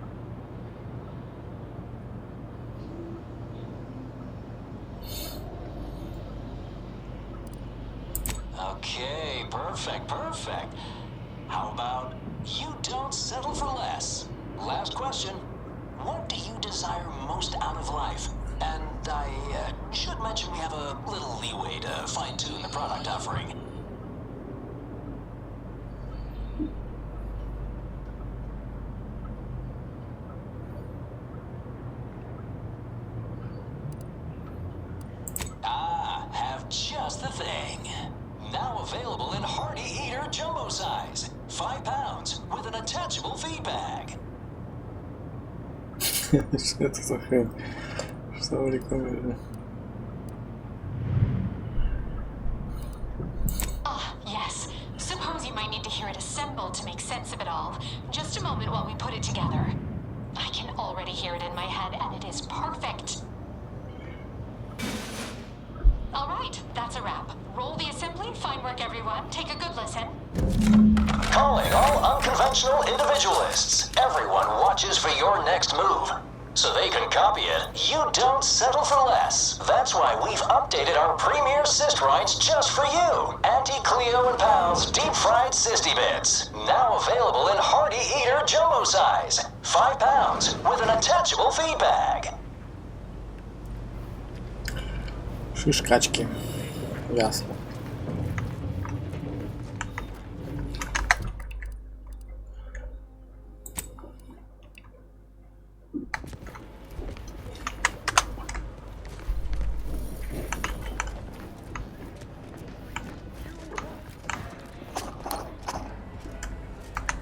Okay, perfect. How about you don't settle for less? Last question. What do you desire most out of life? And I should mention we have a little leeway to fine-tune the product offering. Have just the thing. Now available in Hearty Eater Jumbo size. 5 pounds with an attachable feed bag. Что это за хрень? Что вы рекламируете? Yes. Suppose you might need to hear it assembled to make sense of it all. Just a moment while we put it together. I can already hear it in my head, and it is perfect. All right, that's a wrap. Roll the assembly. Fine work, everyone. Take a good listen. Calling all unconventional individualists. Everyone watches for your next move, so they can copy it. You don't settle for less. That's why we've updated our premier cyst rights just for you. Anti-Cleo and Pals deep-fried cysty bits. Now available in Hearty Eater Jumbo size. 5 pounds with an attachable feed bag. Шишкачки. Ясно.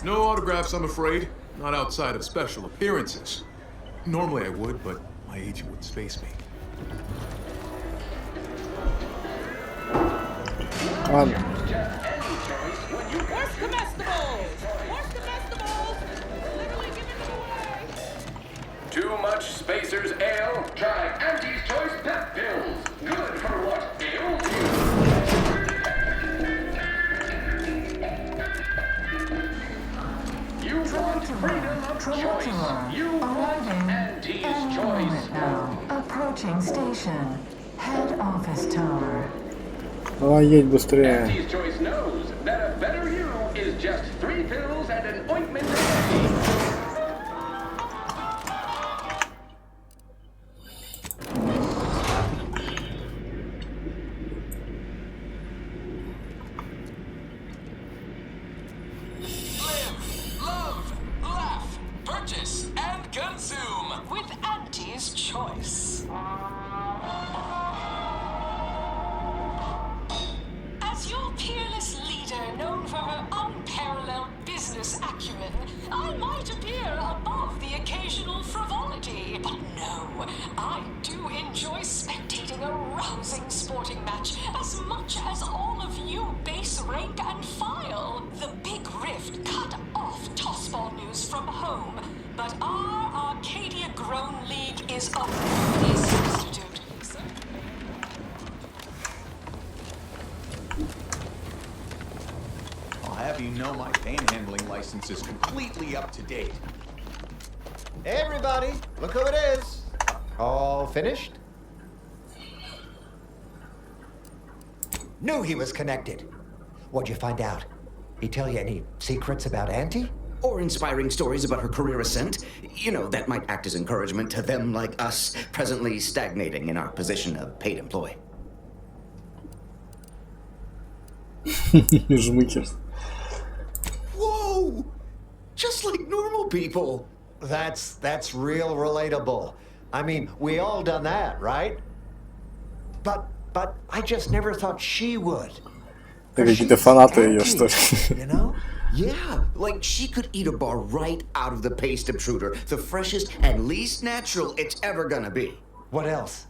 No autographs, I'm afraid. Not outside of special appearances. Normally I would, but my agent would space me. Ладно. Where's comestibles? Where's comestibles? We're literally giving them away. Too much Spacer's Ale? Try Auntie's Choice Pep Pills. Good for what ails you. You want freedom of choice. You want Auntie's Choice. Now, approaching station. Head office tower. Давай едь быстрее. Auntie's Choice knows that a better you is just 3 pills and an ointment away. Purchase and consume with Auntie's Choice. As your peerless leader, known for her unparalleled business acumen, I might appear above the occasional frivolity. But no, I do enjoy spectating a rousing sporting match as much as all of you base rank and file. The big rift cut off tossball news from home, but our Arcadia Grown League is a worthy substitute. I'll have you know my panhandling license is completely up to date. Hey everybody, look who it is. All finished? Knew he was connected. What'd you find out? He tell you any secrets about Auntie? Or inspiring stories about her career ascent. You know, that might act as encouragement to them like us, presently stagnating in our position of paid employee. Whoa! Just like normal people. That's real relatable. I mean, we all done that, right? But I just never thought she would. Какие-то фанаты ее, что ли? You know? Yeah, like she could eat a bar right out of the paste obtruder, the freshest and least natural it's ever gonna be. What else?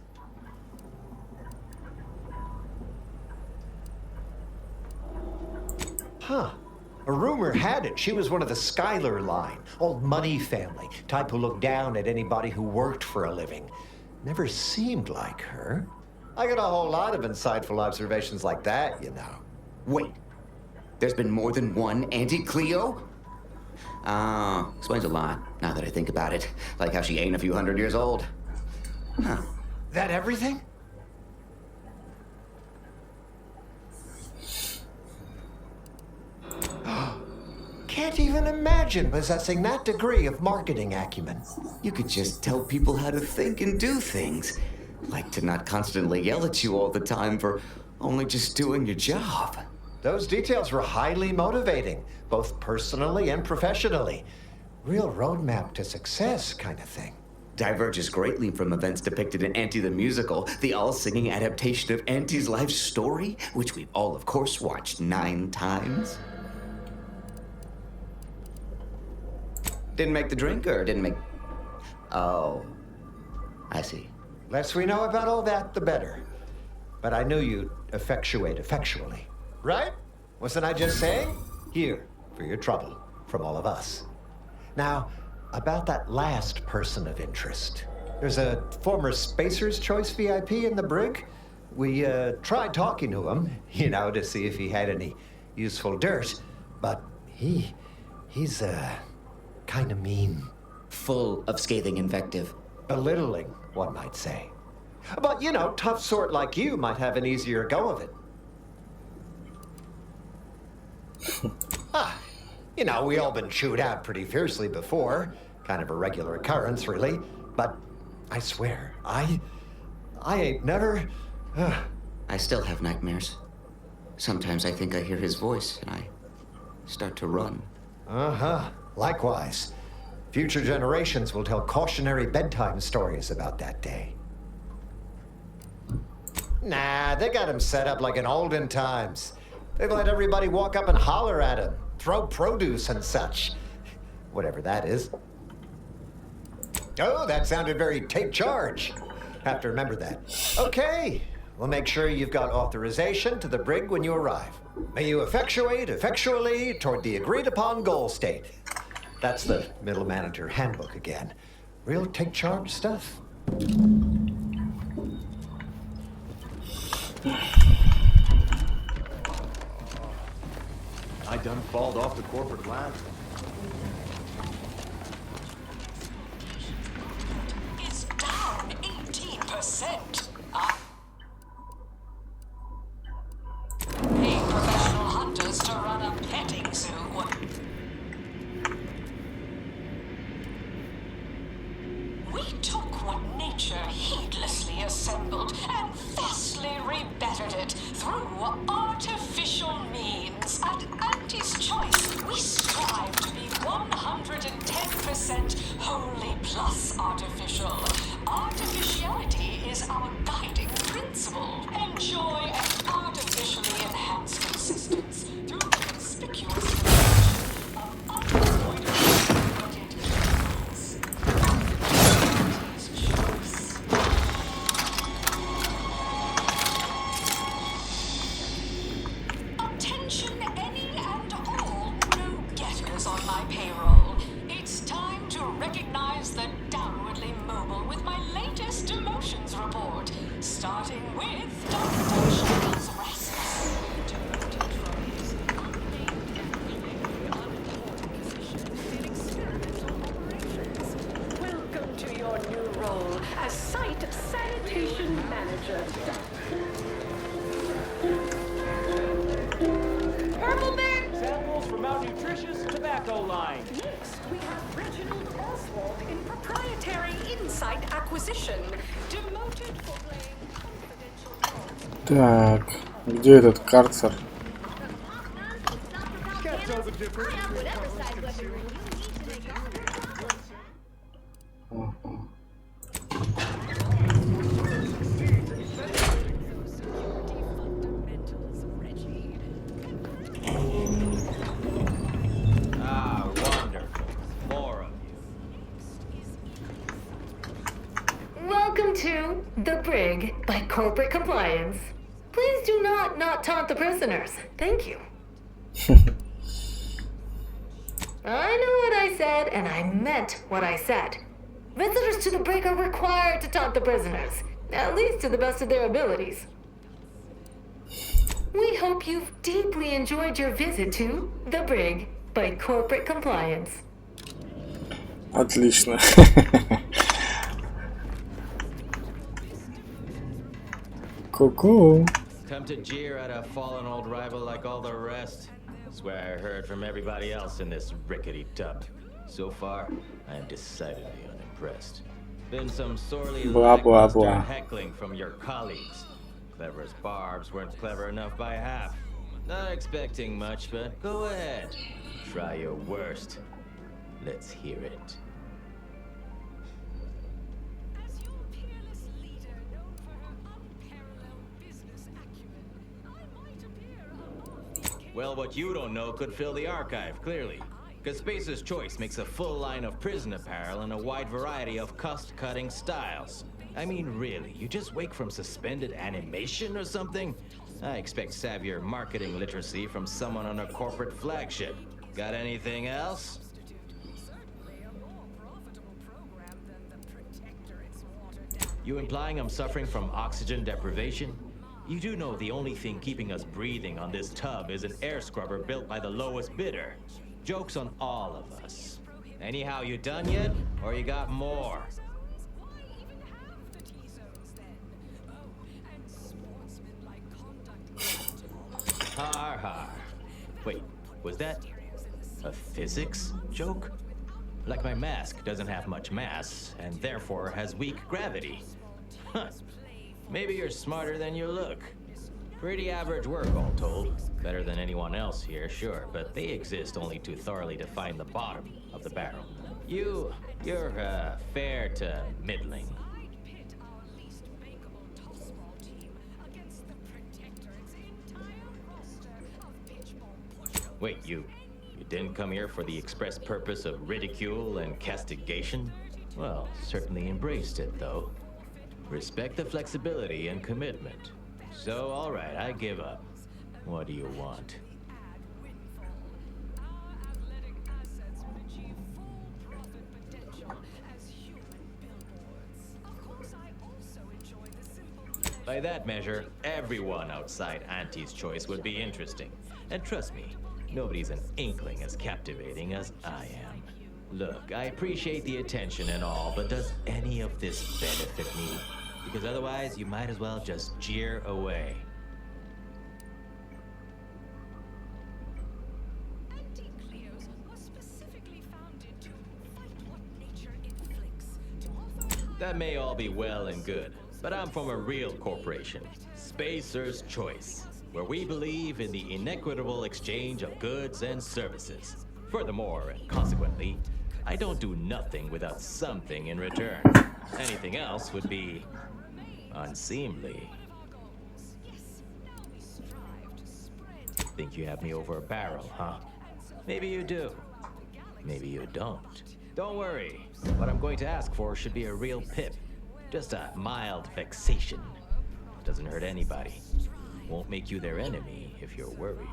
Huh. A rumor had it she was one of the Schuyler line, old money family, type who looked down at anybody who worked for a living. Never seemed like her. I got a whole lot of insightful observations like that, you know. Wait. There's been more than one Auntie Cleo? Explains a lot, now that I think about it. Like how she ain't a few hundred years old. Huh. That everything? Can't even imagine possessing that degree of marketing acumen. You could just tell people how to think and do things. Like to not constantly yell at you all the time for only just doing your job. Those details were highly motivating, both personally and professionally. Real roadmap to success kind of thing. Diverges greatly from events depicted in Auntie the Musical, the all-singing adaptation of Auntie's life story, which we've all, of course, watched 9 times. Didn't make the drink, or didn't make... Oh, I see. Less we know about all that, the better. But I knew you'd effectuate effectually. Right? Wasn't I just saying? Here, for your trouble, from all of us. Now, about that last person of interest. There's a former Spacer's Choice VIP in the brig. We tried talking to him, you know, to see if he had any useful dirt. But he's kind of mean. Full of scathing invective. Belittling, one might say. But, you know, tough sort like you might have an easier go of it. You know, we all been chewed out pretty fiercely before. Kind of a regular occurrence, really. But I swear, I ain't never... I still have nightmares. Sometimes I think I hear his voice and I start to run. Uh-huh. Likewise. Future generations will tell cautionary bedtime stories about that day. Nah, they got him set up like in olden times. They've let everybody walk up and holler at him, throw produce and such. Whatever that is. Oh, that sounded very take charge. Have to remember that. Okay, we'll make sure you've got authorization to the brig when you arrive. May you effectuate effectually toward the agreed upon goal state. That's the middle manager handbook again. Real take charge stuff. I done falled off the corporate ladder. It's down 18%. Pay professional hunters to run a petting zoo. We took what nature heedlessly assembled and vastly rebettered it through artificial means. At Auntie's Choice, we strive to be 110% wholly plus artificial. Artificiality is our guiding principle. Enjoy an artificially enhanced existence through the conspicuous protection of unavoidable embedded chemicals. Auntie's Choice. Attention any and all no-getters on my payroll. It's time to recognize the downwardly mobile with my latest emotions report, starting with Dr. Charles Rasmus. Demoted from his unnamed and unimportant position in experimental operations. Welcome to your new role as Site Sanitation Manager, Purple bin! Samples from our nutritious tobacco line. Next, we have Reginald Oswald in proprietary insight acquisition, demoted for playing confidential roles. Так, где этот карцер? Ah, wonderful. More of Welcome to The Brig by Corporate Compliance. Please do not taunt the prisoners. Thank you. I know what I said, and I meant what I said. Visitors to the brig are required to taunt the prisoners, at least to the best of their abilities. We hope you've deeply enjoyed your visit to The Brig by Corporate Compliance. Отлично. Ку-ку. Come to jeer at a fallen old rival like all the rest? Swear I heard from everybody else in this rickety tub. So far, I am decidedly unimpressed. Been some sorely Blah, blah, lackluster blah. heckling from your colleagues. Clever as barbs weren't clever enough by half. Not expecting much, but go ahead. Try your worst. Let's hear it. As your peerless leader, known for her unparalleled business acumen, I might appear unqualified. Well, what you don't know could fill the archive, clearly. Because Spacer's Choice makes a full line of prison apparel and a wide variety of cost-cutting styles. I mean, really, you just wake from suspended animation or something? I expect savvier marketing literacy from someone on a corporate flagship. Got anything else? You implying I'm suffering from oxygen deprivation? You do know the only thing keeping us breathing on this tub is an air scrubber built by the lowest bidder. Joke's on all of us. Anyhow, you done yet? Or you got more? Har har. Wait, was that a physics joke? Like my mask doesn't have much mass, and therefore has weak gravity. Huh. Maybe you're smarter than you look. Pretty average work, all told. Better than anyone else here, sure, but they exist only to thoroughly define the bottom of the barrel. You're fair to middling. Wait, you didn't come here for the express purpose of ridicule and castigation? Well, certainly embraced it, though. Respect the flexibility and commitment. So, all right, I give up. What do you want? By that measure, everyone outside Auntie's choice would be interesting. And trust me, nobody's an inkling as captivating as I am. Look, I appreciate the attention and all, but does any of this benefit me? Because otherwise, you might as well just jeer away. That may all be well and good, but I'm from a real corporation, Spacer's Choice, where we believe in the inequitable exchange of goods and services. Furthermore, and consequently, I don't do nothing without something in return. Anything else would be unseemly. Think you have me over a barrel, huh? Maybe you do. Maybe you don't. Don't worry. What I'm going to ask for should be a real pip. Just a mild vexation. Doesn't hurt anybody. Won't make you their enemy if you're worried.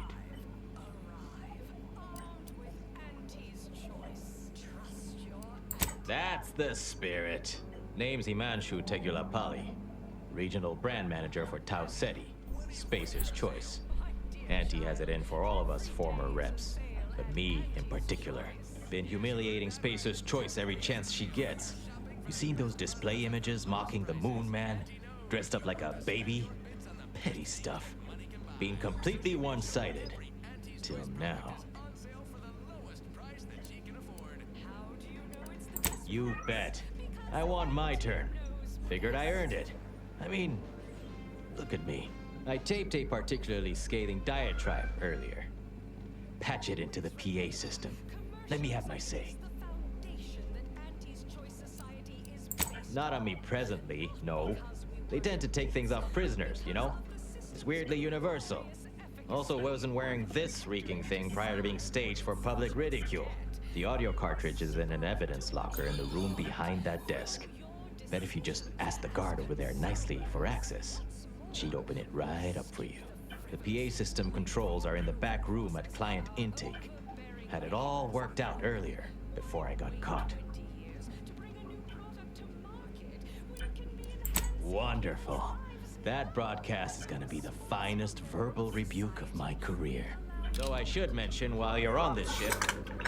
That's the spirit. Name's Himanshu Tegulapalli. Regional brand manager for Tau Ceti. Spacer's Choice. Auntie has it in for all of us former reps. But me in particular. Been humiliating Spacer's Choice every chance she gets. You seen those display images mocking the Moon Man? Dressed up like a baby? Petty stuff. Being completely one-sided. Till now. You bet. I want my turn. Figured I earned it. I mean, look at me. I taped a particularly scathing diatribe earlier. Patch it into the PA system. Let me have my say. Not on me presently, no. They tend to take things off prisoners, you know? It's weirdly universal. Also wasn't wearing this reeking thing prior to being staged for public ridicule. The audio cartridge is in an evidence locker in the room behind that desk. Bet if you just ask the guard over there nicely for access, she'd open it right up for you. The PA system controls are in the back room at client intake. Had it all worked out earlier, before I got caught. Wonderful. That broadcast is gonna be the finest verbal rebuke of my career. Though I should mention, while you're on this ship,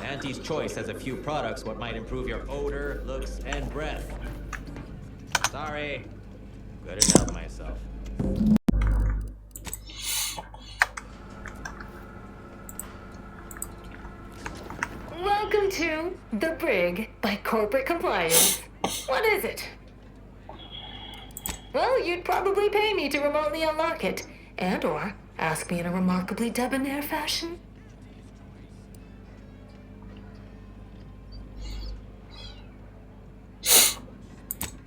Auntie's Choice has a few products what might improve your odor, looks, and breath. Sorry. Couldn't help myself. Welcome to The Brig by Corporate Compliance. What is it? Well, you'd probably pay me to remotely unlock it, and/or ask me in a remarkably debonair fashion.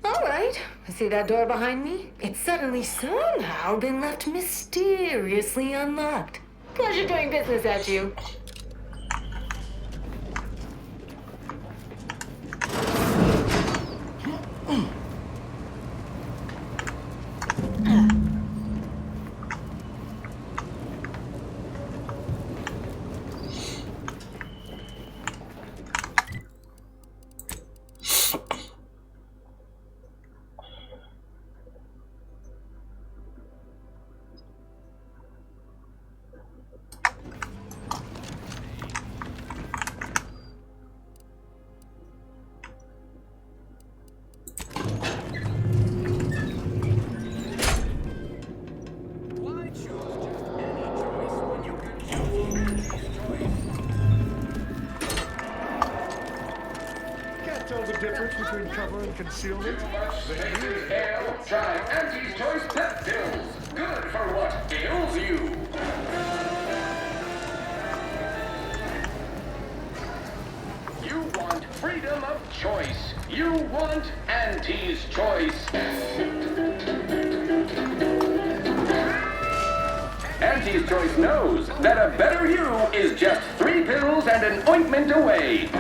All right, see that door behind me? It's suddenly somehow been left mysteriously unlocked. Pleasure doing business at you. Concealment. Spacer's Ale. Try Auntie's Choice Pep Pills. Good for what ails you. You want freedom of choice. You want Auntie's Choice. Auntie's Choice knows that a better you is just 3 pills and an ointment away.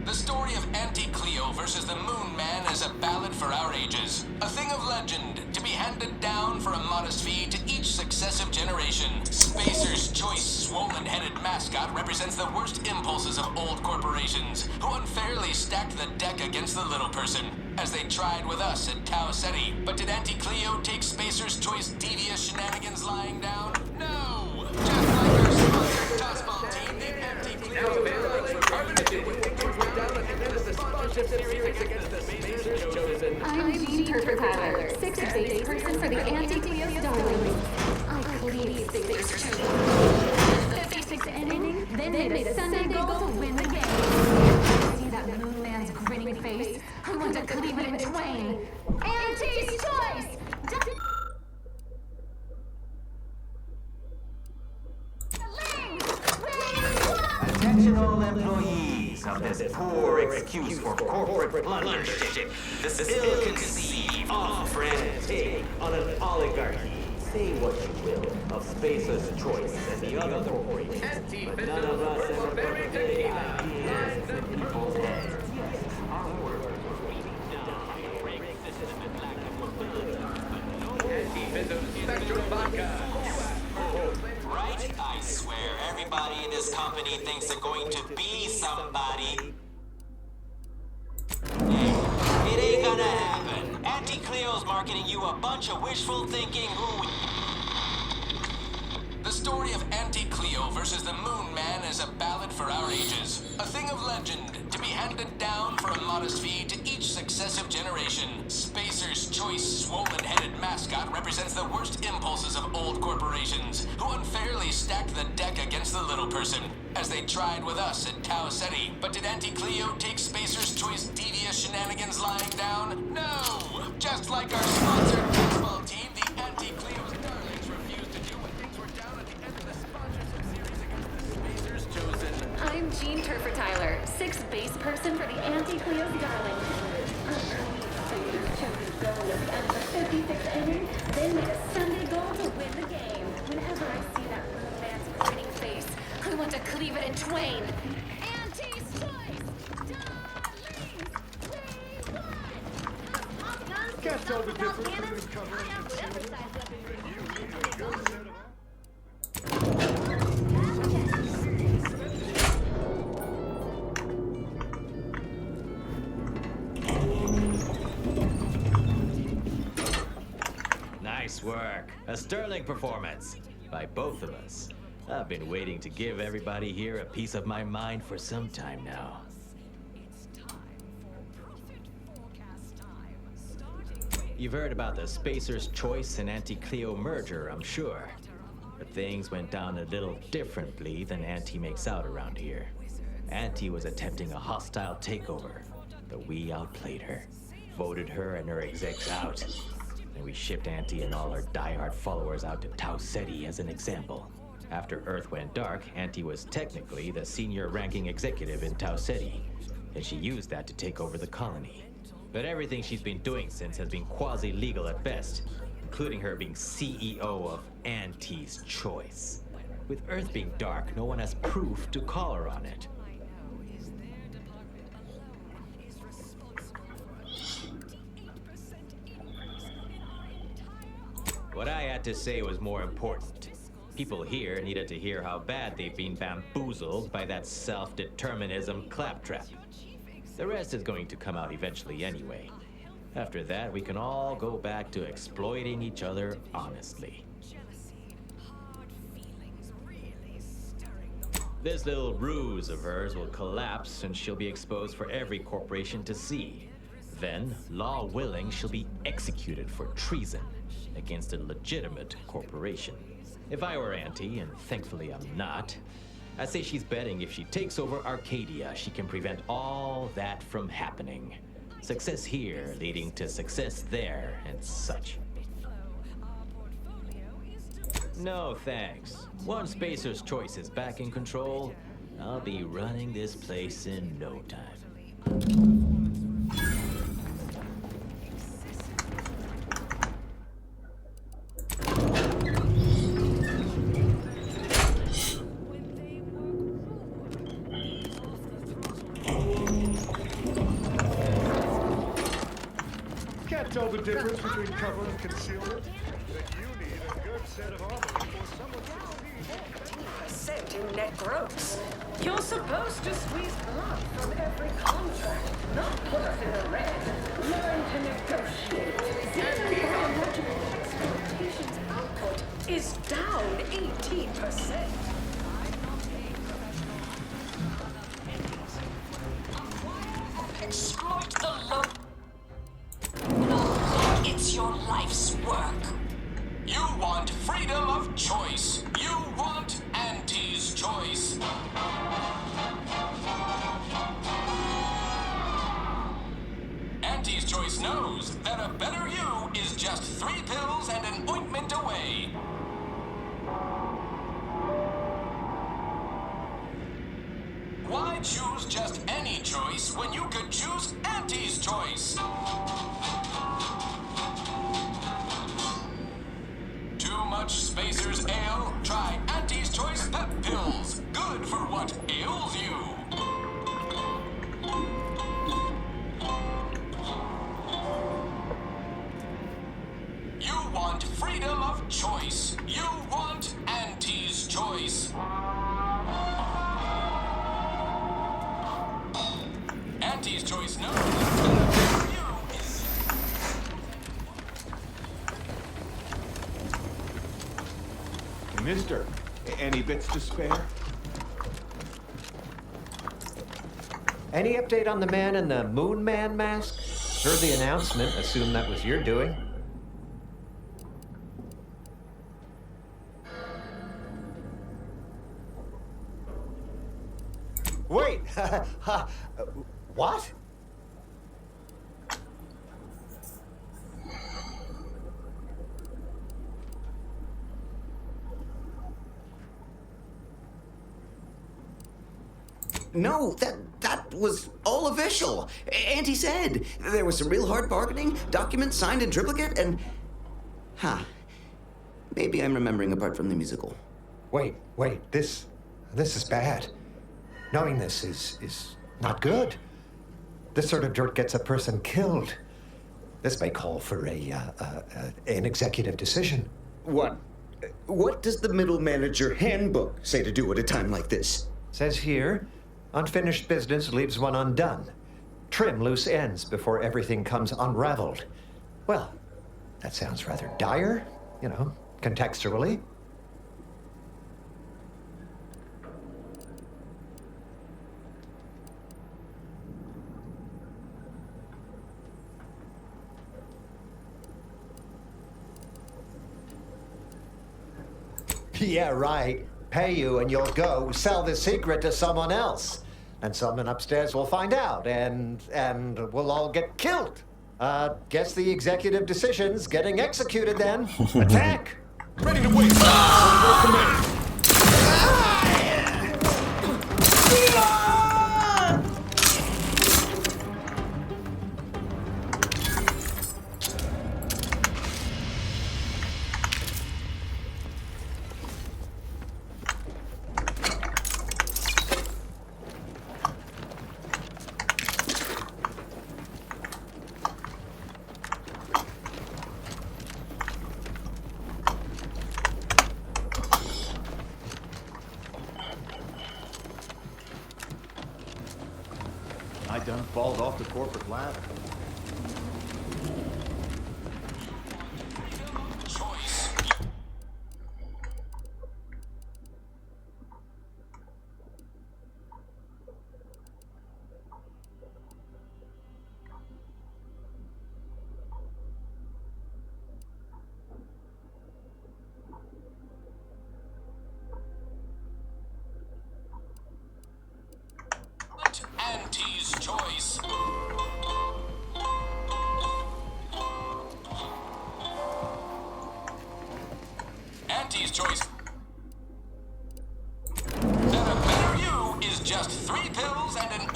The story of Anti-Cleo versus the Moon Man is a ballad for our ages. A thing of legend, to be handed down for a modest fee to each successive generation. Spacer's Choice swollen-headed mascot represents the worst impulses of old corporations, who unfairly stacked the deck against the little person, as they tried with us at Tau Ceti. But did Anti-Cleo take Spacer's Choice devious shenanigans lying down? No! Just like our sponsored tossball team, the Anti-Cleo I'm Jean Tyler, 6th base person for the Anti-Cleo Darlings. I cleave Spacer's Choice. 56th inning, then made a Sunday goal to win the game. See that Moon Man's grinning face? I want to cleave it in twain. Anti's Choice! Attention all employees of this poor excuse for corporate blundership. This ill-conceived, off-brand take on an oligarchy. Say what you will of Spacer's Choice and the other corporations, but none of us ever put the ideas in people's heads. Our workers were beaten down by a rigged system and lack of mobility, but Right? I swear, everybody in this company thinks they're going to be somebody. Hey, it ain't gonna happen. Anti-Cleo's marketing you a bunch of wishful thinking The story of Anti-Cleo versus the Moon Man is a ballad for our ages. A thing of legend, to be handed down for a modest fee to each successive generation. Spacer's Choice swollen-headed mascot represents the worst impulses of old corporations, who unfairly stacked the deck against the little person, as they tried with us at Tau Ceti. But did Anti-Cleo take Spacer's Choice devious shenanigans lying down? No! Just like our sponsored baseball team, the Anti-Cleo's Darlings refused to do what things were down at the end of the sponsorship series against the Spacer's Chosen. I'm Jean Tyler, 6th base person for the Anti-Cleo Darlings. Spacer's Chosen goal at the end of the 56th inning, then made a Sunday goal to win the game. Whenever I see that Moon Man's grinning face, I want to cleave it in twain. Anti's Choice! Can't tell the difference between cover and concealment. Nice work. A sterling performance by both of us. I've been waiting to give everybody here a piece of my mind for some time now. You've heard about the Spacer's Choice and Anti-Cleo merger, I'm sure. But things went down a little differently than Anti makes out around here. Anti was attempting a hostile takeover, but we outplayed her, voted her and her execs out. And we shipped Anti and all her diehard followers out to Tau Ceti as an example. After Earth went dark, Anti was technically the senior ranking executive in Tau Ceti, and she used that to take over the colony. But everything she's been doing since has been quasi-legal at best, including her being CEO of Anti's Choice. With Earth being dark, no one has proof to call her on it. What I had to say was more important. People here needed to hear how bad they've been bamboozled by that self-determinism claptrap. The rest is going to come out eventually anyway. After that, we can all go back to exploiting each other honestly. This little ruse of hers will collapse and she'll be exposed for every corporation to see. Then, law willing, she'll be executed for treason against a legitimate corporation. If I were Anti, and thankfully I'm not, I'd say she's betting if she takes over Arcadia, she can prevent all that from happening. Success here leading to success there and such. No thanks. Once Spacer's Choice is back in control, I'll be running this place in no time. tell the difference between cover and concealment? That you need a good set of armor before someone succeeds. In net growth. You're supposed to squeeze blood from every contract, not put us in the red. Learn to negotiate. Biological exploitation's output is down 18%. Exploit the low. It's your life's work. You want freedom of choice. You want Auntie's choice. Auntie's choice knows that a better you is just 3 pills and an ointment away. Why choose just any choice when you could choose Auntie's choice? Too much Spacers Ale? Try Auntie's Choice Pep Pills. Good for what ails you. You want freedom of choice. You want Auntie's choice. Auntie's choice knows that you is... Mister, any bits to spare? Any update on the man in the Moon Man mask? Heard the announcement. Assume that was your doing. Wait! What? No, that was all official. Auntie said there was some real hard bargaining, documents signed in triplicate, and... Maybe I'm remembering apart from the musical. Wait, this is bad. Knowing this is not good. This sort of dirt gets a person killed. This may call for an executive decision. What does the middle manager handbook say to do at a time like this? Says here, unfinished business leaves one undone. Trim loose ends before everything comes unraveled. Well, that sounds rather dire, contextually. Yeah, right. Pay you and you'll go sell the secret to someone else. And someone upstairs will find out, and we'll all get killed. Guess the executive decision's getting executed then. Attack! Ready to wait. Command. I done falled off the corporate ladder. Auntie's choice. Auntie's choice. That a better you is just 3 pills and an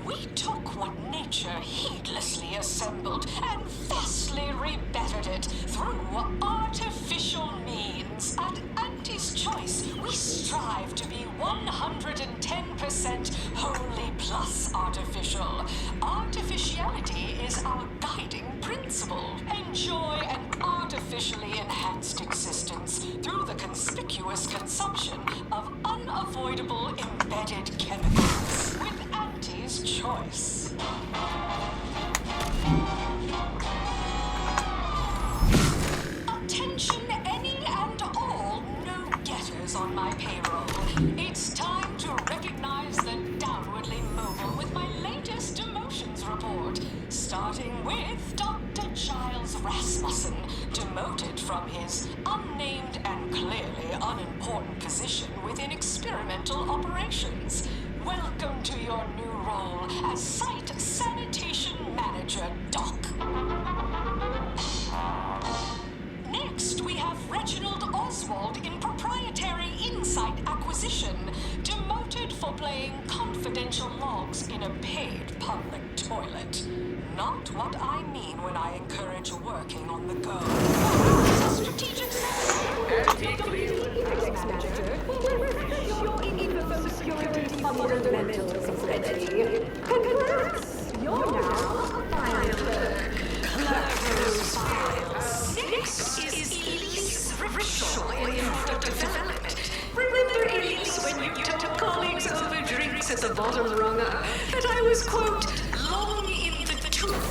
We took what nature heedlessly assembled and vastly rebettered it through artificial means. At Auntie's choice, we strive to be 110% wholly plus artificial. Artificiality is our guiding principle. Enjoy an artificially enhanced existence through the conspicuous consumption of unavoidable embedded chemicals with Auntie's choice. Attention any and all no-getters on my payroll. It's time to recognize the downwardly mobile with my latest emotions report. Starting with Dr. Giles Rasmussen, demoted from his unnamed and clearly unimportant position within experimental operations. Welcome to your new role as Site Sanitation Manager, Doc. Next, we have Reginald Oswald in Proprietary Insight Acquisition, demoted for playing confidential logs in a paid public toilet. Not what I mean when I encourage working on the go. Strategic fundamentals ready. Congrats! You're now a Next is Elise Ritual in product development. Remember Elise when you told colleagues over drinks at the bottom runner that I was, quote, long in the tooth?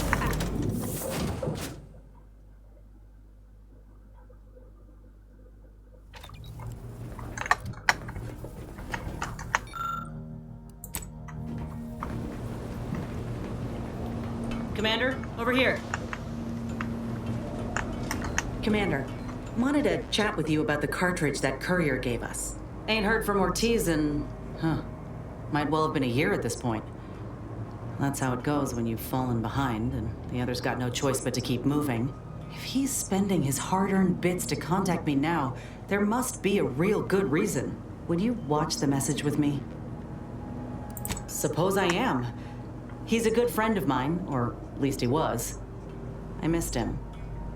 Commander, over here. Commander, wanted to chat with you about the cartridge that courier gave us. Ain't heard from Ortiz in, might well have been a year at this point. That's how it goes when you've fallen behind and the others got no choice but to keep moving. If he's spending his hard-earned bits to contact me now, there must be a real good reason. Would you watch the message with me? Suppose I am. He's a good friend of mine, or at least he was. I missed him.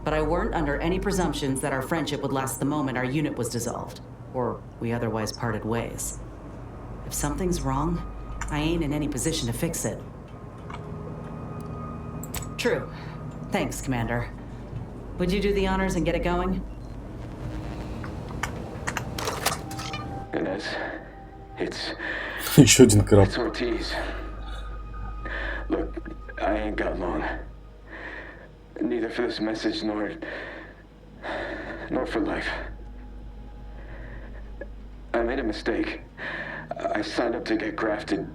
But I weren't under any presumptions that our friendship would last the moment our unit was dissolved, or we otherwise parted ways. If something's wrong, I ain't in any position to fix it. True. Thanks, Commander. Would you do the honors and get it going? Inez, it's Ortiz. Look, I ain't got long. Neither for this message nor for life. I made a mistake. I signed up to get grafted,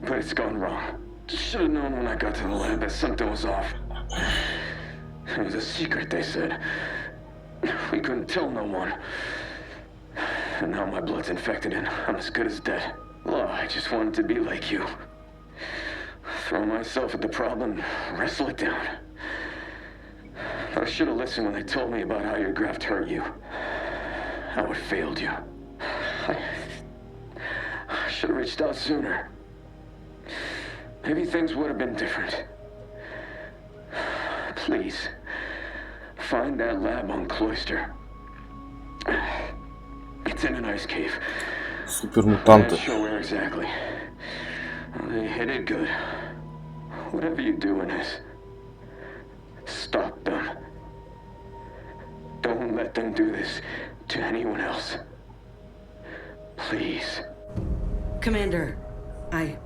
but it's gone wrong. Should have known when I got to the lab that something was off. It was a secret, they said. We couldn't tell no one. And now my blood's infected and I'm as good as dead. Well, I just wanted to be like you. Throw myself at the problem, wrestle it down. I should have listened when they told me about how your graft hurt you. How it failed you. I should have reached out sooner. Maybe things would have been different. Please, find that lab on Cloister. It's in an ice cave. Супермутанты. Not sure where exactly. They hit it good. Whatever you do in this, stop them. Don't let them do this to anyone else. Please. Commander, I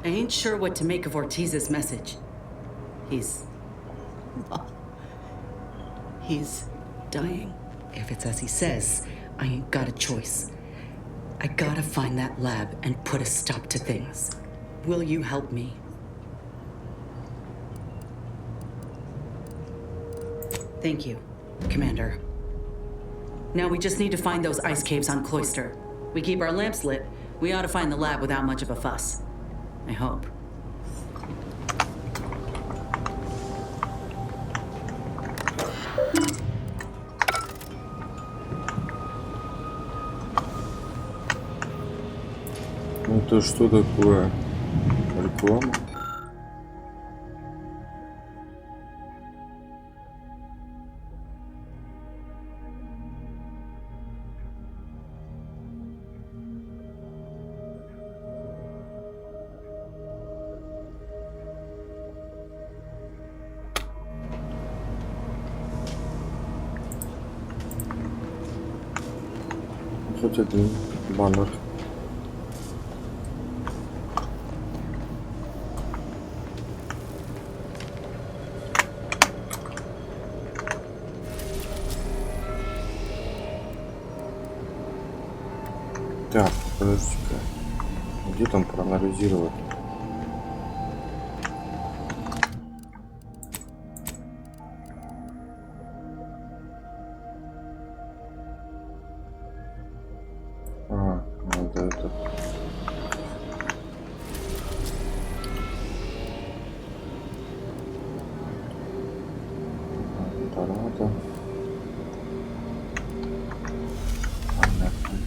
ain't sure what to make of Ortiz's message. He's dying. If it's as he says, I ain't got a choice. I gotta find that lab and put a stop to things. Will you help me? Thank you, Commander. Now we just need to find those ice caves on Cloister. We keep our lamps lit, we ought to find the lab without much of a fuss. I hope. Это что такое? Реклама? Хоть один баннер. Так, подожди-ка. Где там проанализировать? Надо это. Аппарата. Понятно.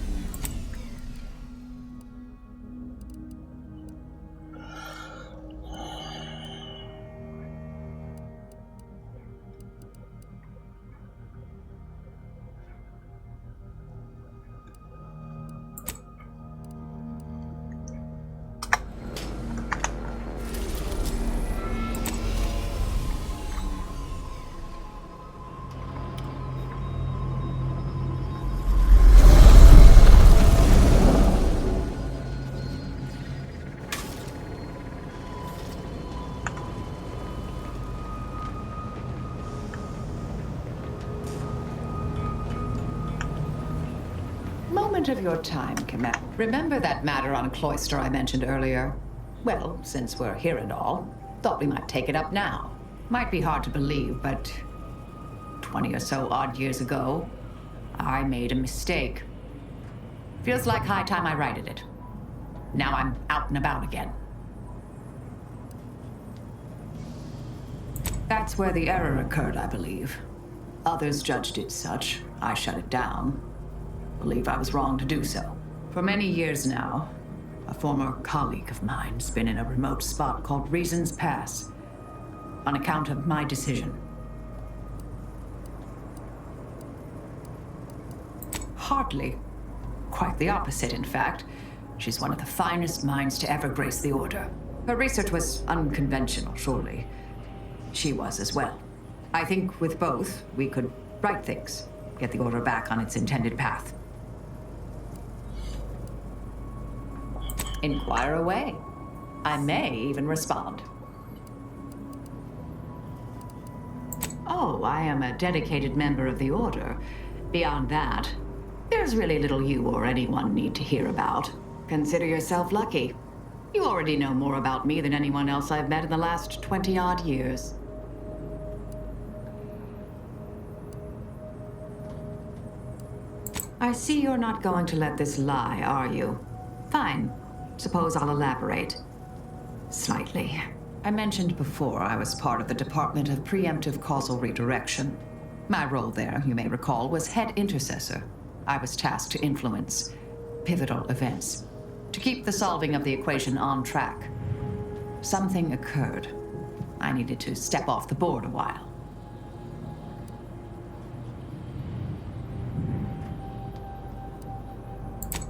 Of your time, Commander. Remember that matter on Cloister I mentioned earlier? Well, since we're here and all, thought we might take it up now. Might be hard to believe, but 20 or so odd years ago, I made a mistake. Feels like high time I righted it. Now I'm out and about again. That's where the error occurred, I believe. Others judged it such. I shut it down. Believe I was wrong to do so. For many years now, a former colleague of mine's been in a remote spot called Reason's Pass on account of my decision. Hardly. Quite the opposite, in fact. She's one of the finest minds to ever grace the Order. Her research was unconventional, surely. She was as well. I think with both, we could right things, get the Order back on its intended path. Inquire away. I may even respond. Oh, I am a dedicated member of the Order. Beyond that, there's really little you or anyone need to hear about. Consider yourself lucky. You already know more about me than anyone else I've met in the last 20-odd years. I see you're not going to let this lie, are you? Fine. Suppose I'll elaborate. Slightly. I mentioned before I was part of the Department of Preemptive Causal Redirection. My role there, you may recall, was head intercessor. I was tasked to influence pivotal events, to keep the solving of the equation on track. Something occurred. I needed to step off the board a while.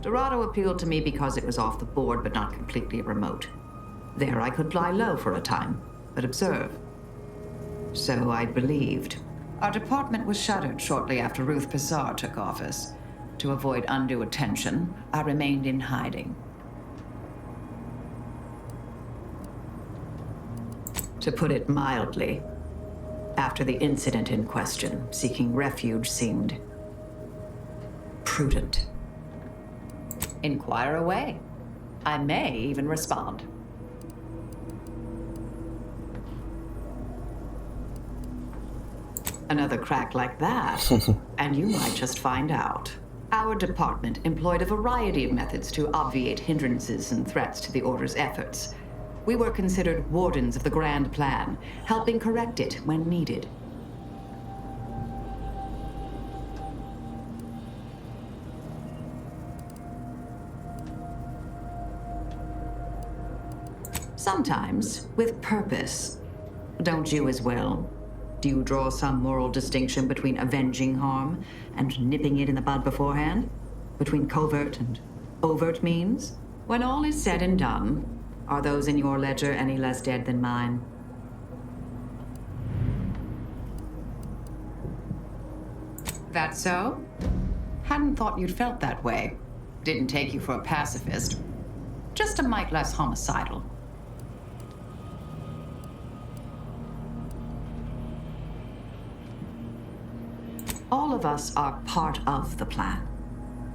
Dorado appealed to me because it was off the board, but not completely remote. There I could lie low for a time, but observe. So I believed. Our department was shuttered shortly after Ruth Pissar took office. To avoid undue attention, I remained in hiding. To put it mildly, after the incident in question, seeking refuge seemed prudent. Inquire away. I may even respond. Another crack like that, and you might just find out. Our department employed a variety of methods to obviate hindrances and threats to the Order's efforts. We were considered wardens of the grand plan, helping correct it when needed. Sometimes, with purpose. Don't you as well? Do you draw some moral distinction between avenging harm and nipping it in the bud beforehand? Between covert and overt means? When all is said and done, are those in your ledger any less dead than mine? That so? Hadn't thought you'd felt that way. Didn't take you for a pacifist. Just a mite less homicidal. All of us are part of the plan.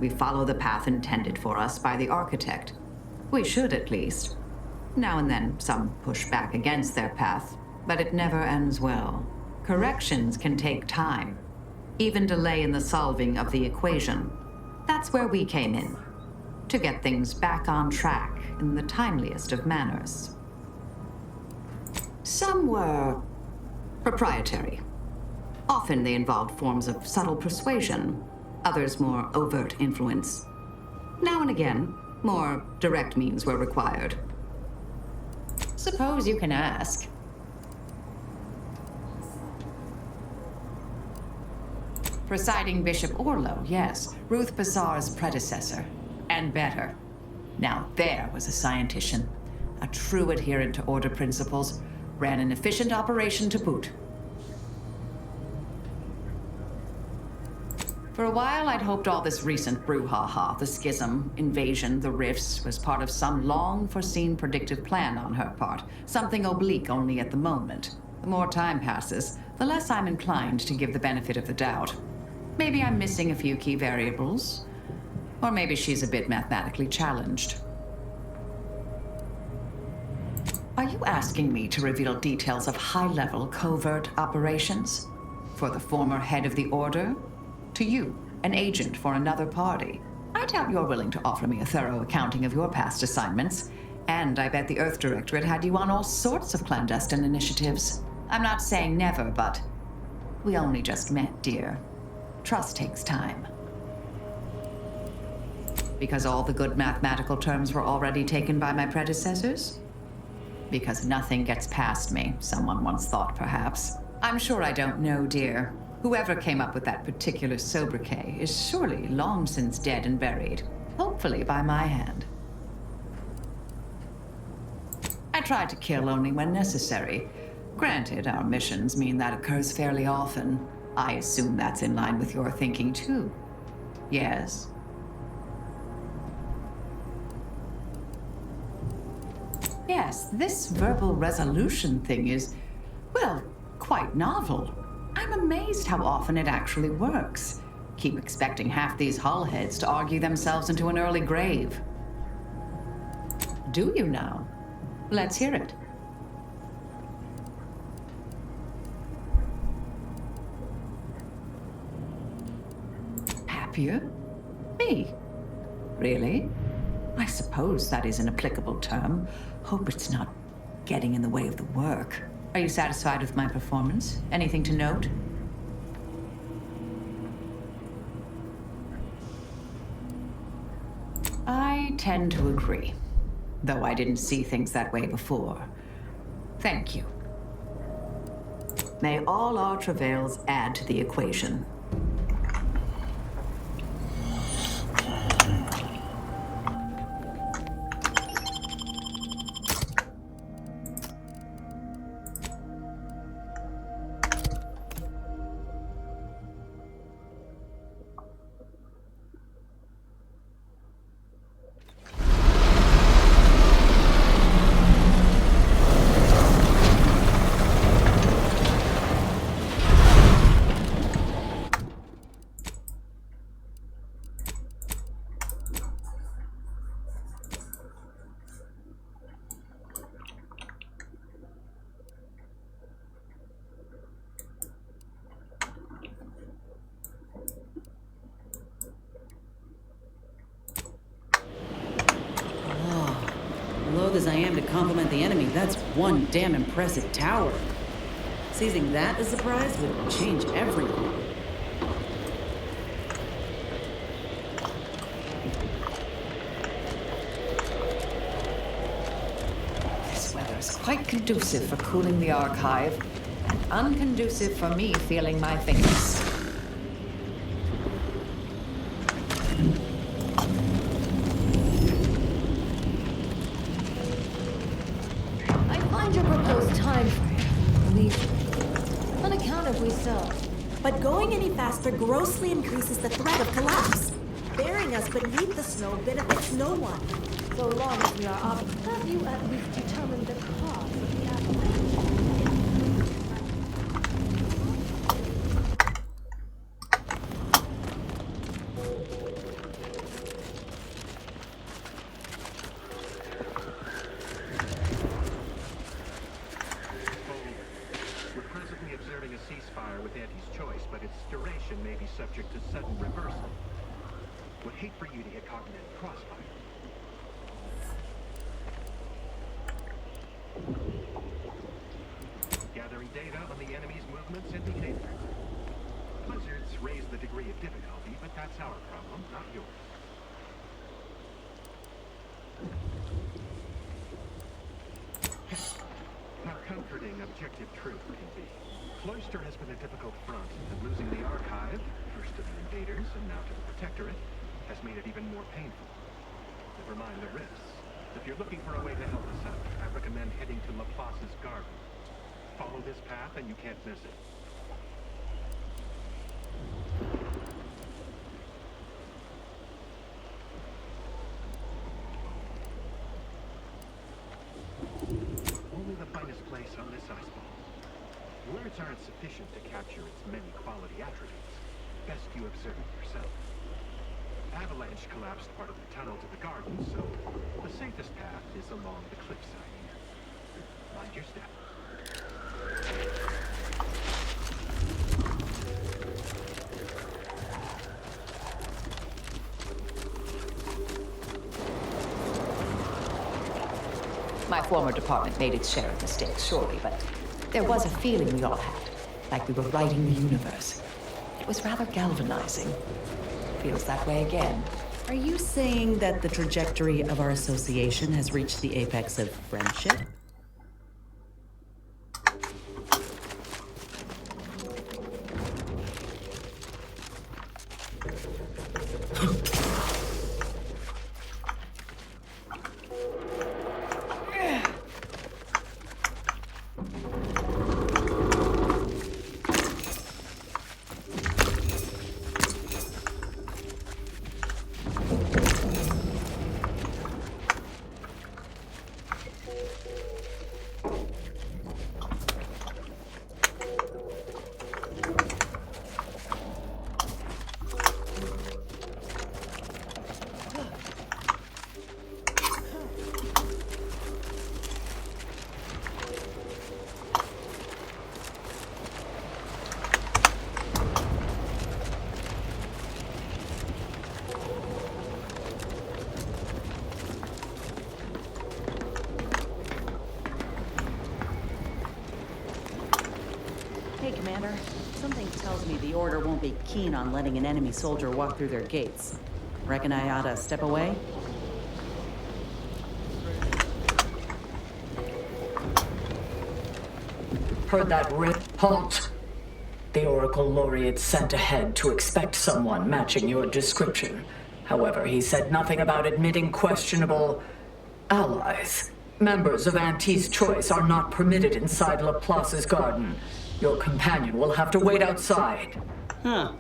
We follow the path intended for us by the architect. We should, at least. Now and then, some push back against their path, but it never ends well. Corrections can take time, even delay in the solving of the equation. That's where we came in, to get things back on track in the timeliest of manners. Some were proprietary. Often they involved forms of subtle persuasion, others more overt influence. Now and again, more direct means were required. Suppose you can ask. Presiding Bishop Orlo, yes. Ruth Bazaar's predecessor. And better. Now there was a scientician. A true adherent to order principles. Ran an efficient operation to boot. For a while, I'd hoped all this recent brouhaha, the schism, invasion, the rifts, was part of some long-foreseen predictive plan on her part. Something oblique only at the moment. The more time passes, the less I'm inclined to give the benefit of the doubt. Maybe I'm missing a few key variables. Or maybe she's a bit mathematically challenged. Are you asking me to reveal details of high-level covert operations? For the former head of the Order? To you, an agent for another party? I doubt you're willing to offer me a thorough accounting of your past assignments. And I bet the Earth Directorate had you on all sorts of clandestine initiatives. I'm not saying never, but we only just met, dear. Trust takes time. Because all the good mathematical terms were already taken by my predecessors? Because nothing gets past me, someone once thought, perhaps. I'm sure I don't know, dear. Whoever came up with that particular sobriquet is surely long since dead and buried. Hopefully by my hand. I try to kill only when necessary. Granted, our missions mean that occurs fairly often. I assume that's in line with your thinking, too. Yes? Yes, this verbal resolution thing is, well, quite novel. I'm amazed how often it actually works. Keep expecting half these hullheads to argue themselves into an early grave. Do you now? Let's hear it. Happier? Me? Really? I suppose that is an applicable term. Hope it's not getting in the way of the work. Are you satisfied with my performance? Anything to note? I tend to agree, though I didn't see things that way before. Thank you. May all our travails add to the equation. Loath as I am to compliment the enemy, that's one damn impressive tower. Seizing that as a prize would change everything. This weather is quite conducive for cooling the archive, and unconducive for me feeling my fingers. Unaccountably so. But going any faster grossly increases the threat of collapse. beneath the snow benefits no one. So long as we are up. Have you at least determined the cause of the avalanche? We're presently observing a ceasefire with Auntie's choice, but its duration may be subject to sudden reversal. Would hate for you to get caught in that crossfire. Gathering data on the enemy's movements and behavior. Blizzards raise the degree of difficulty, but that's our problem, not yours. How comforting objective truth can be. Cloister has been a difficult front, and losing the archive, first to the invaders and now to the protectorate, has made it even more painful. Never mind the risks. If you're looking for a way to help us out, I recommend heading to Laplace's garden. Follow this path and you can't miss it. Only the finest place on this ice ball. Words aren't sufficient to capture its many quality attributes. Best you observe it yourself. Avalanche collapsed part of the tunnel to the garden, so the safest path is along the cliffside here. Mind your step. My former department made its share of mistakes, surely, but there was a feeling we all had, like we were writing the universe. It was rather galvanizing. Feels that way again. Are you saying that the trajectory of our association has reached the apex of friendship? Hey, Commander. Something tells me the Order won't be keen on letting an enemy soldier walk through their gates. Reckon I oughta step away? Heard that rip? Halt! The Oracle Laureate sent ahead to expect someone matching your description. However, he said nothing about admitting questionable allies. Members of Auntie's choice are not permitted inside Laplace's garden. Your companion will have to wait outside. Huh.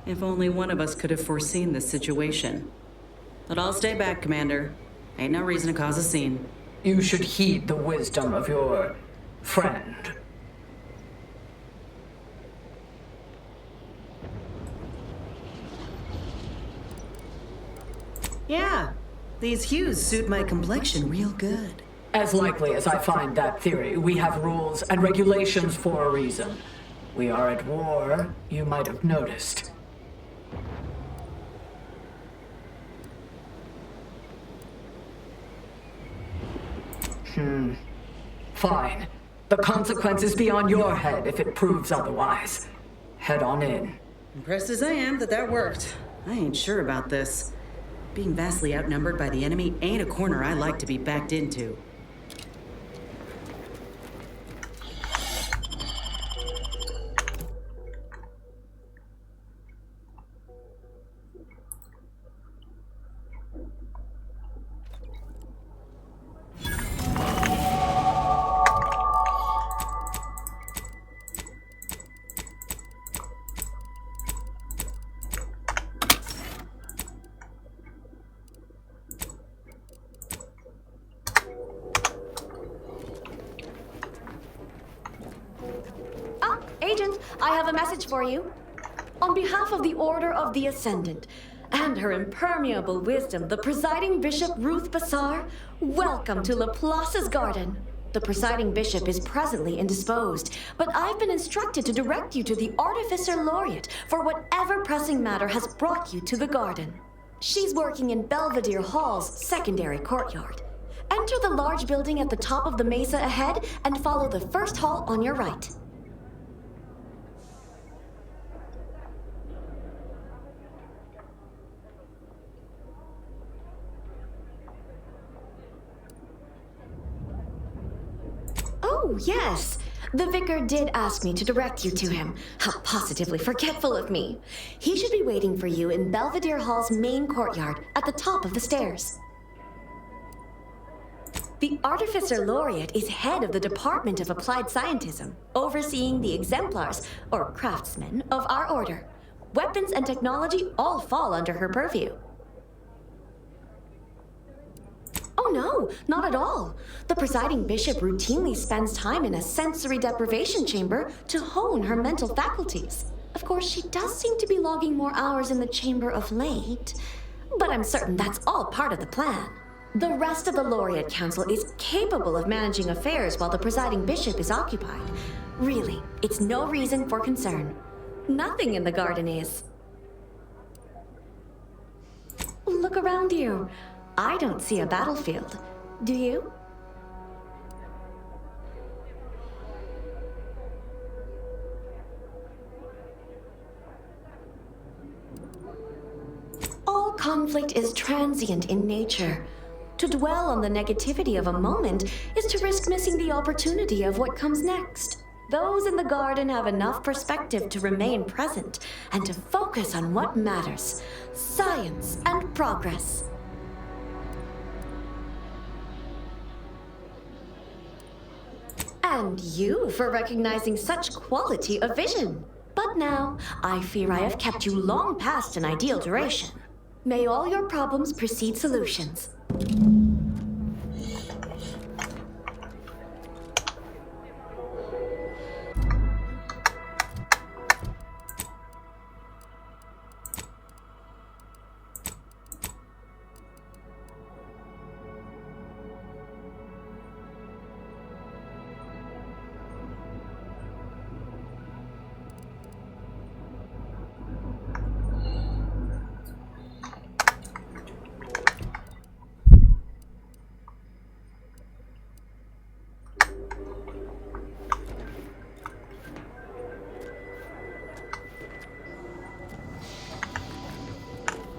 If only one of us could have foreseen this situation. But I'll stay back, Commander. Ain't no reason to cause a scene. You should heed the wisdom of your friend. Yeah, these hues suit my complexion real good. As likely as I find that theory, we have rules and regulations for a reason. We are at war, you might have noticed. Fine. The consequence is beyond your head if it proves otherwise. Head on in. Impressed as I am that worked. I ain't sure about this. Being vastly outnumbered by the enemy ain't a corner I like to be backed into. have a message for you. On behalf of the Order of the Ascendant and her impermeable wisdom, the presiding bishop Ruth Bassar, welcome to Laplace's garden. The presiding bishop is presently indisposed, but I've been instructed to direct you to the Artificer Laureate for whatever pressing matter has brought you to the garden. She's working in Belvedere Hall's secondary courtyard. Enter the large building at the top of the mesa ahead and follow the first hall on your right. Oh, yes. The vicar did ask me to direct you to him. How positively forgetful of me. He should be waiting for you in Belvedere Hall's main courtyard at the top of the stairs. The Artificer Laureate is head of the Department of Applied Scientism, overseeing the exemplars, or craftsmen, of our order. Weapons and technology all fall under her purview. Oh no, not at all. The presiding bishop routinely spends time in a sensory deprivation chamber to hone her mental faculties. Of course, she does seem to be logging more hours in the chamber of late, but I'm certain that's all part of the plan. The rest of the Laureate Council is capable of managing affairs while the presiding bishop is occupied. Really, it's no reason for concern. Nothing in the garden is. Look around you. I don't see a battlefield. Do you? All conflict is transient in nature. To dwell on the negativity of a moment is to risk missing the opportunity of what comes next. Those in the garden have enough perspective to remain present and to focus on what matters: science and progress. And you for recognizing such quality of vision. But now, I fear I have kept you long past an ideal duration. May all your problems precede solutions.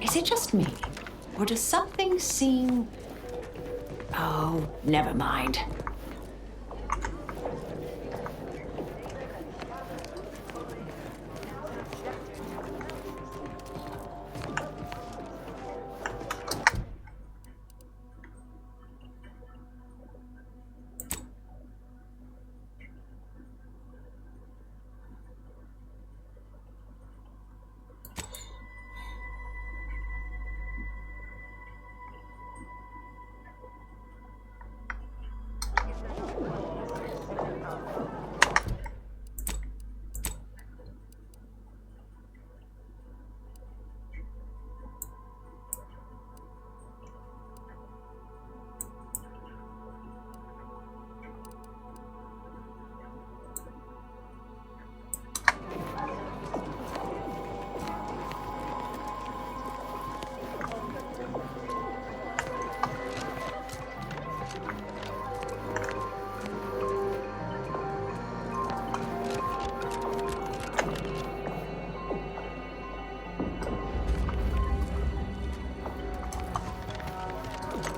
Is it just me? Or does something seem... Oh, never mind.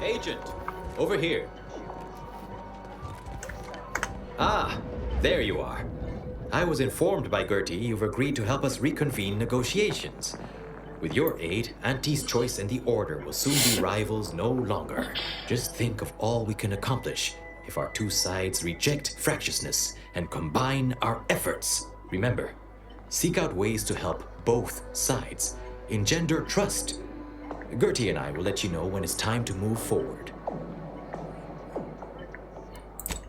Agent, over here. Ah, there you are. I was informed by Gertie you've agreed to help us reconvene negotiations. With your aid, Auntie's Choice and the Order will soon be rivals no longer. Just think of all we can accomplish if our two sides reject fractiousness and combine our efforts. Remember, seek out ways to help both sides. Engender trust. Gertie and I will let you know when it's time to move forward.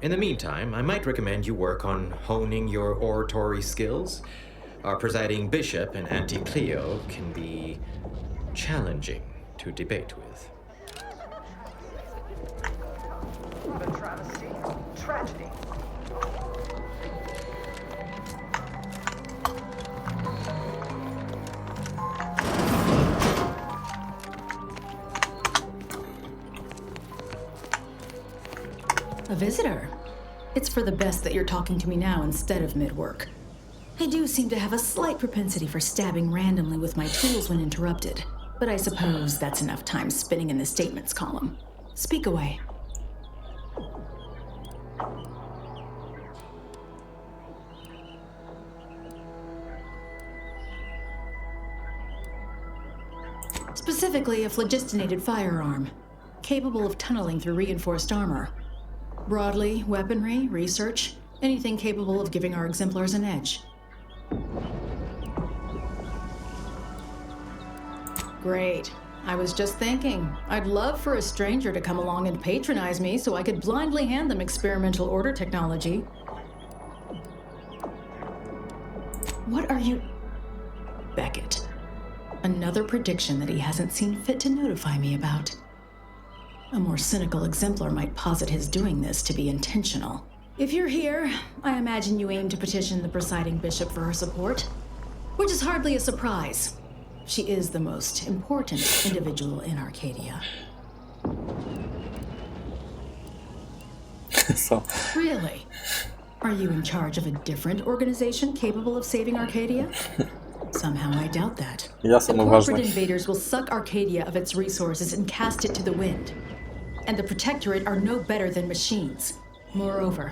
In the meantime, I might recommend you work on honing your oratory skills. Our presiding bishop and Auntie Cleo can be challenging to debate with. What a travesty. Tragedy. A visitor? It's for the best that you're talking to me now instead of mid-work. I do seem to have a slight propensity for stabbing randomly with my tools when interrupted, but I suppose that's enough time spinning in the statements column. Speak away. Specifically, a phlogistinated firearm, capable of tunneling through reinforced armor. Broadly, weaponry, research, anything capable of giving our exemplars an edge. Great. I was just thinking, I'd love for a stranger to come along and patronize me so I could blindly hand them experimental order technology. What are you... Beckett. Another prediction that he hasn't seen fit to notify me about. A more cynical exemplar might posit his doing this to be intentional. If you're here, I imagine you aim to petition the presiding bishop for her support, which is hardly a surprise. She is the most important individual in Arcadia. Really? Are you in charge of a different organization capable of saving Arcadia? Somehow I doubt that. The corporate invaders will suck Arcadia of its resources and cast it to the wind. And the Protectorate are no better than machines. Moreover,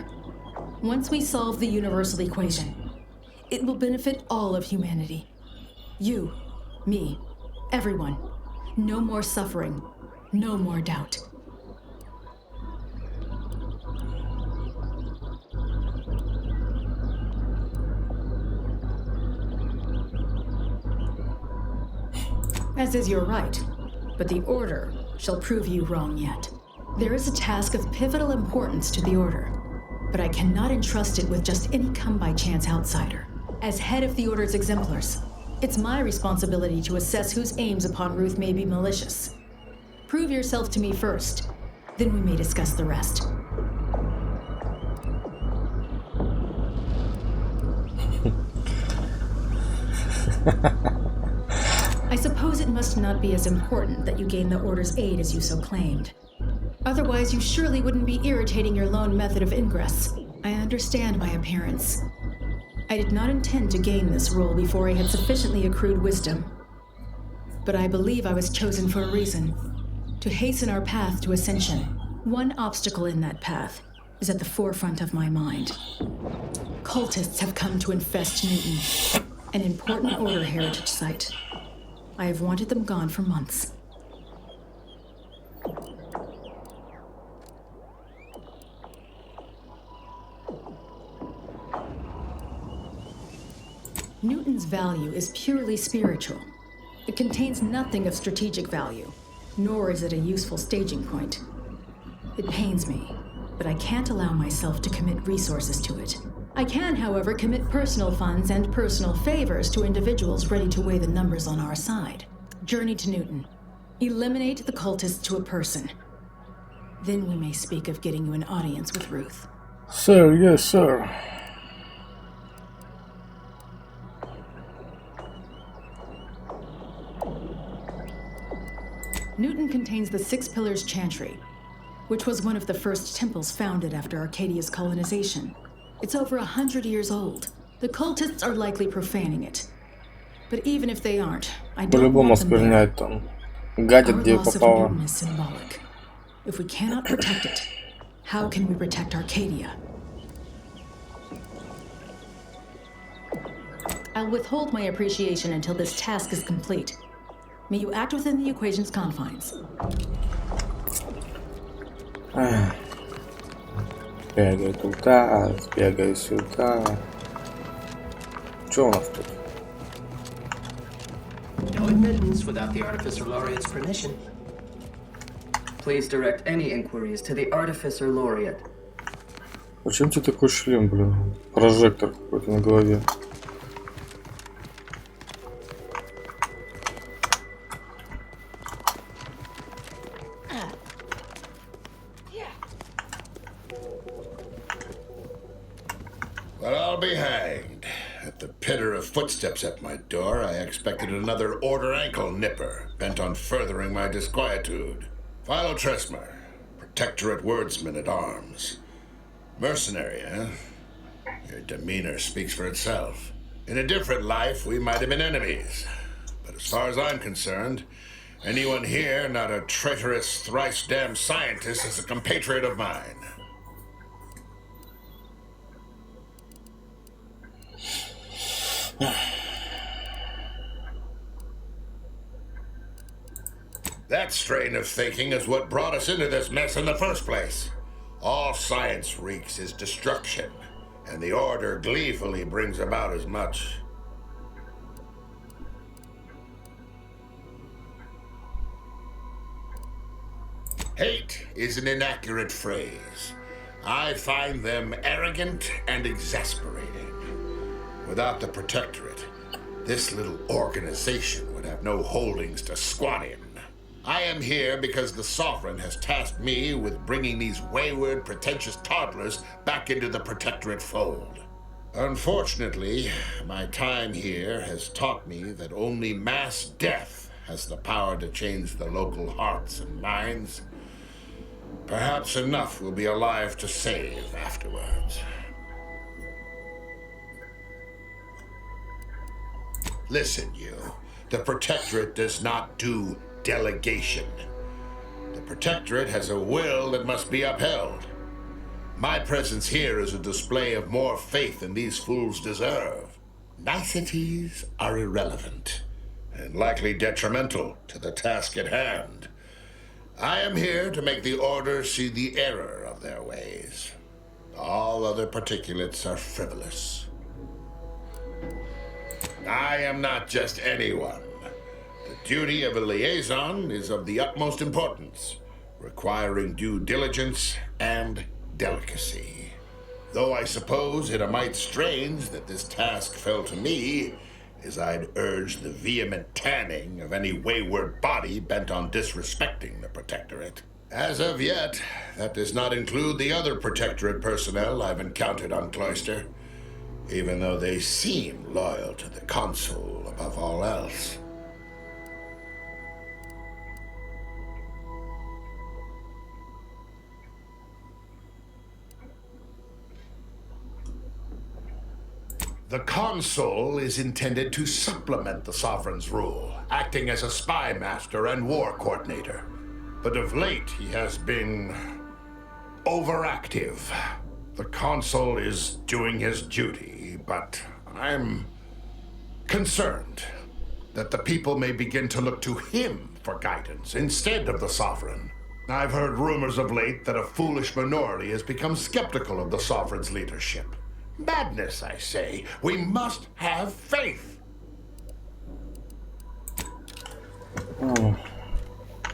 once we solve the universal equation, it will benefit all of humanity. You, me, everyone. No more suffering, no more doubt. As is your right, but the Order shall prove you wrong yet. There is a task of pivotal importance to the Order, but I cannot entrust it with just any come-by-chance outsider. As head of the Order's exemplars, it's my responsibility to assess whose aims upon Ruth may be malicious. Prove yourself to me first, then we may discuss the rest. I suppose it must not be as important that you gain the Order's aid as you so claimed. Otherwise, you surely wouldn't be irritating your lone method of ingress. I understand my appearance. I did not intend to gain this role before I had sufficiently accrued wisdom. But I believe I was chosen for a reason. To hasten our path to ascension. One obstacle in that path is at the forefront of my mind. Cultists have come to infest Newton, an important Order heritage site. I have wanted them gone for months. Newton's value is purely spiritual. It contains nothing of strategic value, nor is it a useful staging point. It pains me, but I can't allow myself to commit resources to it. I can, however, commit personal funds and personal favors to individuals ready to weigh the numbers on our side. Journey to Newton. Eliminate the cultists to a person. Then we may speak of getting you an audience with Ruth. Sir, yes, sir. Newton contains the Six Pillars Chantry, which was one of the first temples founded after Arcadia's colonization. It's over 100 years old. The cultists are likely profaning it. But even if they aren't, I don't want them there. Our loss of Newton is symbolic. If we cannot protect it, how can we protect Arcadia? I'll withhold my appreciation until this task is complete. May you act within the equation's confines. Бегай туда, бегай сюда. Что у нас тут? No admittance without the Artificer Laureate's permission. Please direct any inquiries to the Artificer Laureate. Почему тебе такой шлем, блин? Прожектор какой-то на голове. be hanged. At the pitter of footsteps at my door, I expected another order ankle nipper, bent on furthering my disquietude. Philo Tresmer, Protectorate Wordsman at Arms. Mercenary, eh? Your demeanor speaks for itself. In a different life, we might have been enemies. But as far as I'm concerned, anyone here not a traitorous, thrice-damned scientist is a compatriot of mine. That strain of thinking is what brought us into this mess in the first place. All science wreaks is destruction, and the Order gleefully brings about as much. Hate is an inaccurate phrase. I find them arrogant and exasperating. Without the Protectorate, this little organization would have no holdings to squat in. I am here because the Sovereign has tasked me with bringing these wayward, pretentious toddlers back into the Protectorate fold. Unfortunately, my time here has taught me that only mass death has the power to change the local hearts and minds. Perhaps enough will be alive to save afterwards. Listen, you. The Protectorate does not do delegation. The Protectorate has a will that must be upheld. My presence here is a display of more faith than these fools deserve. Niceties are irrelevant, and likely detrimental to the task at hand. I am here to make the Order see the error of their ways. All other particulates are frivolous. I am not just anyone. The duty of a liaison is of the utmost importance, requiring due diligence and delicacy. Though I suppose it a mite strange that this task fell to me, as I'd urge the vehement tanning of any wayward body bent on disrespecting the Protectorate. As of yet, that does not include the other Protectorate personnel I've encountered on Cloister, even though they seem loyal to the Consul above all else. The Consul is intended to supplement the Sovereign's rule, acting as a spy master and war coordinator. But of late, he has been overactive. The Consul is doing his duty, but I'm concerned that the people may begin to look to him for guidance instead of the Sovereign. I've heard rumors of late that a foolish minority has become skeptical of the Sovereign's leadership. Madness, I say. We must have faith.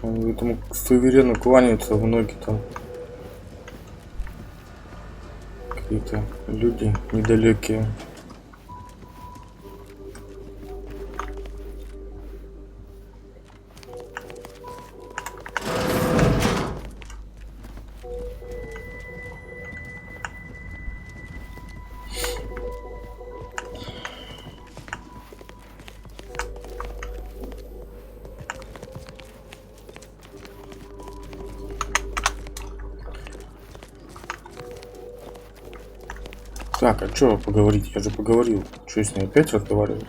Этому суверену кланяются многие там. Какие-то люди недалекие. Так, а чё поговорить? Я же поговорил. Чё с ней опять разговаривать?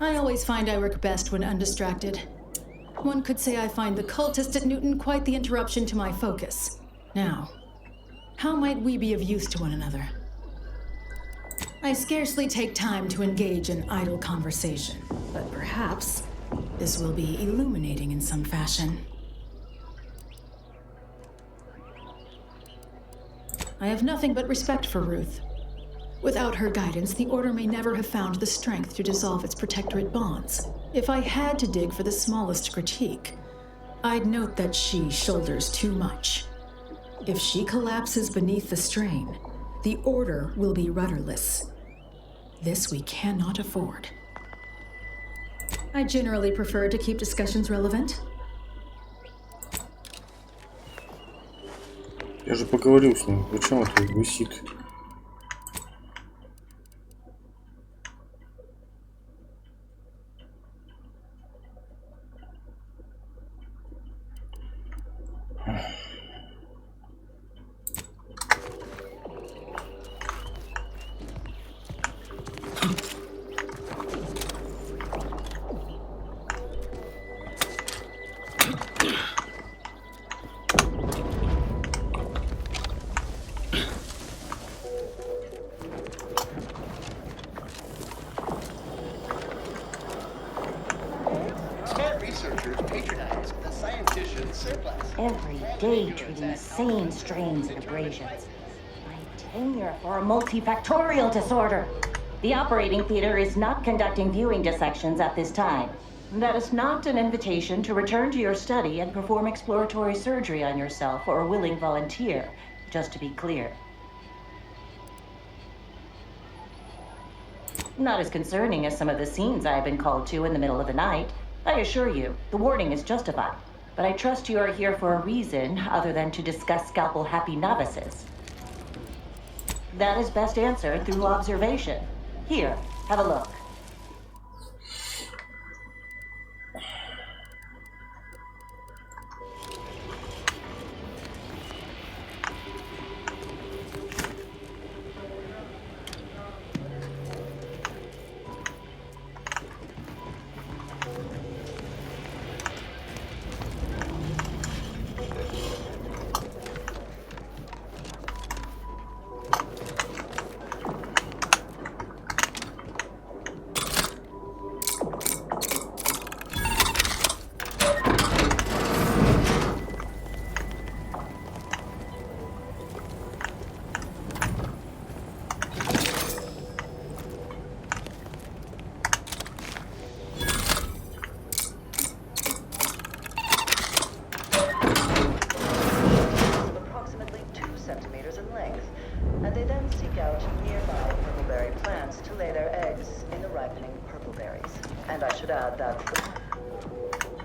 I always find I work best when undistracted. One could say I find the cultist at Newton quite the interruption to my focus. Now, how might we be of use to one another? I scarcely take time to engage in idle conversation, but perhaps this will be illuminating in some fashion. I have nothing but respect for Ruth. Without her guidance, the Order may never have found the strength to dissolve its Protectorate bonds. If I had to dig for the smallest critique, I'd note that she shoulders too much. If she collapses beneath the strain, the Order will be rudderless. This we cannot afford. I generally prefer to keep discussions relevant. Я же поговорил с ним. Зачем это висит? patronize the scientician surplus. Every day treating same strains and abrasions. My tenure for a multifactorial disorder. The operating theater is not conducting viewing dissections at this time. That is not an invitation to return to your study and perform exploratory surgery on yourself or a willing volunteer, just to be clear. Not as concerning as some of the scenes I have been called to in the middle of the night. I assure you, the warning is justified. But I trust you are here for a reason other than to discuss scalpel-happy novices. That is best answered through observation. Here, have a look.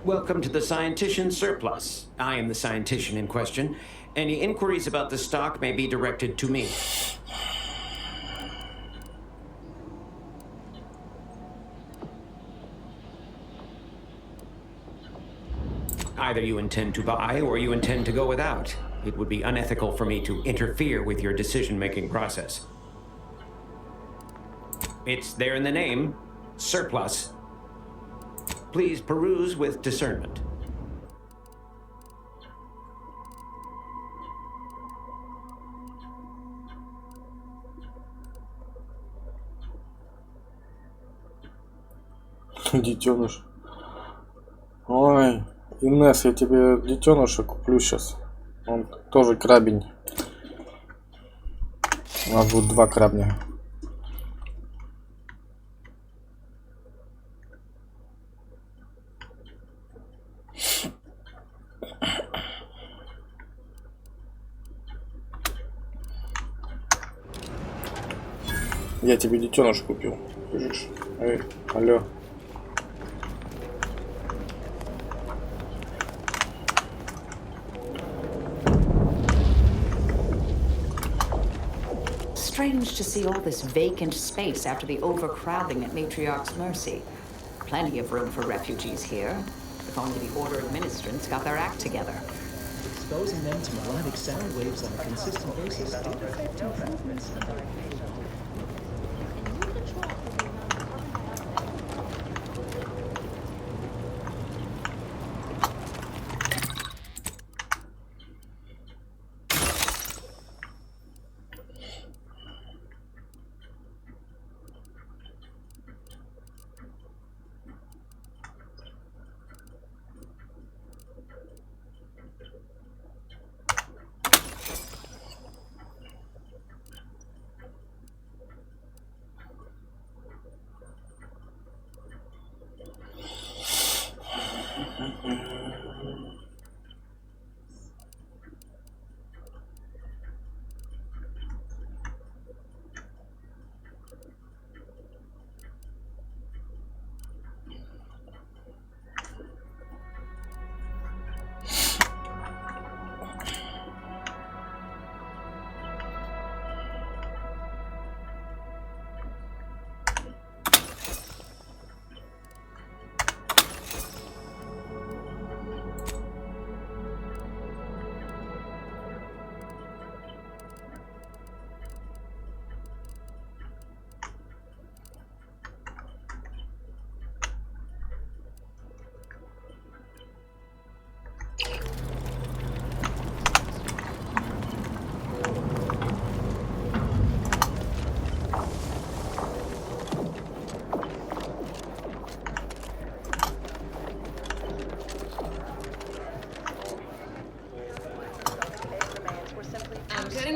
Welcome to the Scientician Surplus. I am the Scientician in question. Any inquiries about the stock may be directed to me. Either you intend to buy or you intend to go without. It would be unethical for me to interfere with your decision-making process. It's there in the name, surplus. Please peruse with discernment. Детеныш. Ой, Инесс, я тебе детеныша куплю сейчас. Он тоже крабень. У нас будет 2 крабня. Я тебе детеныш купил. Слышишь? Эй, алло. Strange to see all this vacant space after the overcrowding at Matriarch's Mercy. Plenty of room for refugees here. If only the Order administrants got their act together. Exposing them to melodic sound waves on a consistent basis did affect improvements.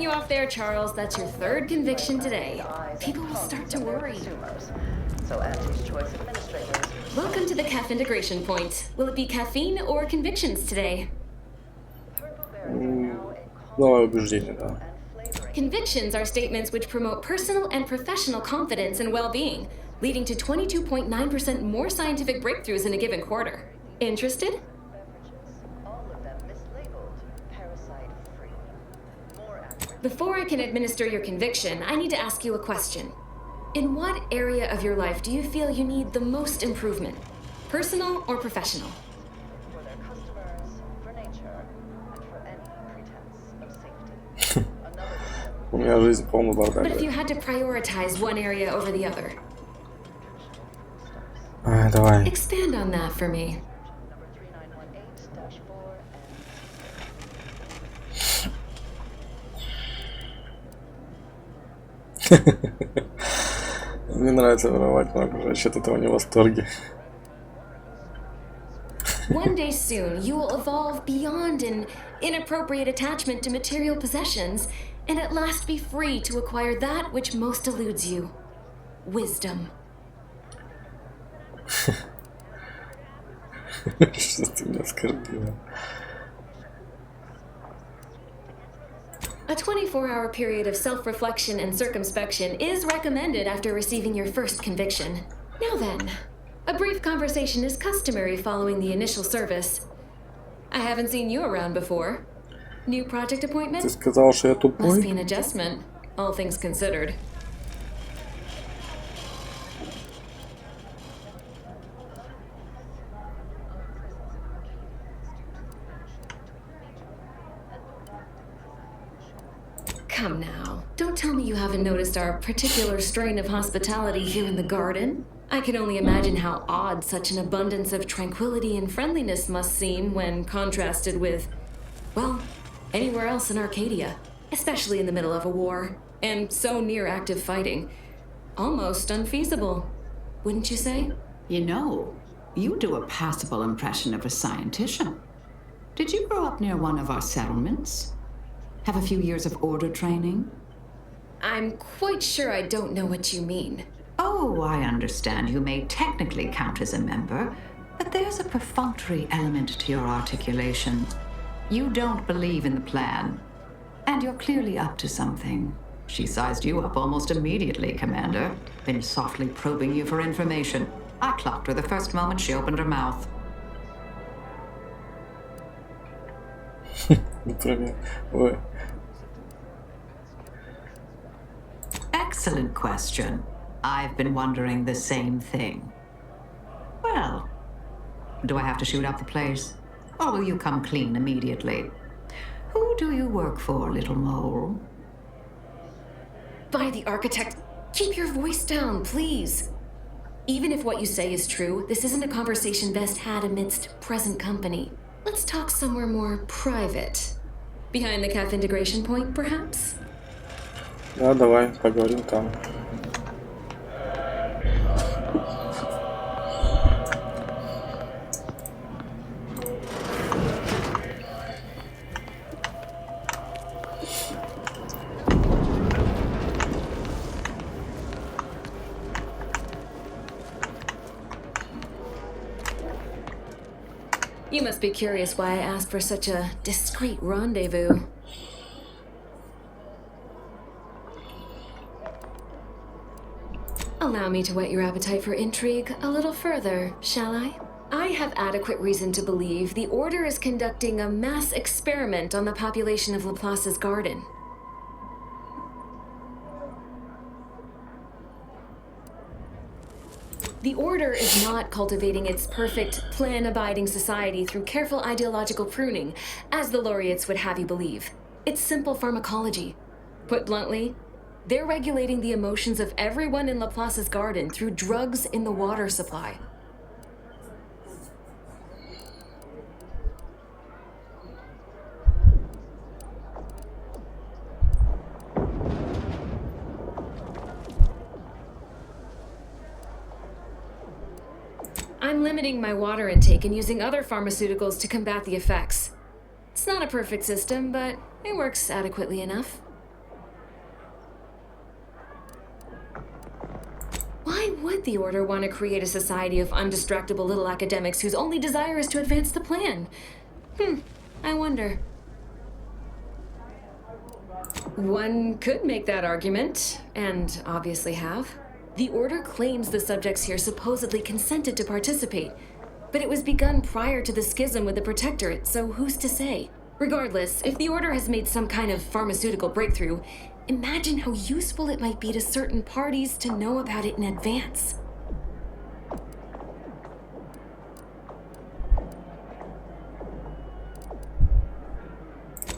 you off there, Charles. That's your third conviction today. People will start to worry. So Auntie's choice administrators. Welcome to the CAF integration point. Will it be caffeine or convictions today? Давай убеждение, да. Convictions are statements which promote personal and professional confidence and well-being, leading to 22.9% more scientific breakthroughs in a given quarter. Interested? Before I can administer your conviction, I need to ask you a question. In what area of your life do you feel you need the most improvement? Personal or professional? For their customers, for nature, and for any pretense of safety. У меня жизнь полна But if бардак. you had to prioritize one area over the other, Давай. expand on that for me. Мне нравится воровать, но вообще от этого не в восторге. One day soon, you will evolve beyond an inappropriate attachment to material possessions and at last be free to acquire that which most eludes you. Wisdom. Что ты меня оскорбила? A 24-hour period of self-reflection and circumspection is recommended after receiving your first conviction. Now then, a brief conversation is customary following the initial service. I haven't seen you around before. New project appointment? Ты сказал, что я Must be тупой? an adjustment, all things considered. Come now, don't tell me you haven't noticed our particular strain of hospitality here in the garden. I can only imagine how odd such an abundance of tranquility and friendliness must seem when contrasted with, well, anywhere else in Arcadia, especially in the middle of a war, and so near active fighting. Almost unfeasible, wouldn't you say? You know, you do a passable impression of a scientician. Did you grow up near one of our settlements? Have a few years of order training? I'm quite sure I don't know what you mean. Oh, I understand you may technically count as a member, but there's a perfunctory element to your articulation. You don't believe in the plan, and you're clearly up to something. She sized you up almost immediately, Commander. Been softly probing you for information. I clocked her the first moment she opened her mouth. Excellent question. I've been wondering the same thing. Well, do I have to shoot up the place? Or will you come clean immediately? Who do you work for, little mole? By the architect, keep your voice down, please. Even if what you say is true, this isn't a conversation best had amidst present company. Let's talk somewhere more private. Behind the CAF integration point, perhaps? Да, давай, поговорим там. You must be curious why I asked for such a discreet rendezvous. Allow me to whet your appetite for intrigue a little further, shall I? I have adequate reason to believe the Order is conducting a mass experiment on the population of Laplace's garden. The Order is not cultivating its perfect, plan-abiding society through careful ideological pruning, as the laureates would have you believe. It's simple pharmacology. Put bluntly, they're regulating the emotions of everyone in Laplace's garden through drugs in the water supply. I'm limiting my water intake and using other pharmaceuticals to combat the effects. It's not a perfect system, but it works adequately enough. Why would the Order want to create a society of undistractable little academics whose only desire is to advance the plan? I wonder. One could make that argument, and obviously have. The Order claims the subjects here supposedly consented to participate, but it was begun prior to the schism with the Protectorate, so who's to say? Regardless, if the Order has made some kind of pharmaceutical breakthrough, imagine how useful it might be to certain parties to know about it in advance.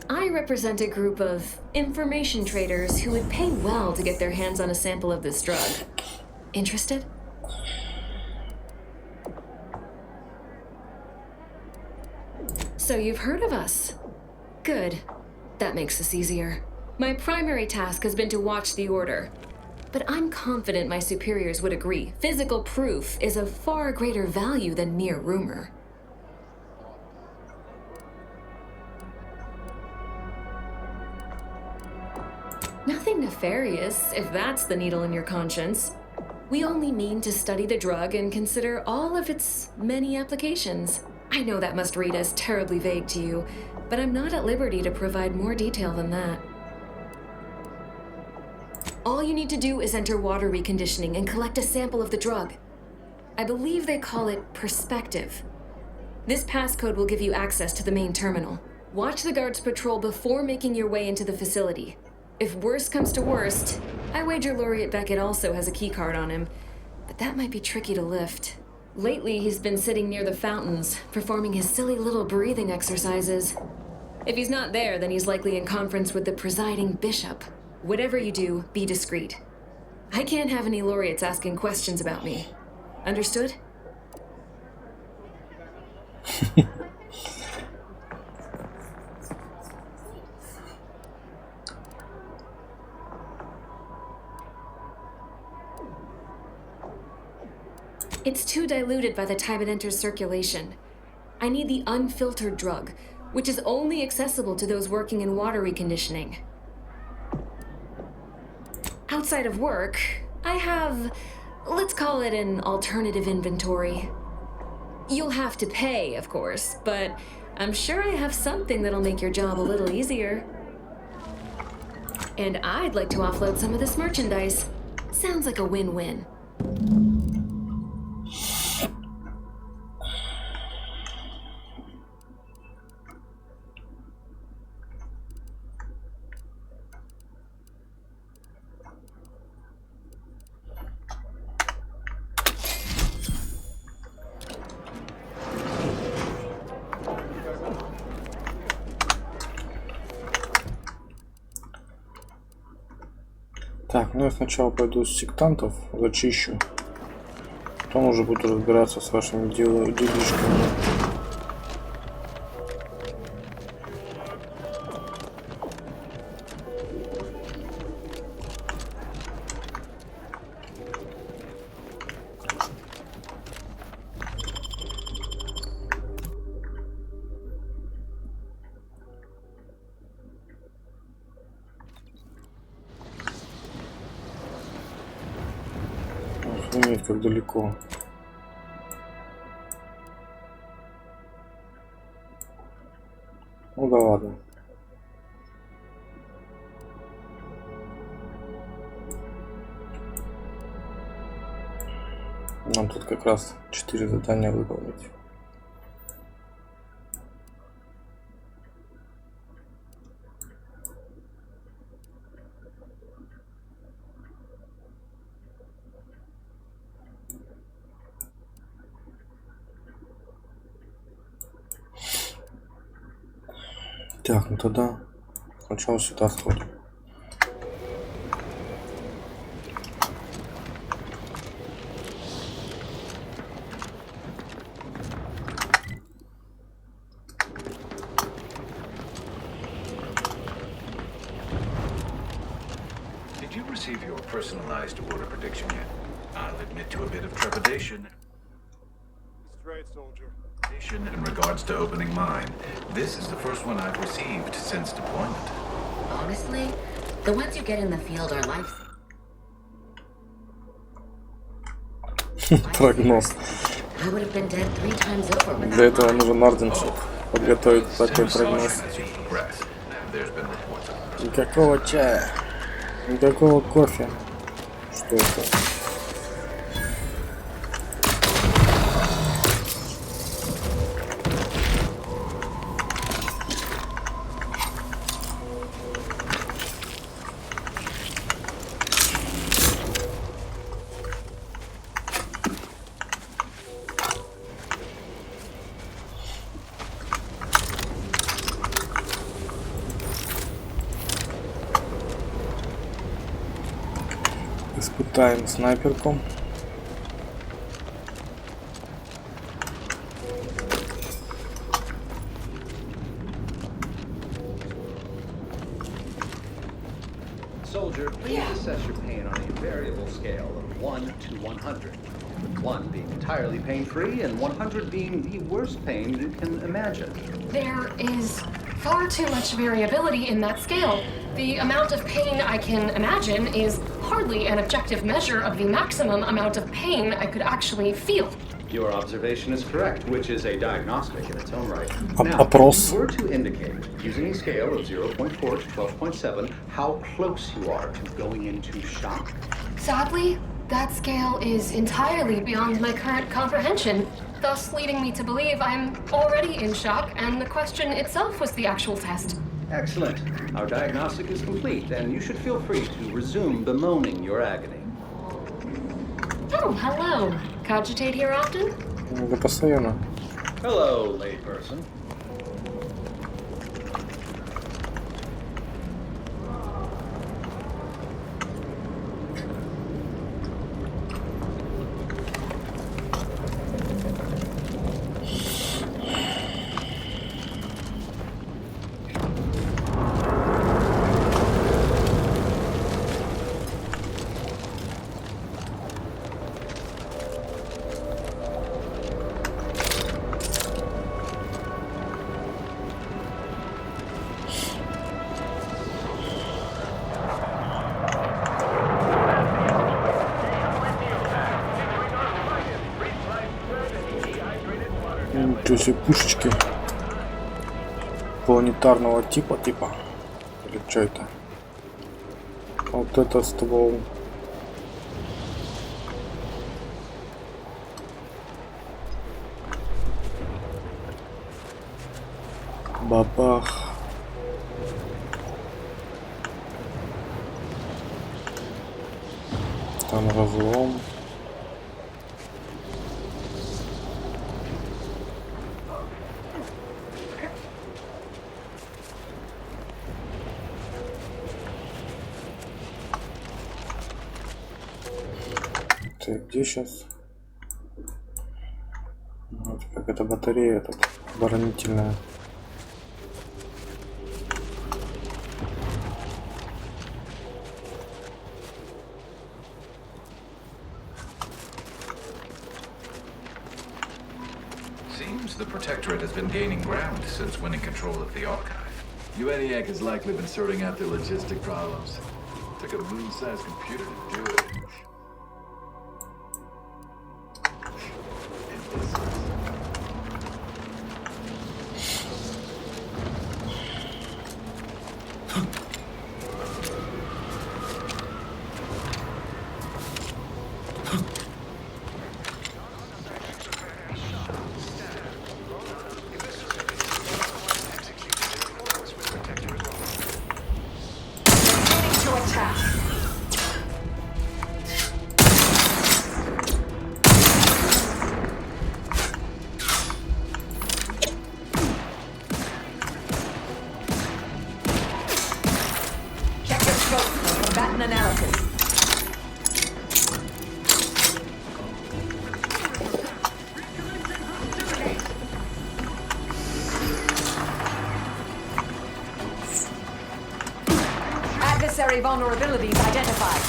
I represent a group of information traders who would pay well to get their hands on a sample of this drug. Interested? So you've heard of us. Good. That makes this easier. My primary task has been to watch the Order. But I'm confident my superiors would agree. Physical proof is of far greater value than mere rumor. Nothing nefarious, if that's the needle in your conscience. We only mean to study the drug and consider all of its many applications. I know that must read as terribly vague to you, but I'm not at liberty to provide more detail than that. All you need to do is enter water reconditioning and collect a sample of the drug. I believe they call it perspective. This passcode will give you access to the main terminal. Watch the guards patrol before making your way into the facility. If worst comes to worst, I wager Laureate Beckett also has a keycard on him, but that might be tricky to lift. Lately, he's been sitting near the fountains, performing his silly little breathing exercises. If he's not there, then he's likely in conference with the presiding bishop. Whatever you do, be discreet. I can't have any laureates asking questions about me. Understood? It's too diluted by the time it enters circulation. I need the unfiltered drug, which is only accessible to those working in water reconditioning. Outside of work, I have, let's call it an alternative inventory. You'll have to pay, of course, but I'm sure I have something that'll make your job a little easier. And I'd like to offload some of this merchandise. Sounds like a win-win. Так, ну я сначала пойду с сектантов, зачищу. Потом уже буду разбираться с вашими делишками. Охренеть, как далеко. Ну да ладно. Нам тут как раз 4 задания выполнить. Так, ну тогда сначала сюда сходим. Did you receive your personalized order prediction yet? I'll admit to a bit of trepidation. Straight, soldier. In regards to opening mine, this is the first one I've received since deployment. Honestly, the ones you get in the field are life. Прогноз. I would have been dead 3 times over without Для этого нужен Орден, чтобы подготовить такой прогноз. Никакого чая. Никакого кофе. Что это? Испытаем снайперку. Soldier, please assess your pain on a variable scale of 1 to 100. With 1 being entirely pain-free and 100 being the worst pain you can imagine. There is far too much variability in that scale. The amount of pain I can imagine is hardly an objective measure of the maximum amount of pain I could actually feel. Your observation is correct, which is a diagnostic in its own right. Now, Опрос. if you were to indicate, using a scale of 0.4 to 12.7, how close you are to going into shock. Sadly, that scale is entirely beyond my current comprehension, thus leading me to believe I'm already in shock, and the question itself was the actual test. Excellent. Our diagnostic is complete, and you should feel free to resume bemoaning your agony. Oh, hello. Cogitate here often? Да постоянно. Hello, layperson. Ничего себе, пушечки планетарного типа. Или что это? Вот это ствол. Бабах. Там разлом. Так, где сейчас? Вот как эта батарея тут оборонительная. Seems the Protectorate has been gaining ground since winning control of the archive. UNEAC has likely been sorting out their logistic problems. Took a moon-sized computer to do it. Adversary vulnerabilities identified.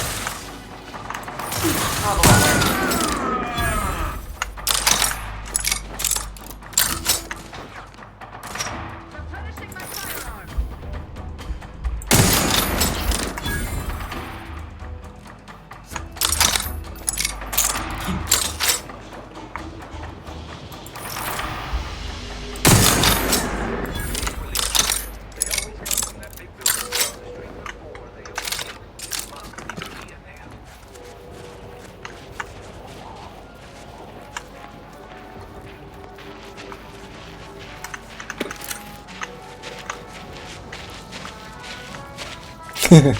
Что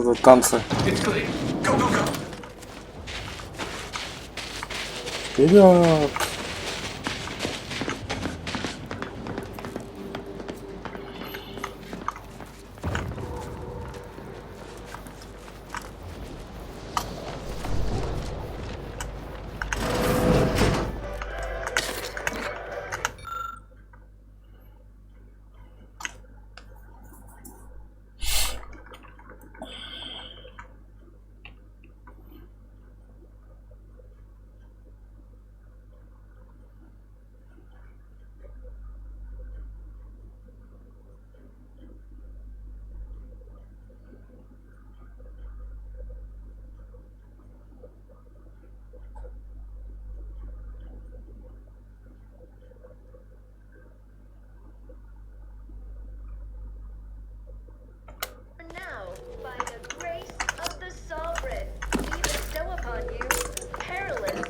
за танцы? Вперед! Now, by the grace of the Sovereign, we bestow upon you perilous.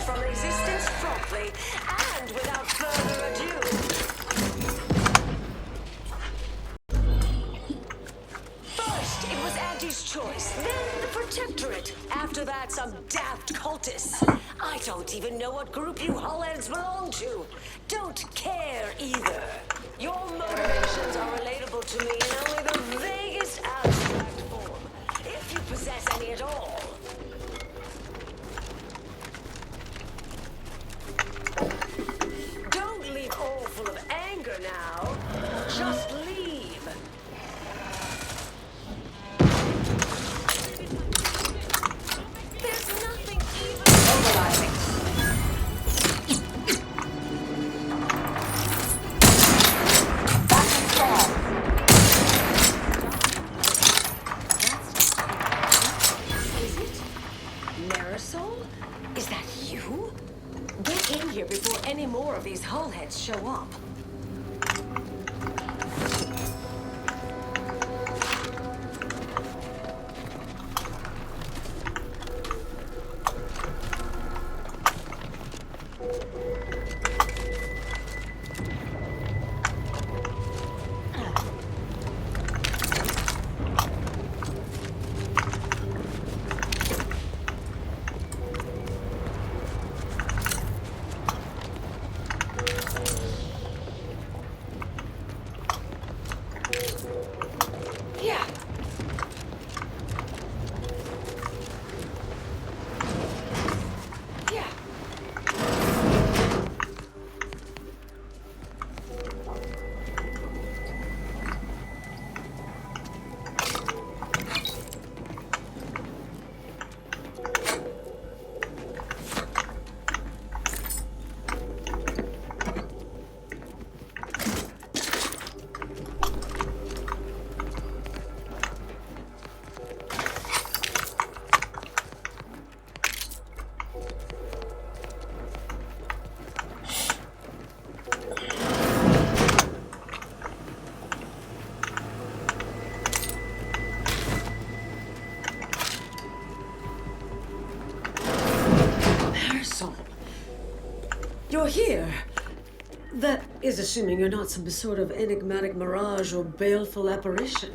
from existence promptly and without further ado. First, it was Auntie's choice, then the Protectorate. After that, some daft cultists. I don't even know what group you Hullheads belong to. Don't care either. Your motivations are relatable to me in only the vaguest abstract form, if you possess any at all. Don't leave all full of anger now. Just leave. There's nothing even overriding. Is it? Marisol? Is that you? Get in here before any more of these hullheads show up. Yeah. Yeah. Marisol, you're here. That is assuming you're not some sort of enigmatic mirage or baleful apparition.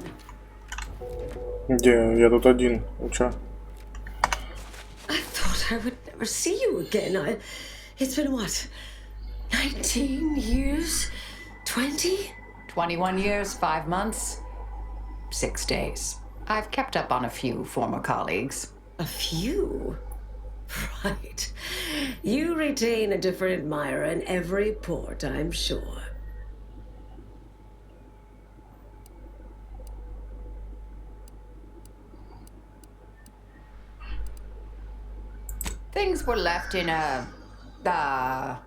Где? Я тут один. Ну чё? I thought I would never see you again. It's been what? 19 years? 20? 21 years, 5 months, 6 days. I've kept up on a few former colleagues. A few? Right. You retain a different admirer in every port, I'm sure. Things were left in a... Bah.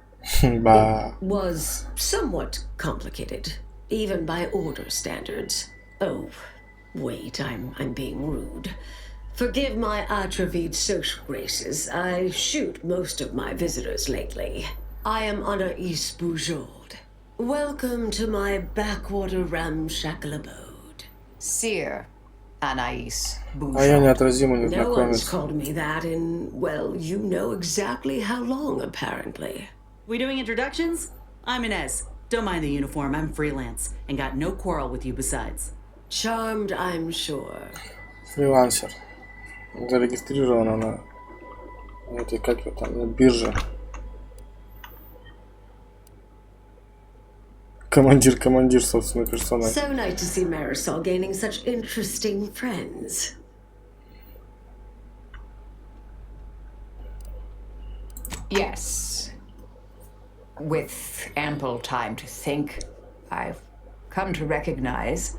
Was somewhat complicated, even by Order standards. Oh, wait, I'm being rude. Forgive my atrophied social graces. I shoot most of my visitors lately. I am Anais Boujard. Welcome to my backwater ramshackle abode. Seer Anais А я неотразимо No one's незнакомец. called me that in, well, you know exactly how long, apparently. We doing introductions? I'm Inez. Don't mind the uniform, I'm freelance. And got no quarrel with you besides. Charmed, I'm sure. Фрилансер. Зарегистрирована на этой, как ее там, на бирже. Командир собственной персоной. So nice to see Marisol gaining such interesting friends. Yes. With ample time to think, I've come to recognize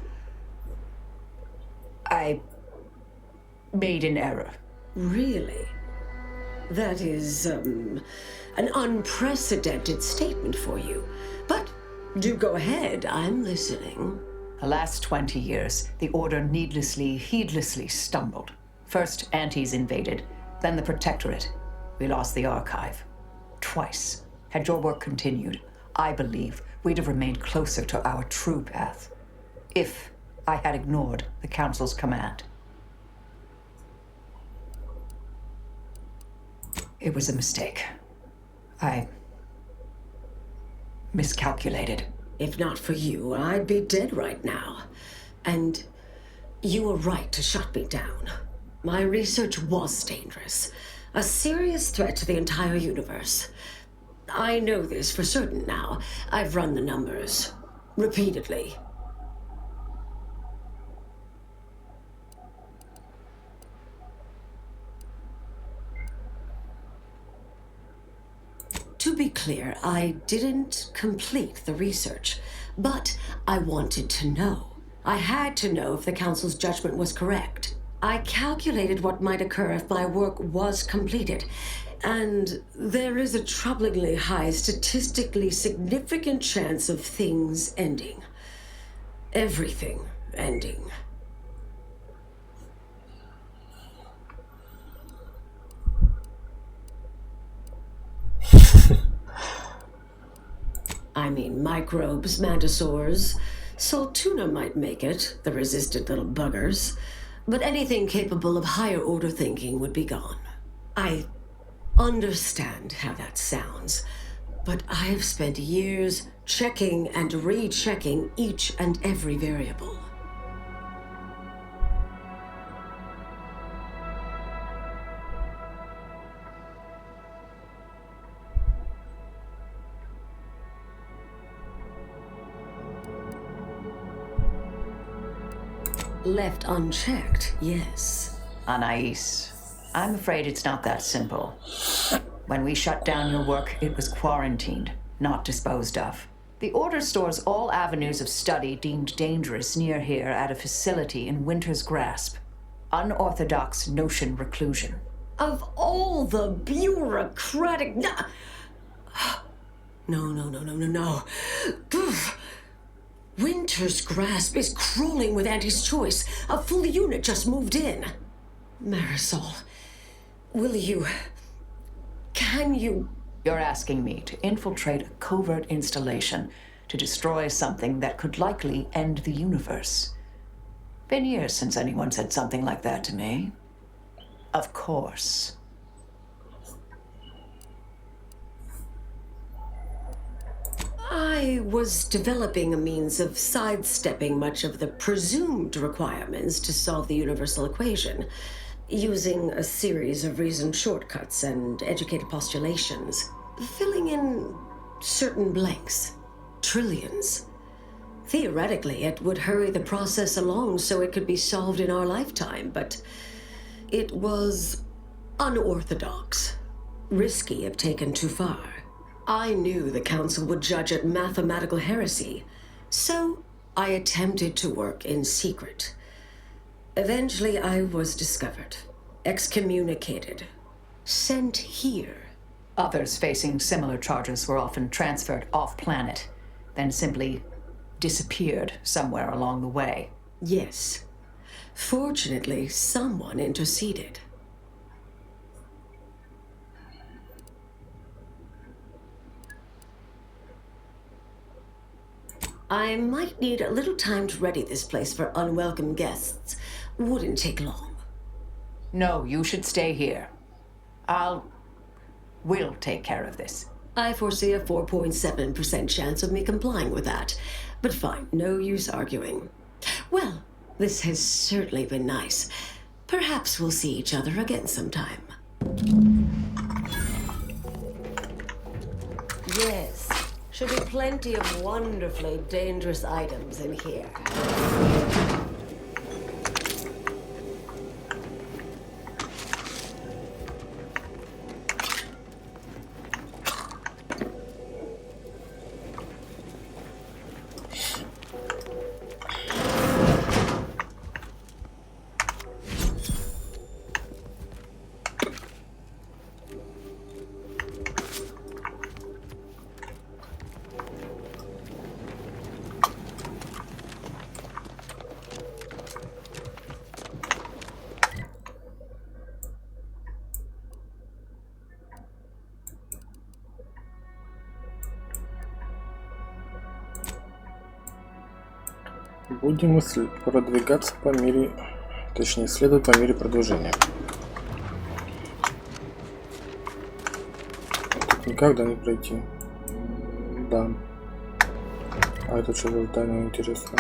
I made an error. Really? That is, an unprecedented statement for you. But do go ahead, I'm listening. The last 20 years, the Order heedlessly stumbled. First, Antes invaded, then the Protectorate. We lost the Archive. Twice. Had your work continued, I believe we'd have remained closer to our true path. If I had ignored the Council's command. It was a mistake. I miscalculated. If not for you, I'd be dead right now. And you were right to shut me down. My research was dangerous. A serious threat to the entire universe. I know this for certain now. I've run the numbers. Repeatedly. To be clear, I didn't complete the research, but I wanted to know. I had to know if the Council's judgment was correct. I calculated what might occur if my work was completed, and there is a troublingly high, statistically significant chance of things ending. Everything ending. I mean, microbes, mantisaurs, salt tuna might make it, the resistant little buggers, but anything capable of higher order thinking would be gone. I understand how that sounds, but I have spent years checking and rechecking each and every variable. Left unchecked, yes. Anais, I'm afraid it's not that simple. When we shut down your work, it was quarantined, not disposed of. The Order stores all avenues of study deemed dangerous near here at a facility in Winter's Grasp. Unorthodox notion reclusion. Of all the bureaucratic... No. Winter's Grasp is crawling with Auntie's choice. A full unit just moved in. Marisol, can you... You're asking me to infiltrate a covert installation to destroy something that could likely end the universe. Been years since anyone said something like that to me. Of course. I was developing a means of sidestepping much of the presumed requirements to solve the universal equation, using a series of reasoned shortcuts and educated postulations, filling in certain blanks. Trillions. Theoretically, it would hurry the process along so it could be solved in our lifetime, but it was unorthodox, risky if taken too far. I knew the Council would judge it mathematical heresy, so I attempted to work in secret. Eventually, I was discovered, excommunicated, sent here. Others facing similar charges were often transferred off-planet, then simply disappeared somewhere along the way. Yes. Fortunately, someone interceded. I might need a little time to ready this place for unwelcome guests. Wouldn't take long. No, you should stay here. We'll take care of this. I foresee a 4.7% chance of me complying with that. But fine, no use arguing. Well, this has certainly been nice. Perhaps we'll see each other again sometime. Yes. Should be plenty of wonderfully dangerous items in here. Будем продвигаться по мере, точнее, исследовать по мере продвижения. Никогда не пройти. Да. А это что за здание интересное?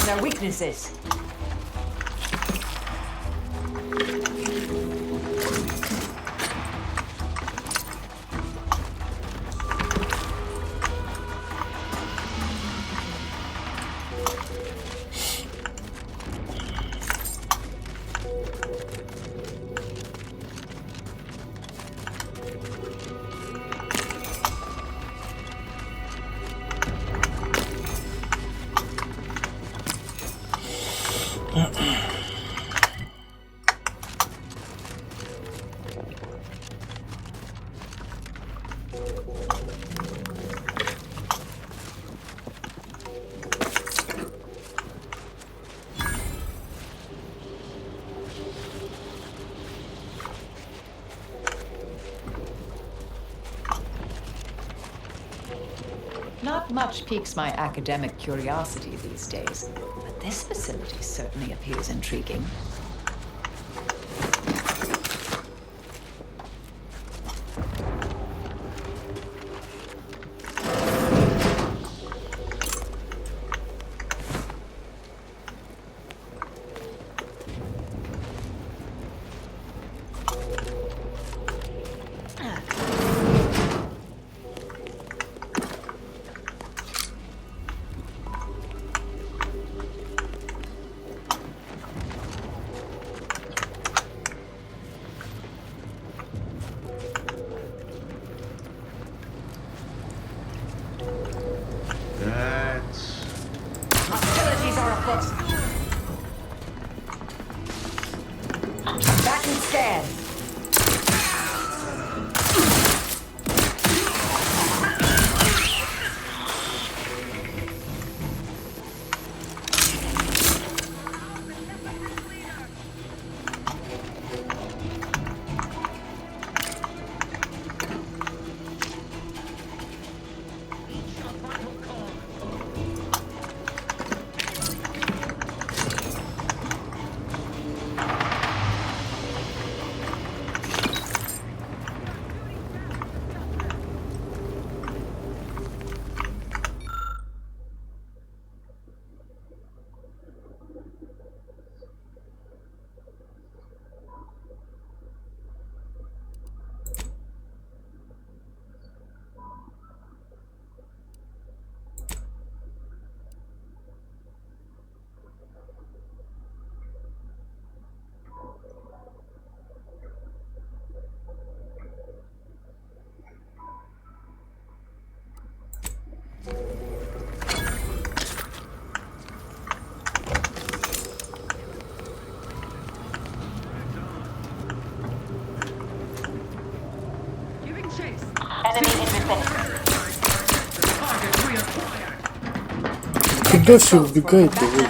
Their weaknesses. Not much piques my academic curiosity these days, but this facility certainly appears intriguing. Hostilities are afoot. Back and scan. Куда все убегаете вы?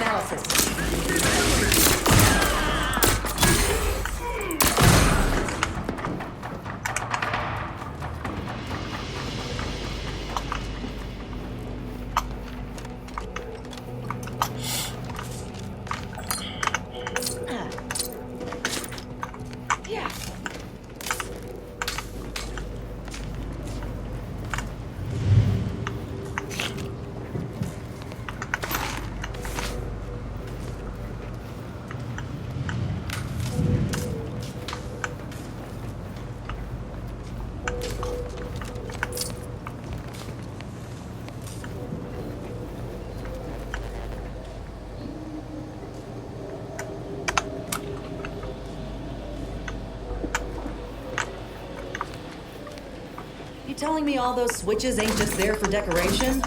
Telling me all those switches ain't just there for decoration?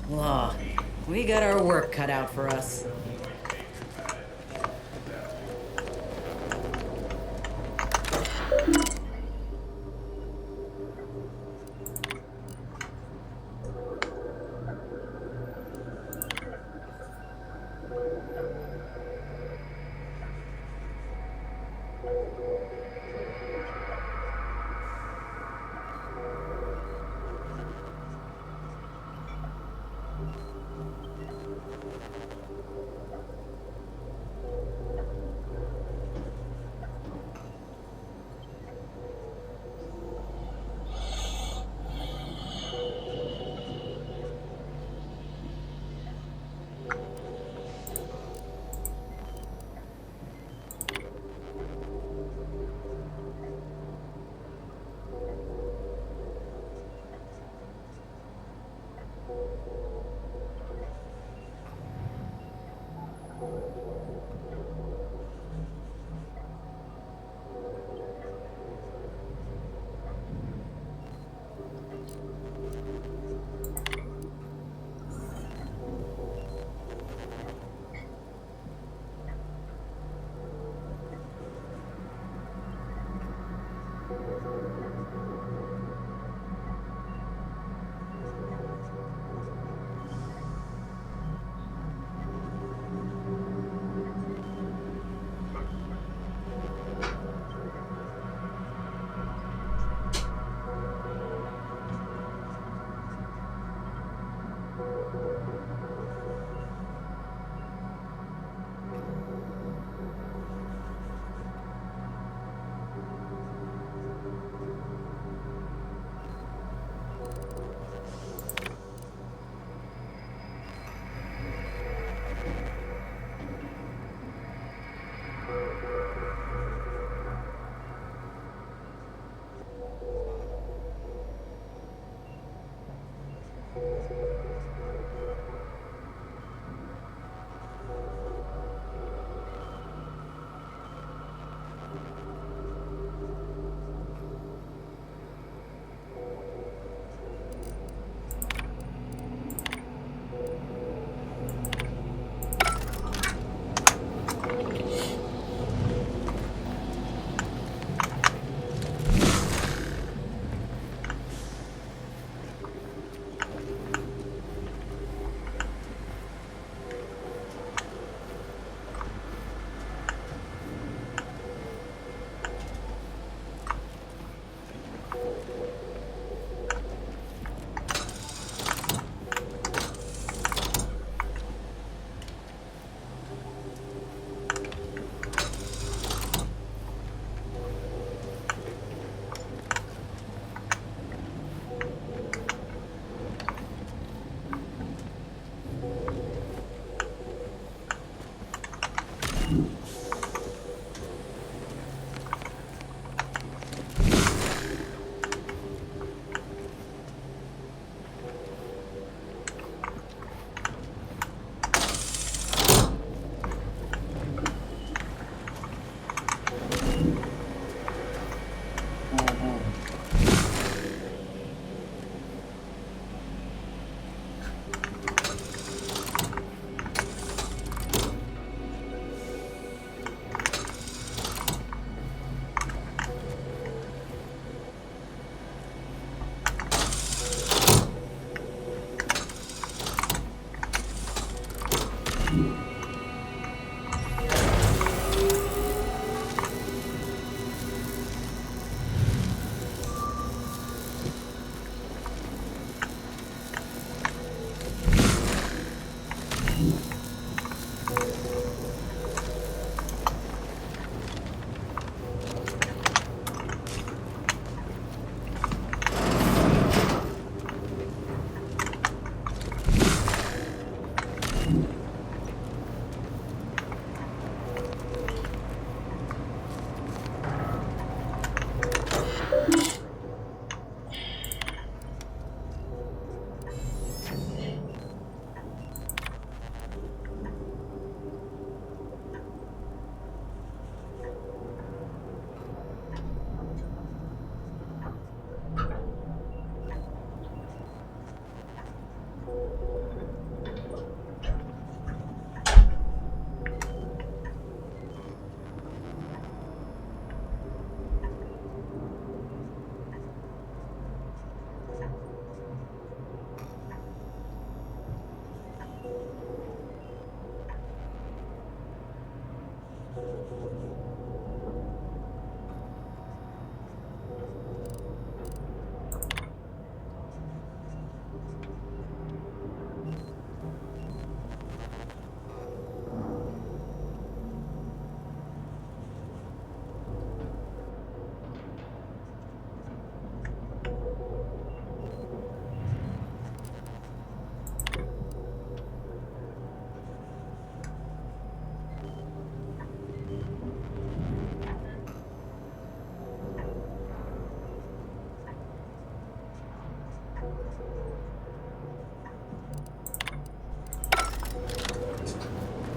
Well, we got our work cut out for us.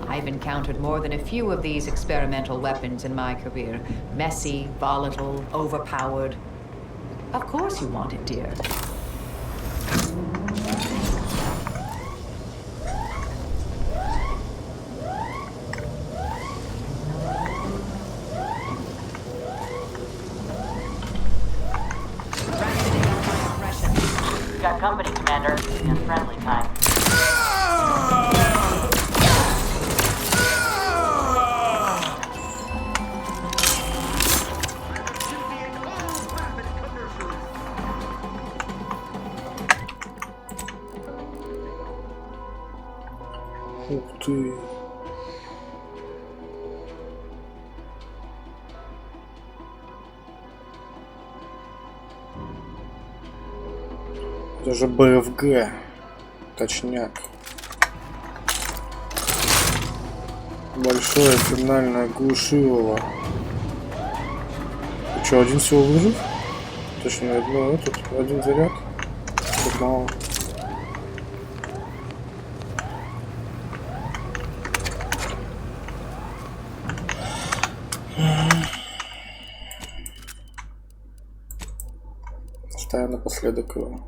I've encountered more than a few of these experimental weapons in my career. Messy, volatile, overpowered. Of course you want it, dear. Got company, Commander. In friendly time. Ух ты. Это же БФГ. Точняк. Большое финальное глушилово. Ты что, один всего выжив? Точнее, один заряд. Тут мало. Ставим напоследок его.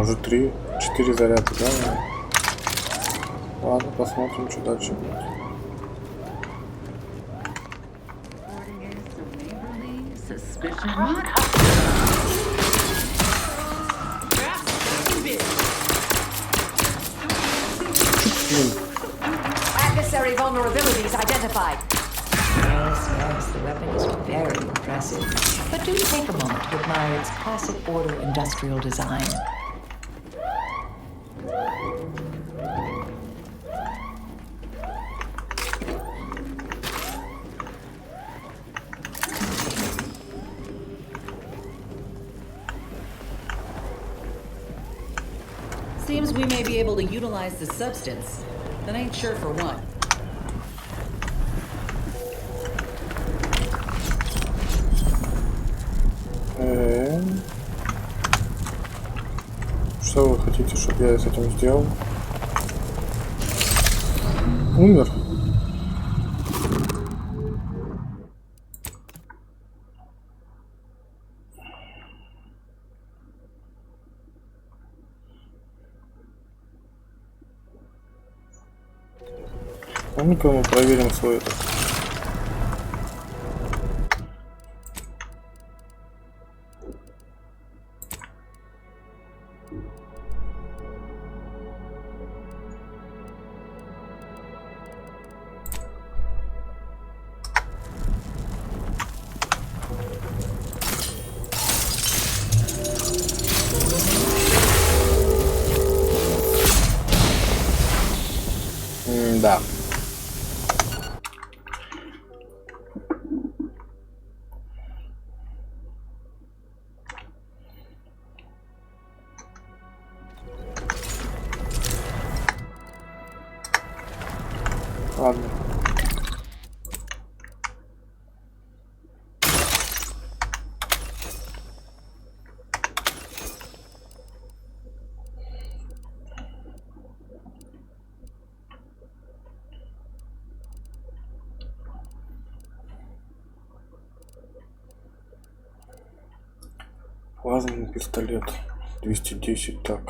Уже 3-4 заряда, да? Ладно, посмотрим, что дальше будет. Adversary vulnerabilities identified. Yes, the weapon is very impressive. But do take a moment to admire its classic order industrial design. Seems we may be able to utilize the substance, but I ain't sure for what. Что вы хотите, чтобы я с этим сделал? Умер? А ну-ка мы проверим свой этот. Да. Ладно. Плазменный пистолет 210, так.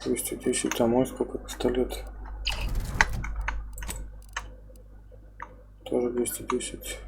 210, а мой сколько пистолет? Тоже 210.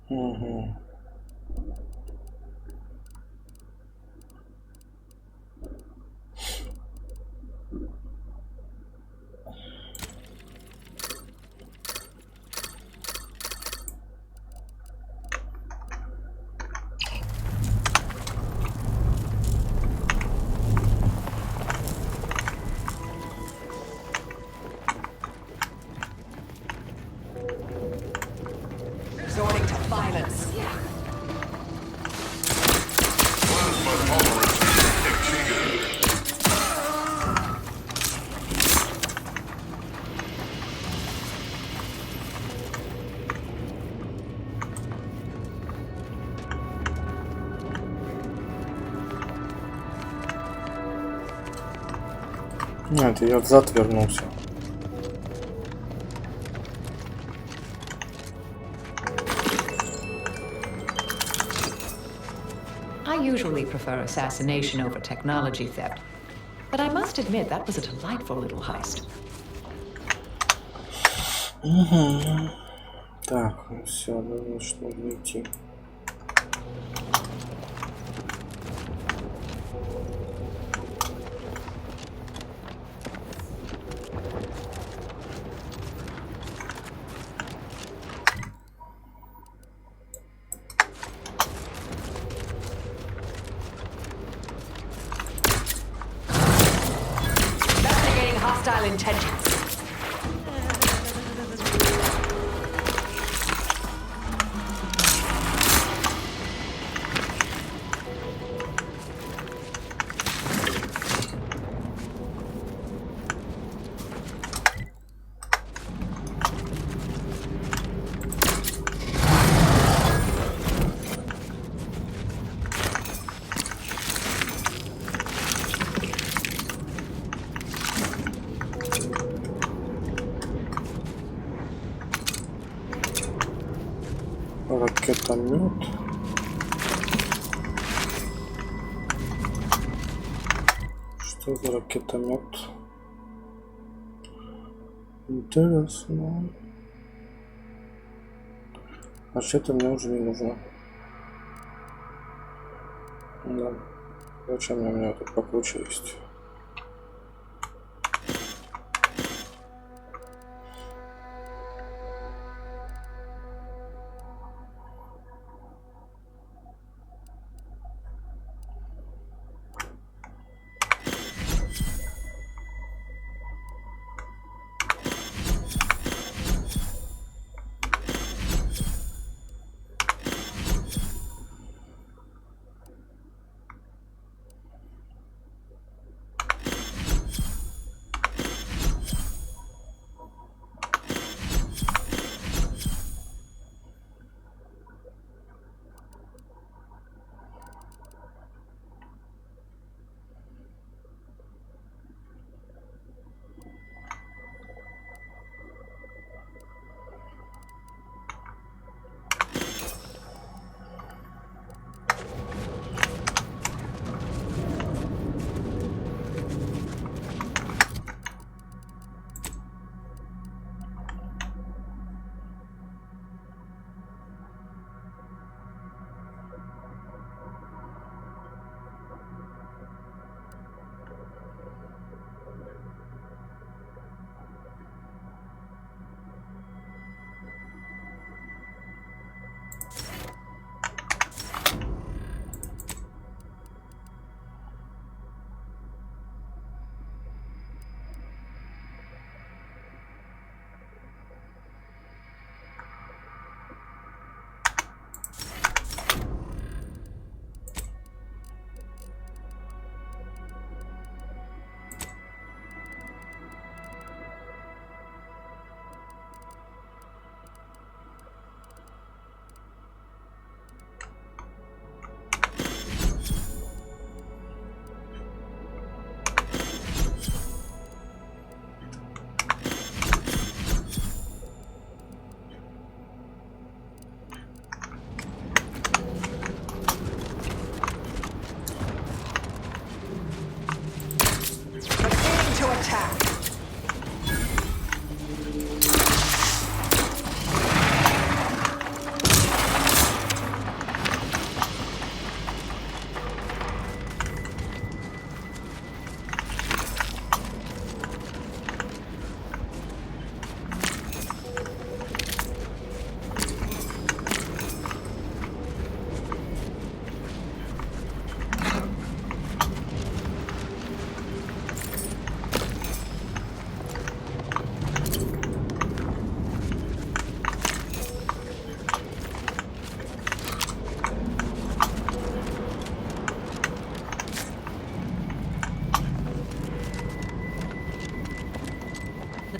Угу. Resorting to violence. Нет, я взад вернулся. I usually prefer assassination over technology theft, but I must admit that was a delightful little heist. Угу. Так, ну все, нужно идти. Investigating hostile intentions. Ракетомет. Что за ракетомет? Интересно. А что это мне уже не нужно? Да. Зачем у меня тут покруче есть?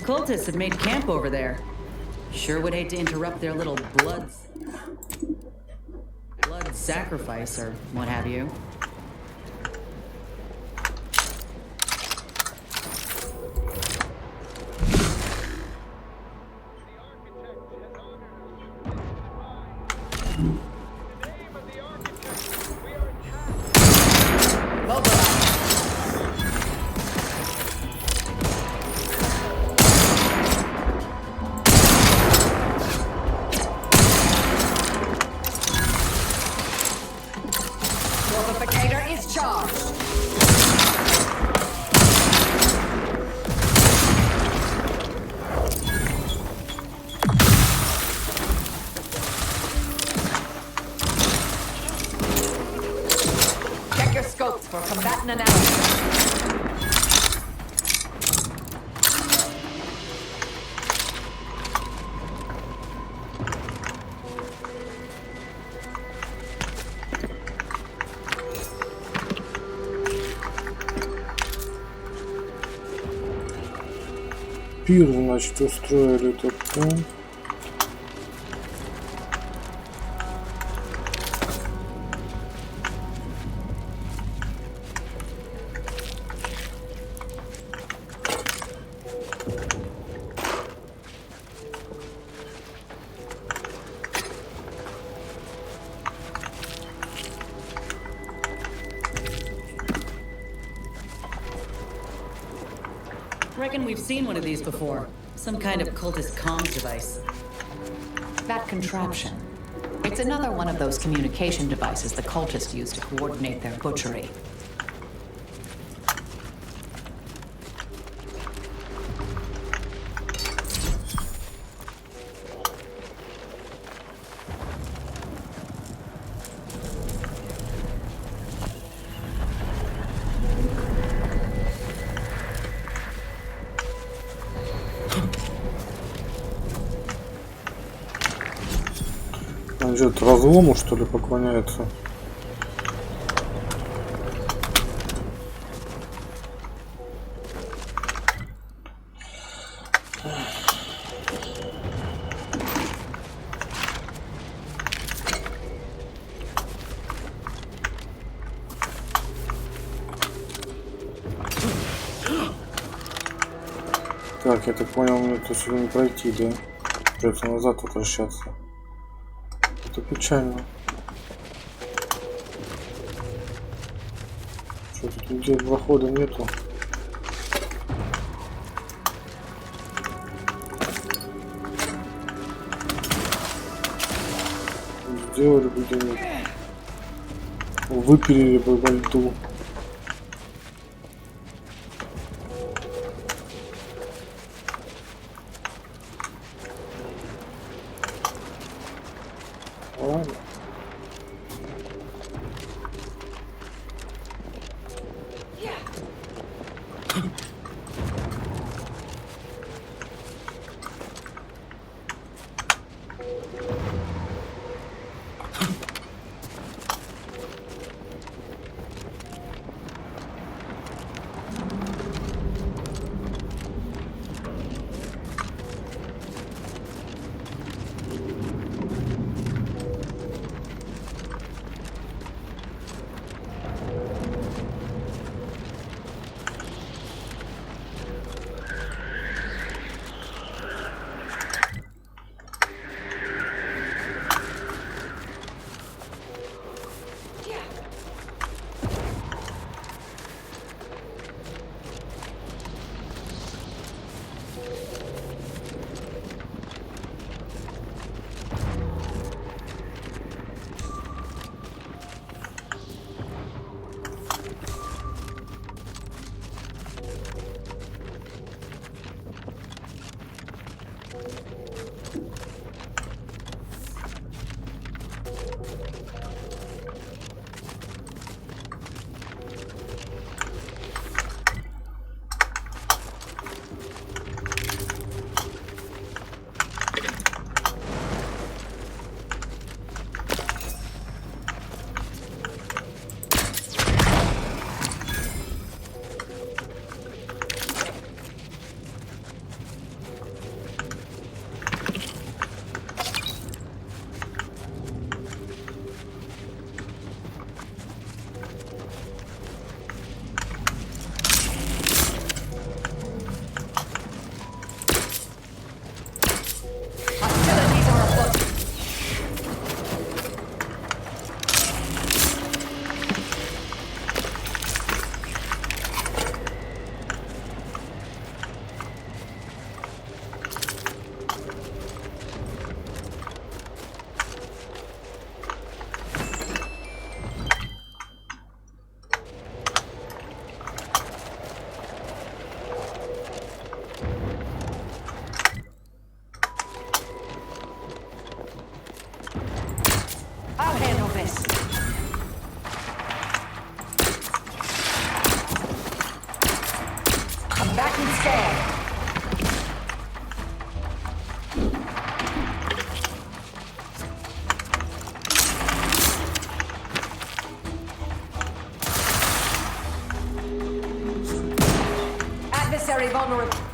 cultists have made camp over there. Sure would hate to interrupt their little blood sacrifice or what have you. Пир, значит, устроили тут там. Reckon we've seen one of these before. Some kind of cultist comms device. That contraption. It's another one of those communication devices the cultists use to coordinate their butchery. Он идет разлому, что ли, поклоняется. Так, я так понял, мне это сюда не пройти, да? Придется назад возвращаться. Это печально. Что тут нигде прохода нету? Сделали бы где-нибудь. Выпилили бы во льду. Ладно. very vulnerable.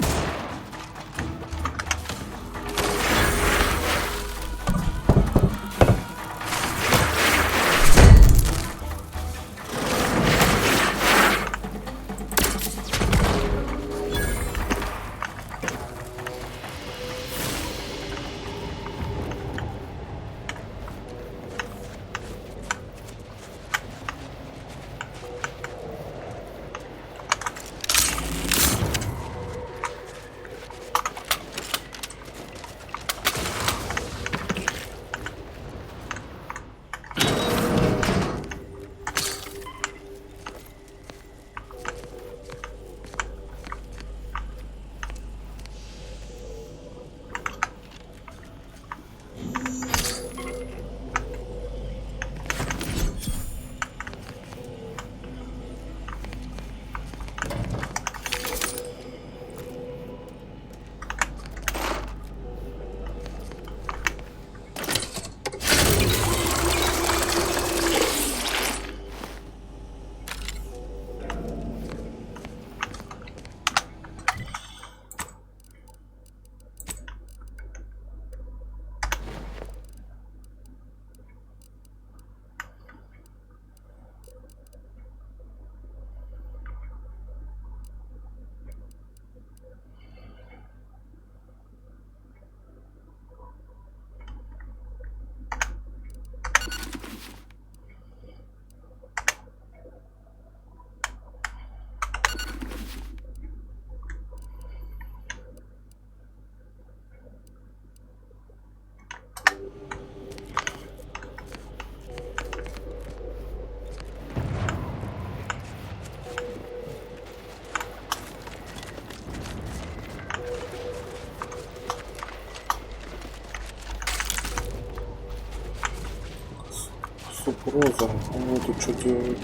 Роза, вот тут что делают.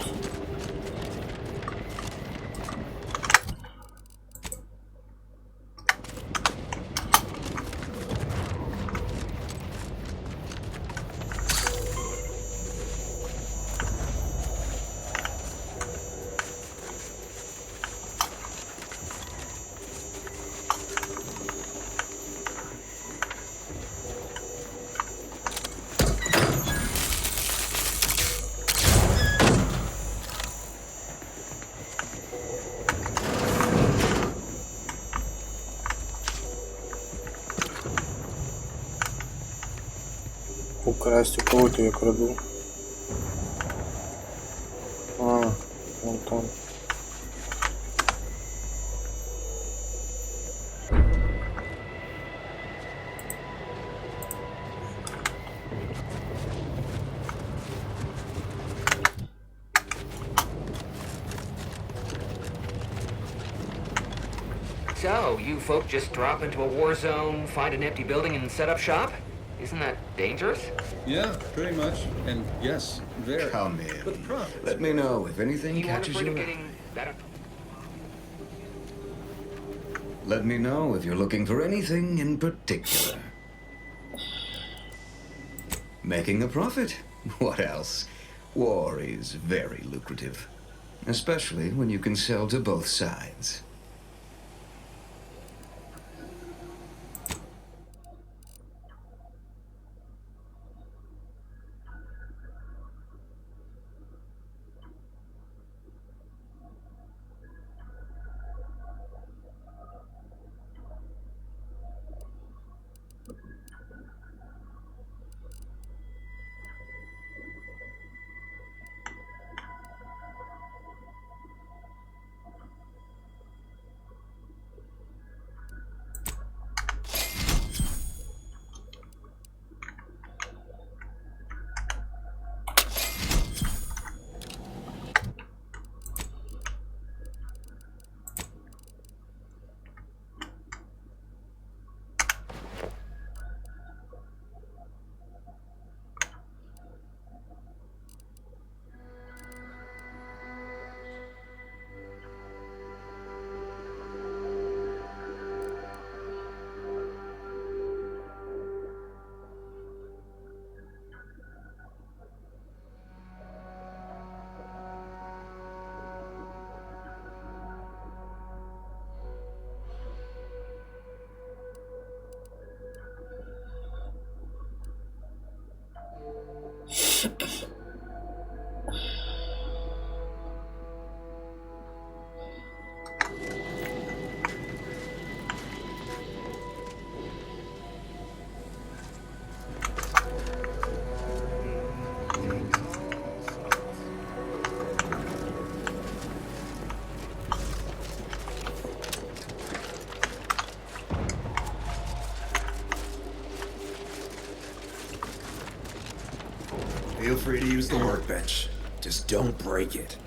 Украсть, у кого-то я краду. А, вон там. So, you folk just drop into a war zone, find an empty building, and set up shop? Isn't that dangerous? Yeah, pretty much. And yes, very. Come in. With profits. Let me know if anything You aren't catches afraid your of eye. getting that? Let me know if you're looking for anything in particular. Making a profit? What else? War is very lucrative. Especially when you can sell to both sides. Feel free to use the workbench. Just don't break it.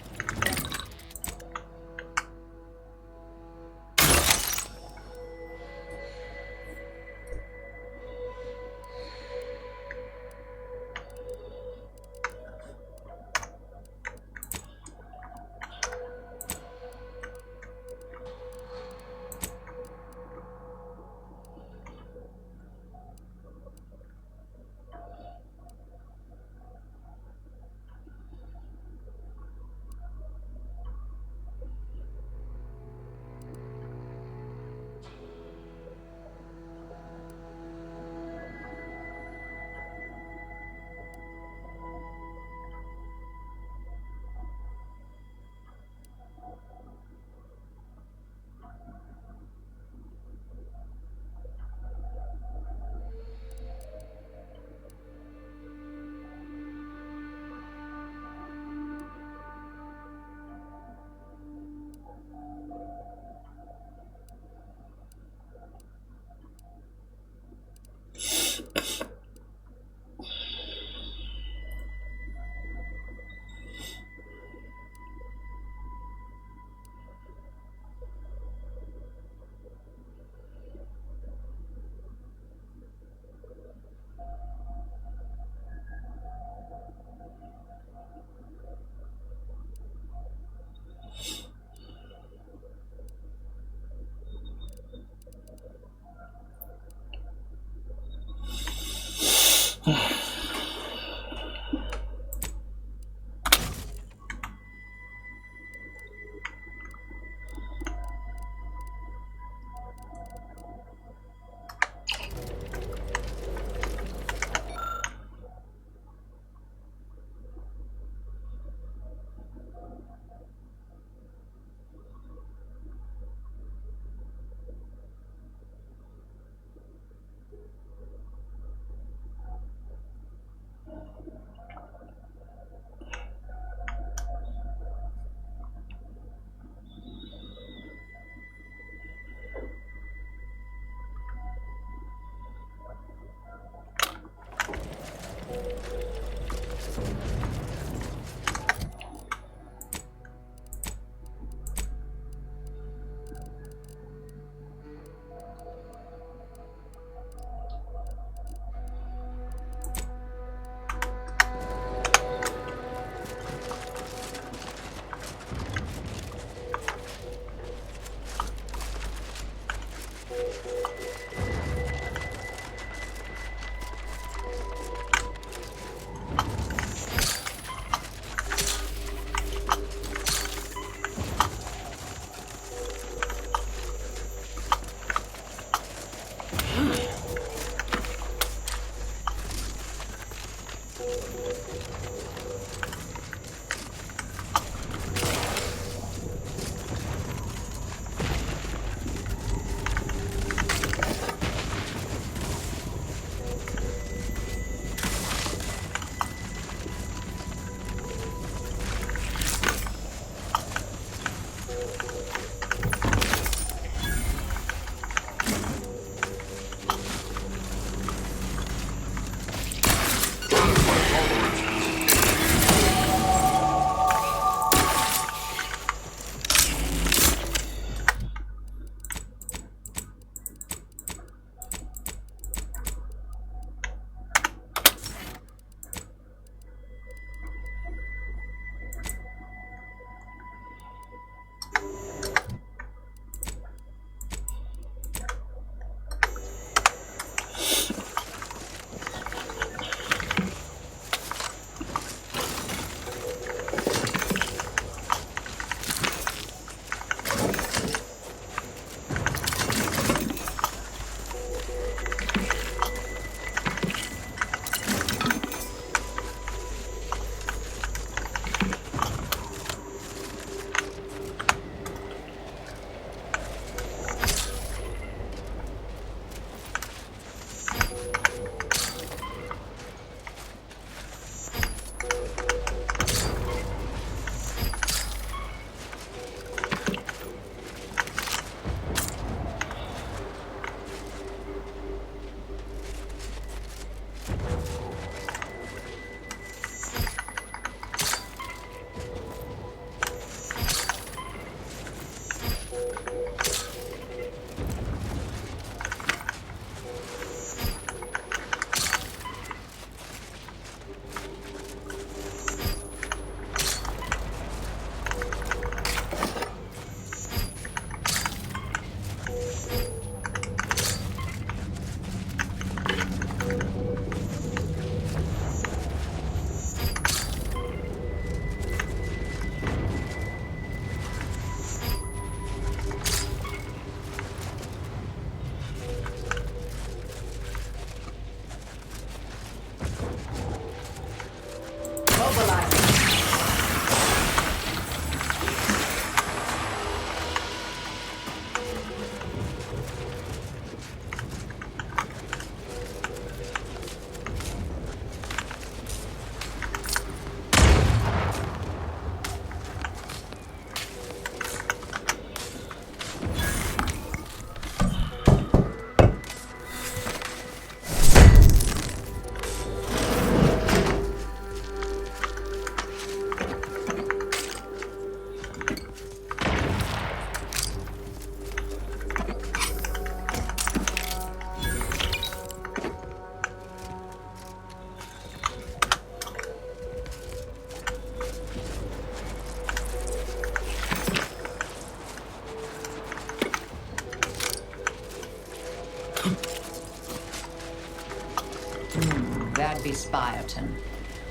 Philosophy Spireton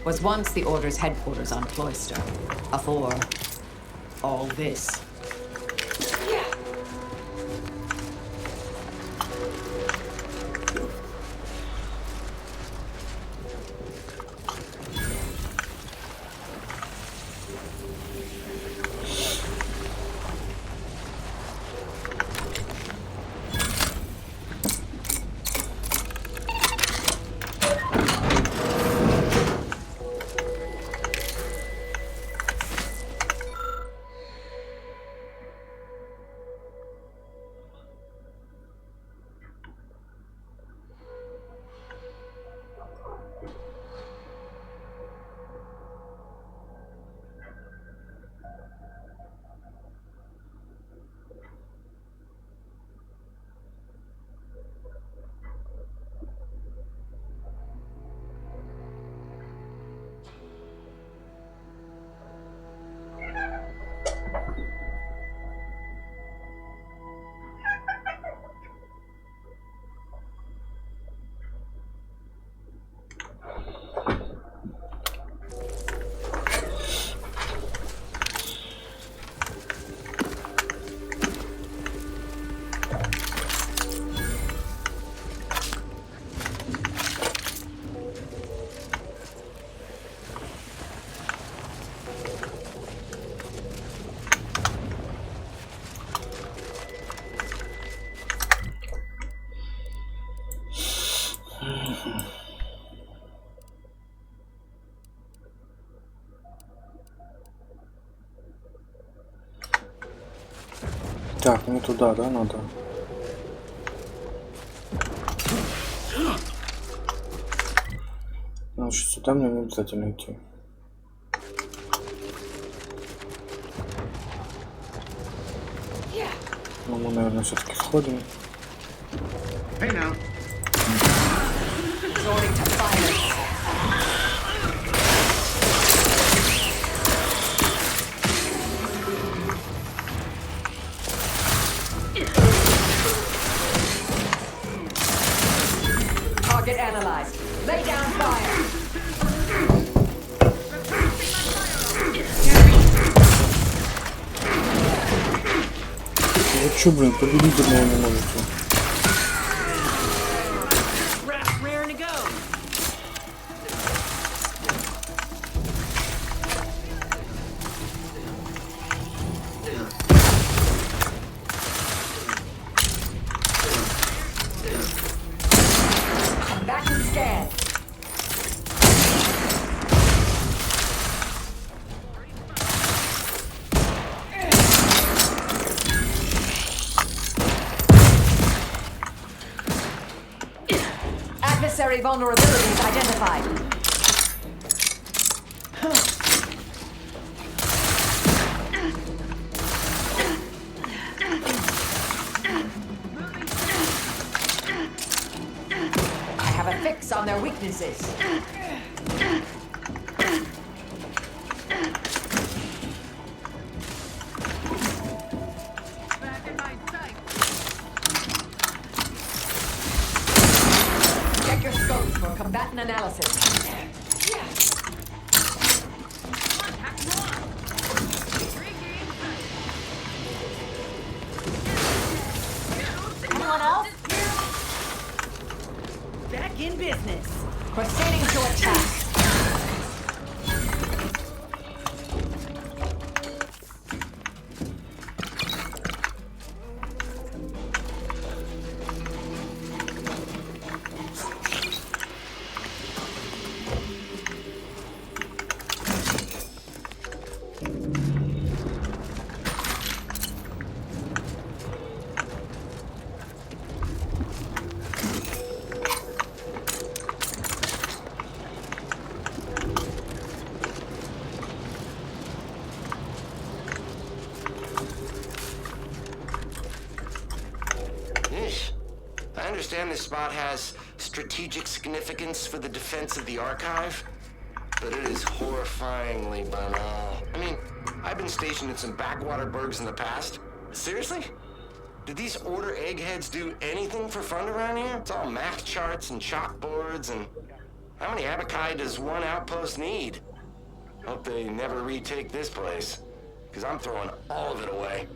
was once the Order's headquarters on Cloister. Afore all this. Так, мне туда, да, надо? Значит, сюда мне не обязательно идти. Ну, мы, наверное, все-таки сходим. Hey now. Target analyzed. Lay down fire. Вы чё, блин, победить одного не можете? Adversary vulnerabilities identified. I have a fix on their weaknesses. Combatant analysis. Anyone else? Back in business. Proceeding to attack. I understand this spot has strategic significance for the defense of the archive, but it is horrifyingly banal. I mean, I've been stationed in some backwater burgs in the past. Seriously? Do these Order eggheads do anything for fun around here? It's all math charts and chalkboards and... How many Abakai does one outpost need? Hope they never retake this place, because I'm throwing all of it away.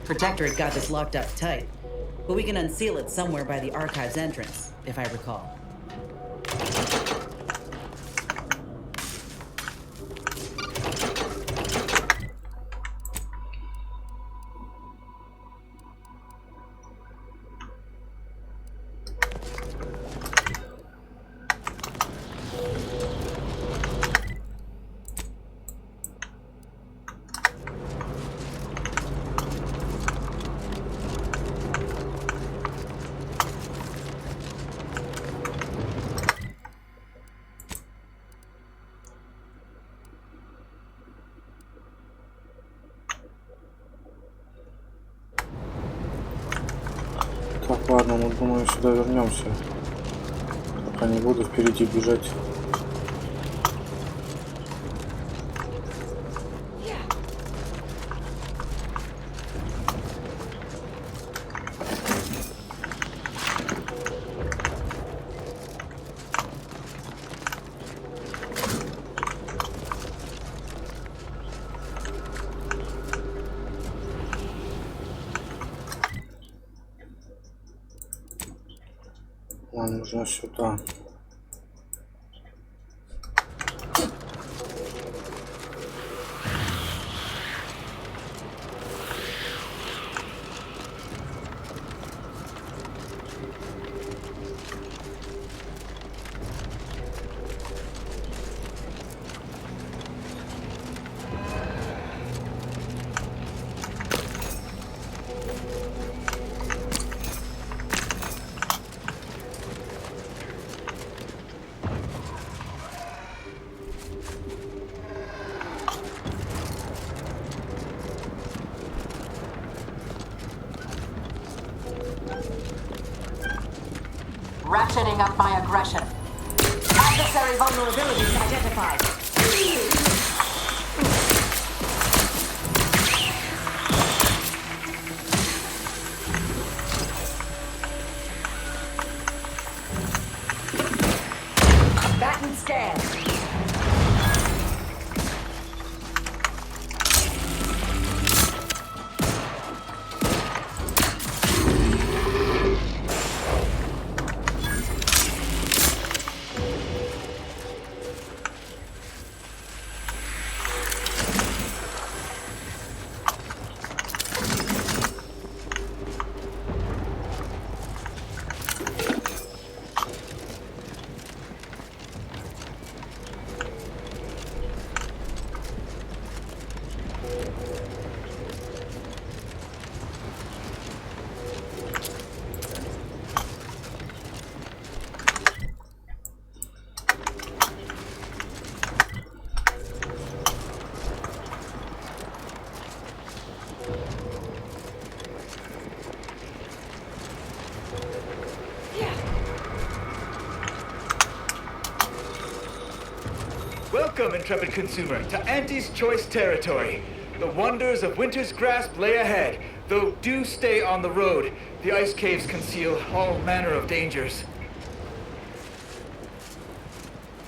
Protectorate got this locked up tight, but we can unseal it somewhere by the archive's entrance, if I recall. Так, ладно, мы, думаю, сюда вернемся. Пока не буду впереди бежать. Нам нужно сюда. Ratcheting up my aggression. Adversary vulnerabilities identified. Batten scan. Welcome, intrepid consumer, to Auntie's Choice territory. The wonders of winter's grasp lay ahead, though do stay on the road. The ice caves conceal all manner of dangers.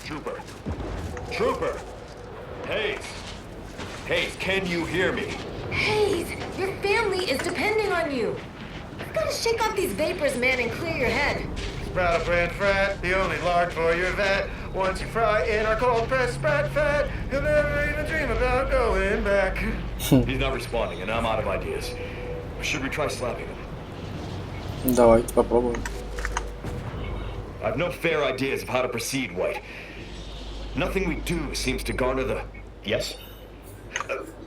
Trooper. Trooper! Hayes! Hayes, can you hear me? Hayes, your family is depending on you. You've got to shake off these vapors, man, and clear your head. Sprout brand frat, the only lard for your vet. Once you fry in our cold pressed spread fat, you'll never even dream about going back. He's not responding, and I'm out of ideas. Should we try slapping him? Давайте попробуем. I've no fair ideas of how to proceed, White. Nothing we do seems to garner the... Yes?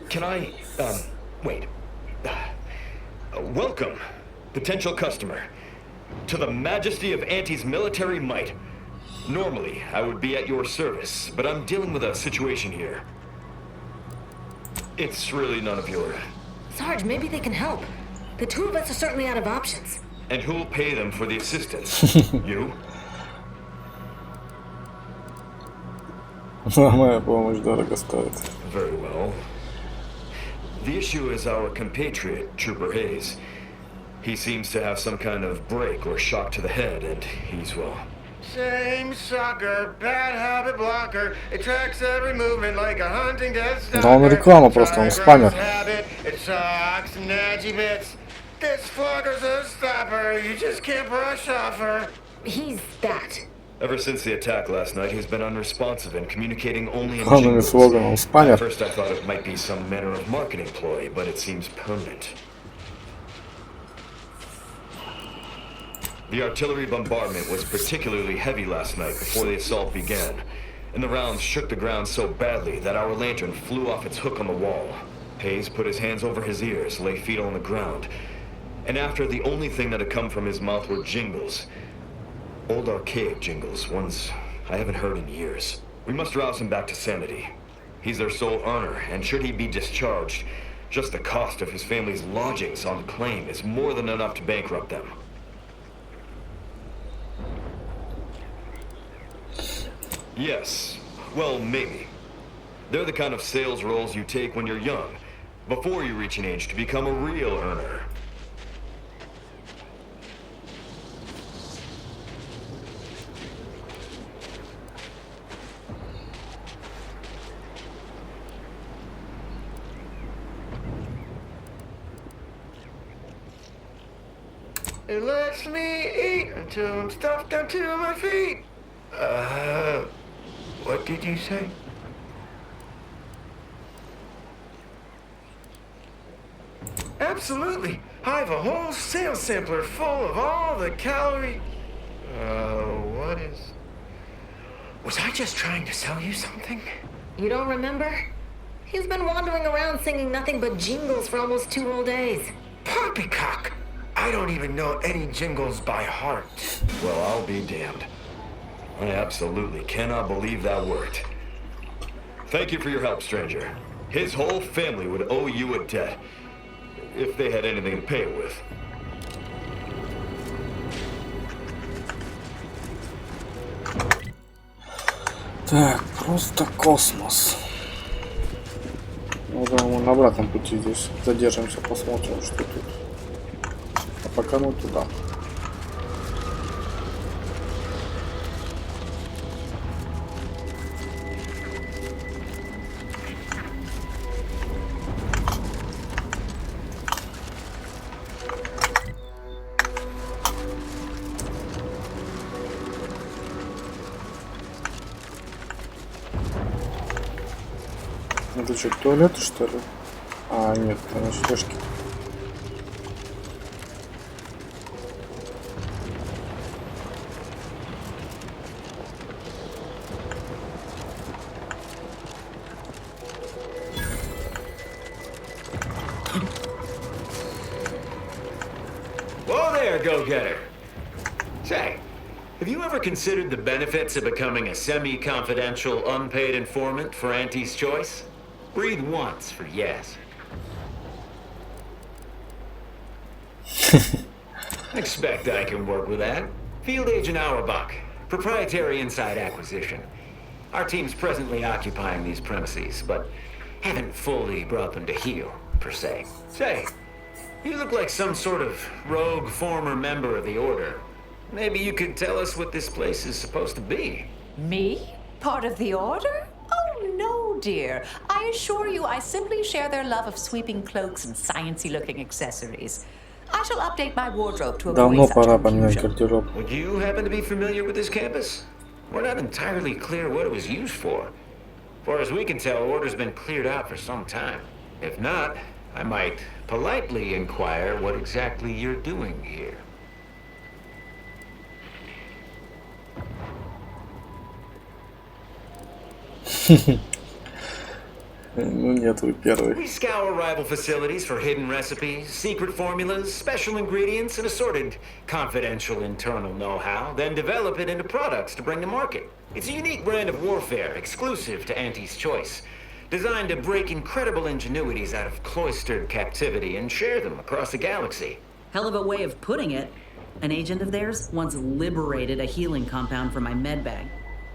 Can I... wait. Welcome, potential customer, to the majesty of Auntie's military might. Normally, I would be at your service, but I'm dealing with a situation here. It's really none of your... Sarge, maybe they can help. The two of us are certainly out of options. And who'll pay them for the assistance? You? Моя помощь дорого стоит. Very well. The issue is our compatriot, Trooper Hayes. He seems to have some kind of break or shock to the head, and he's, well... Same sucker, bad habit blocker. It tracks every movement like a hunting death stalker. Да он реклама просто, он спамер. It sucks natty bits. This flugger's a stopper. You just can't brush off her. He's that. Ever since the attack last night, he's been unresponsive and communicating only in Главными слоганами он спамер. At first I thought it might be some manner of marketing ploy, but it seems permanent. The artillery bombardment was particularly heavy last night before the assault began, and the rounds shook the ground so badly that our lantern flew off its hook on the wall. Hayes put his hands over his ears, lay feet on the ground, and after the only thing that had come from his mouth were jingles. Old archaic jingles, ones I haven't heard in years. We must rouse him back to sanity. He's their sole earner, and should he be discharged, just the cost of his family's lodgings on the claim is more than enough to bankrupt them. Yes, well, maybe. They're the kind of sales roles you take when you're young, before you reach an age to become a real earner. It lets me eat until I'm stuffed down to my feet. What did you say? Absolutely. I have a whole sales sampler full of all the calorie... what is... Was I just trying to sell you something? You don't remember? He's been wandering around singing nothing but jingles for almost 2 whole days. Poppycock! I don't even know any jingles by heart. Well, I'll be damned. I absolutely cannot believe that worked. Thank you for your help, stranger. His whole family would owe you a debt. If they had anything to pay it with. Так, просто космос. Ну, думаю, на обратном пути здесь задержимся, посмотрим, что тут. А пока мы туда. Это что, туалет, что ли? А, нет, там ночлежки. Whoa there, go-getter. Say, have you ever considered the benefits of becoming a semi-confidential, unpaid informant for Auntie's Choice? Breathe once for yes. Expect I can work with that. Field Agent Auerbach, proprietary inside acquisition. Our team's presently occupying these premises, but haven't fully brought them to heel, per se. Say, you look like some sort of rogue former member of the Order. Maybe you could tell us what this place is supposed to be. Me? Part of the Order? Oh, no, dear. I assure you I simply share their love of sweeping cloaks and sciencey-looking accessories. I shall update my wardrobe to avoid such confusion. Would you happen to be familiar with this campus? We're not entirely clear what it was used for. Far as we can tell, Order's been cleared out for some time. If not, I might politely inquire what exactly you're doing here. Ну нет, вы первый. We scour rival facilities for hidden recipes, secret formulas, special ingredients, and assorted confidential internal know-how, then develop it into products to bring to market. It's a unique brand of warfare, exclusive to Auntie's Choice, designed to break incredible ingenuities out of cloistered captivity and share them across the galaxy. Hell of a way of putting it. An agent of theirs once liberated a healing compound from my medbag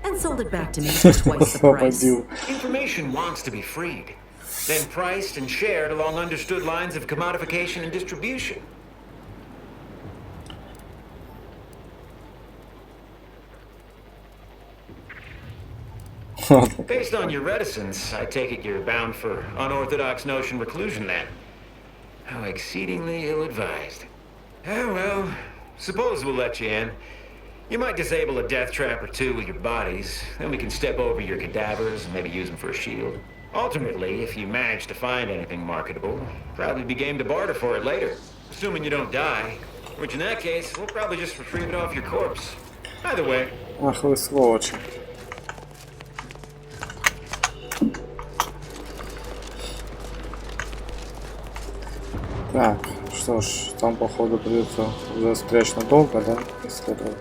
and sold it back to me for twice the price. Information wants to be freed, then priced and shared along understood lines of commodification and distribution. Based on your reticence, I take it you're bound for unorthodox notion reclusion then. How exceedingly ill-advised. Oh well, suppose we'll let you in. You might disable a death trap or two with your bodies, then we can step over your cadavers and maybe use them for a shield. Ultimately, if you manage to find anything marketable, probably be game to barter for it later. Assuming you don't die, which in that case, we'll probably just retrieve it off your corpse. Either way. Ах вы сволочи. Так, что ж, там походу придется застрять надолго, да, исследовать.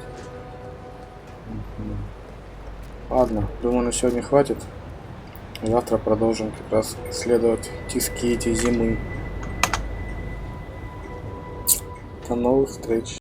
Ладно, думаю, на сегодня хватит. Завтра продолжим как раз исследовать тиски эти зимы. До новых встреч.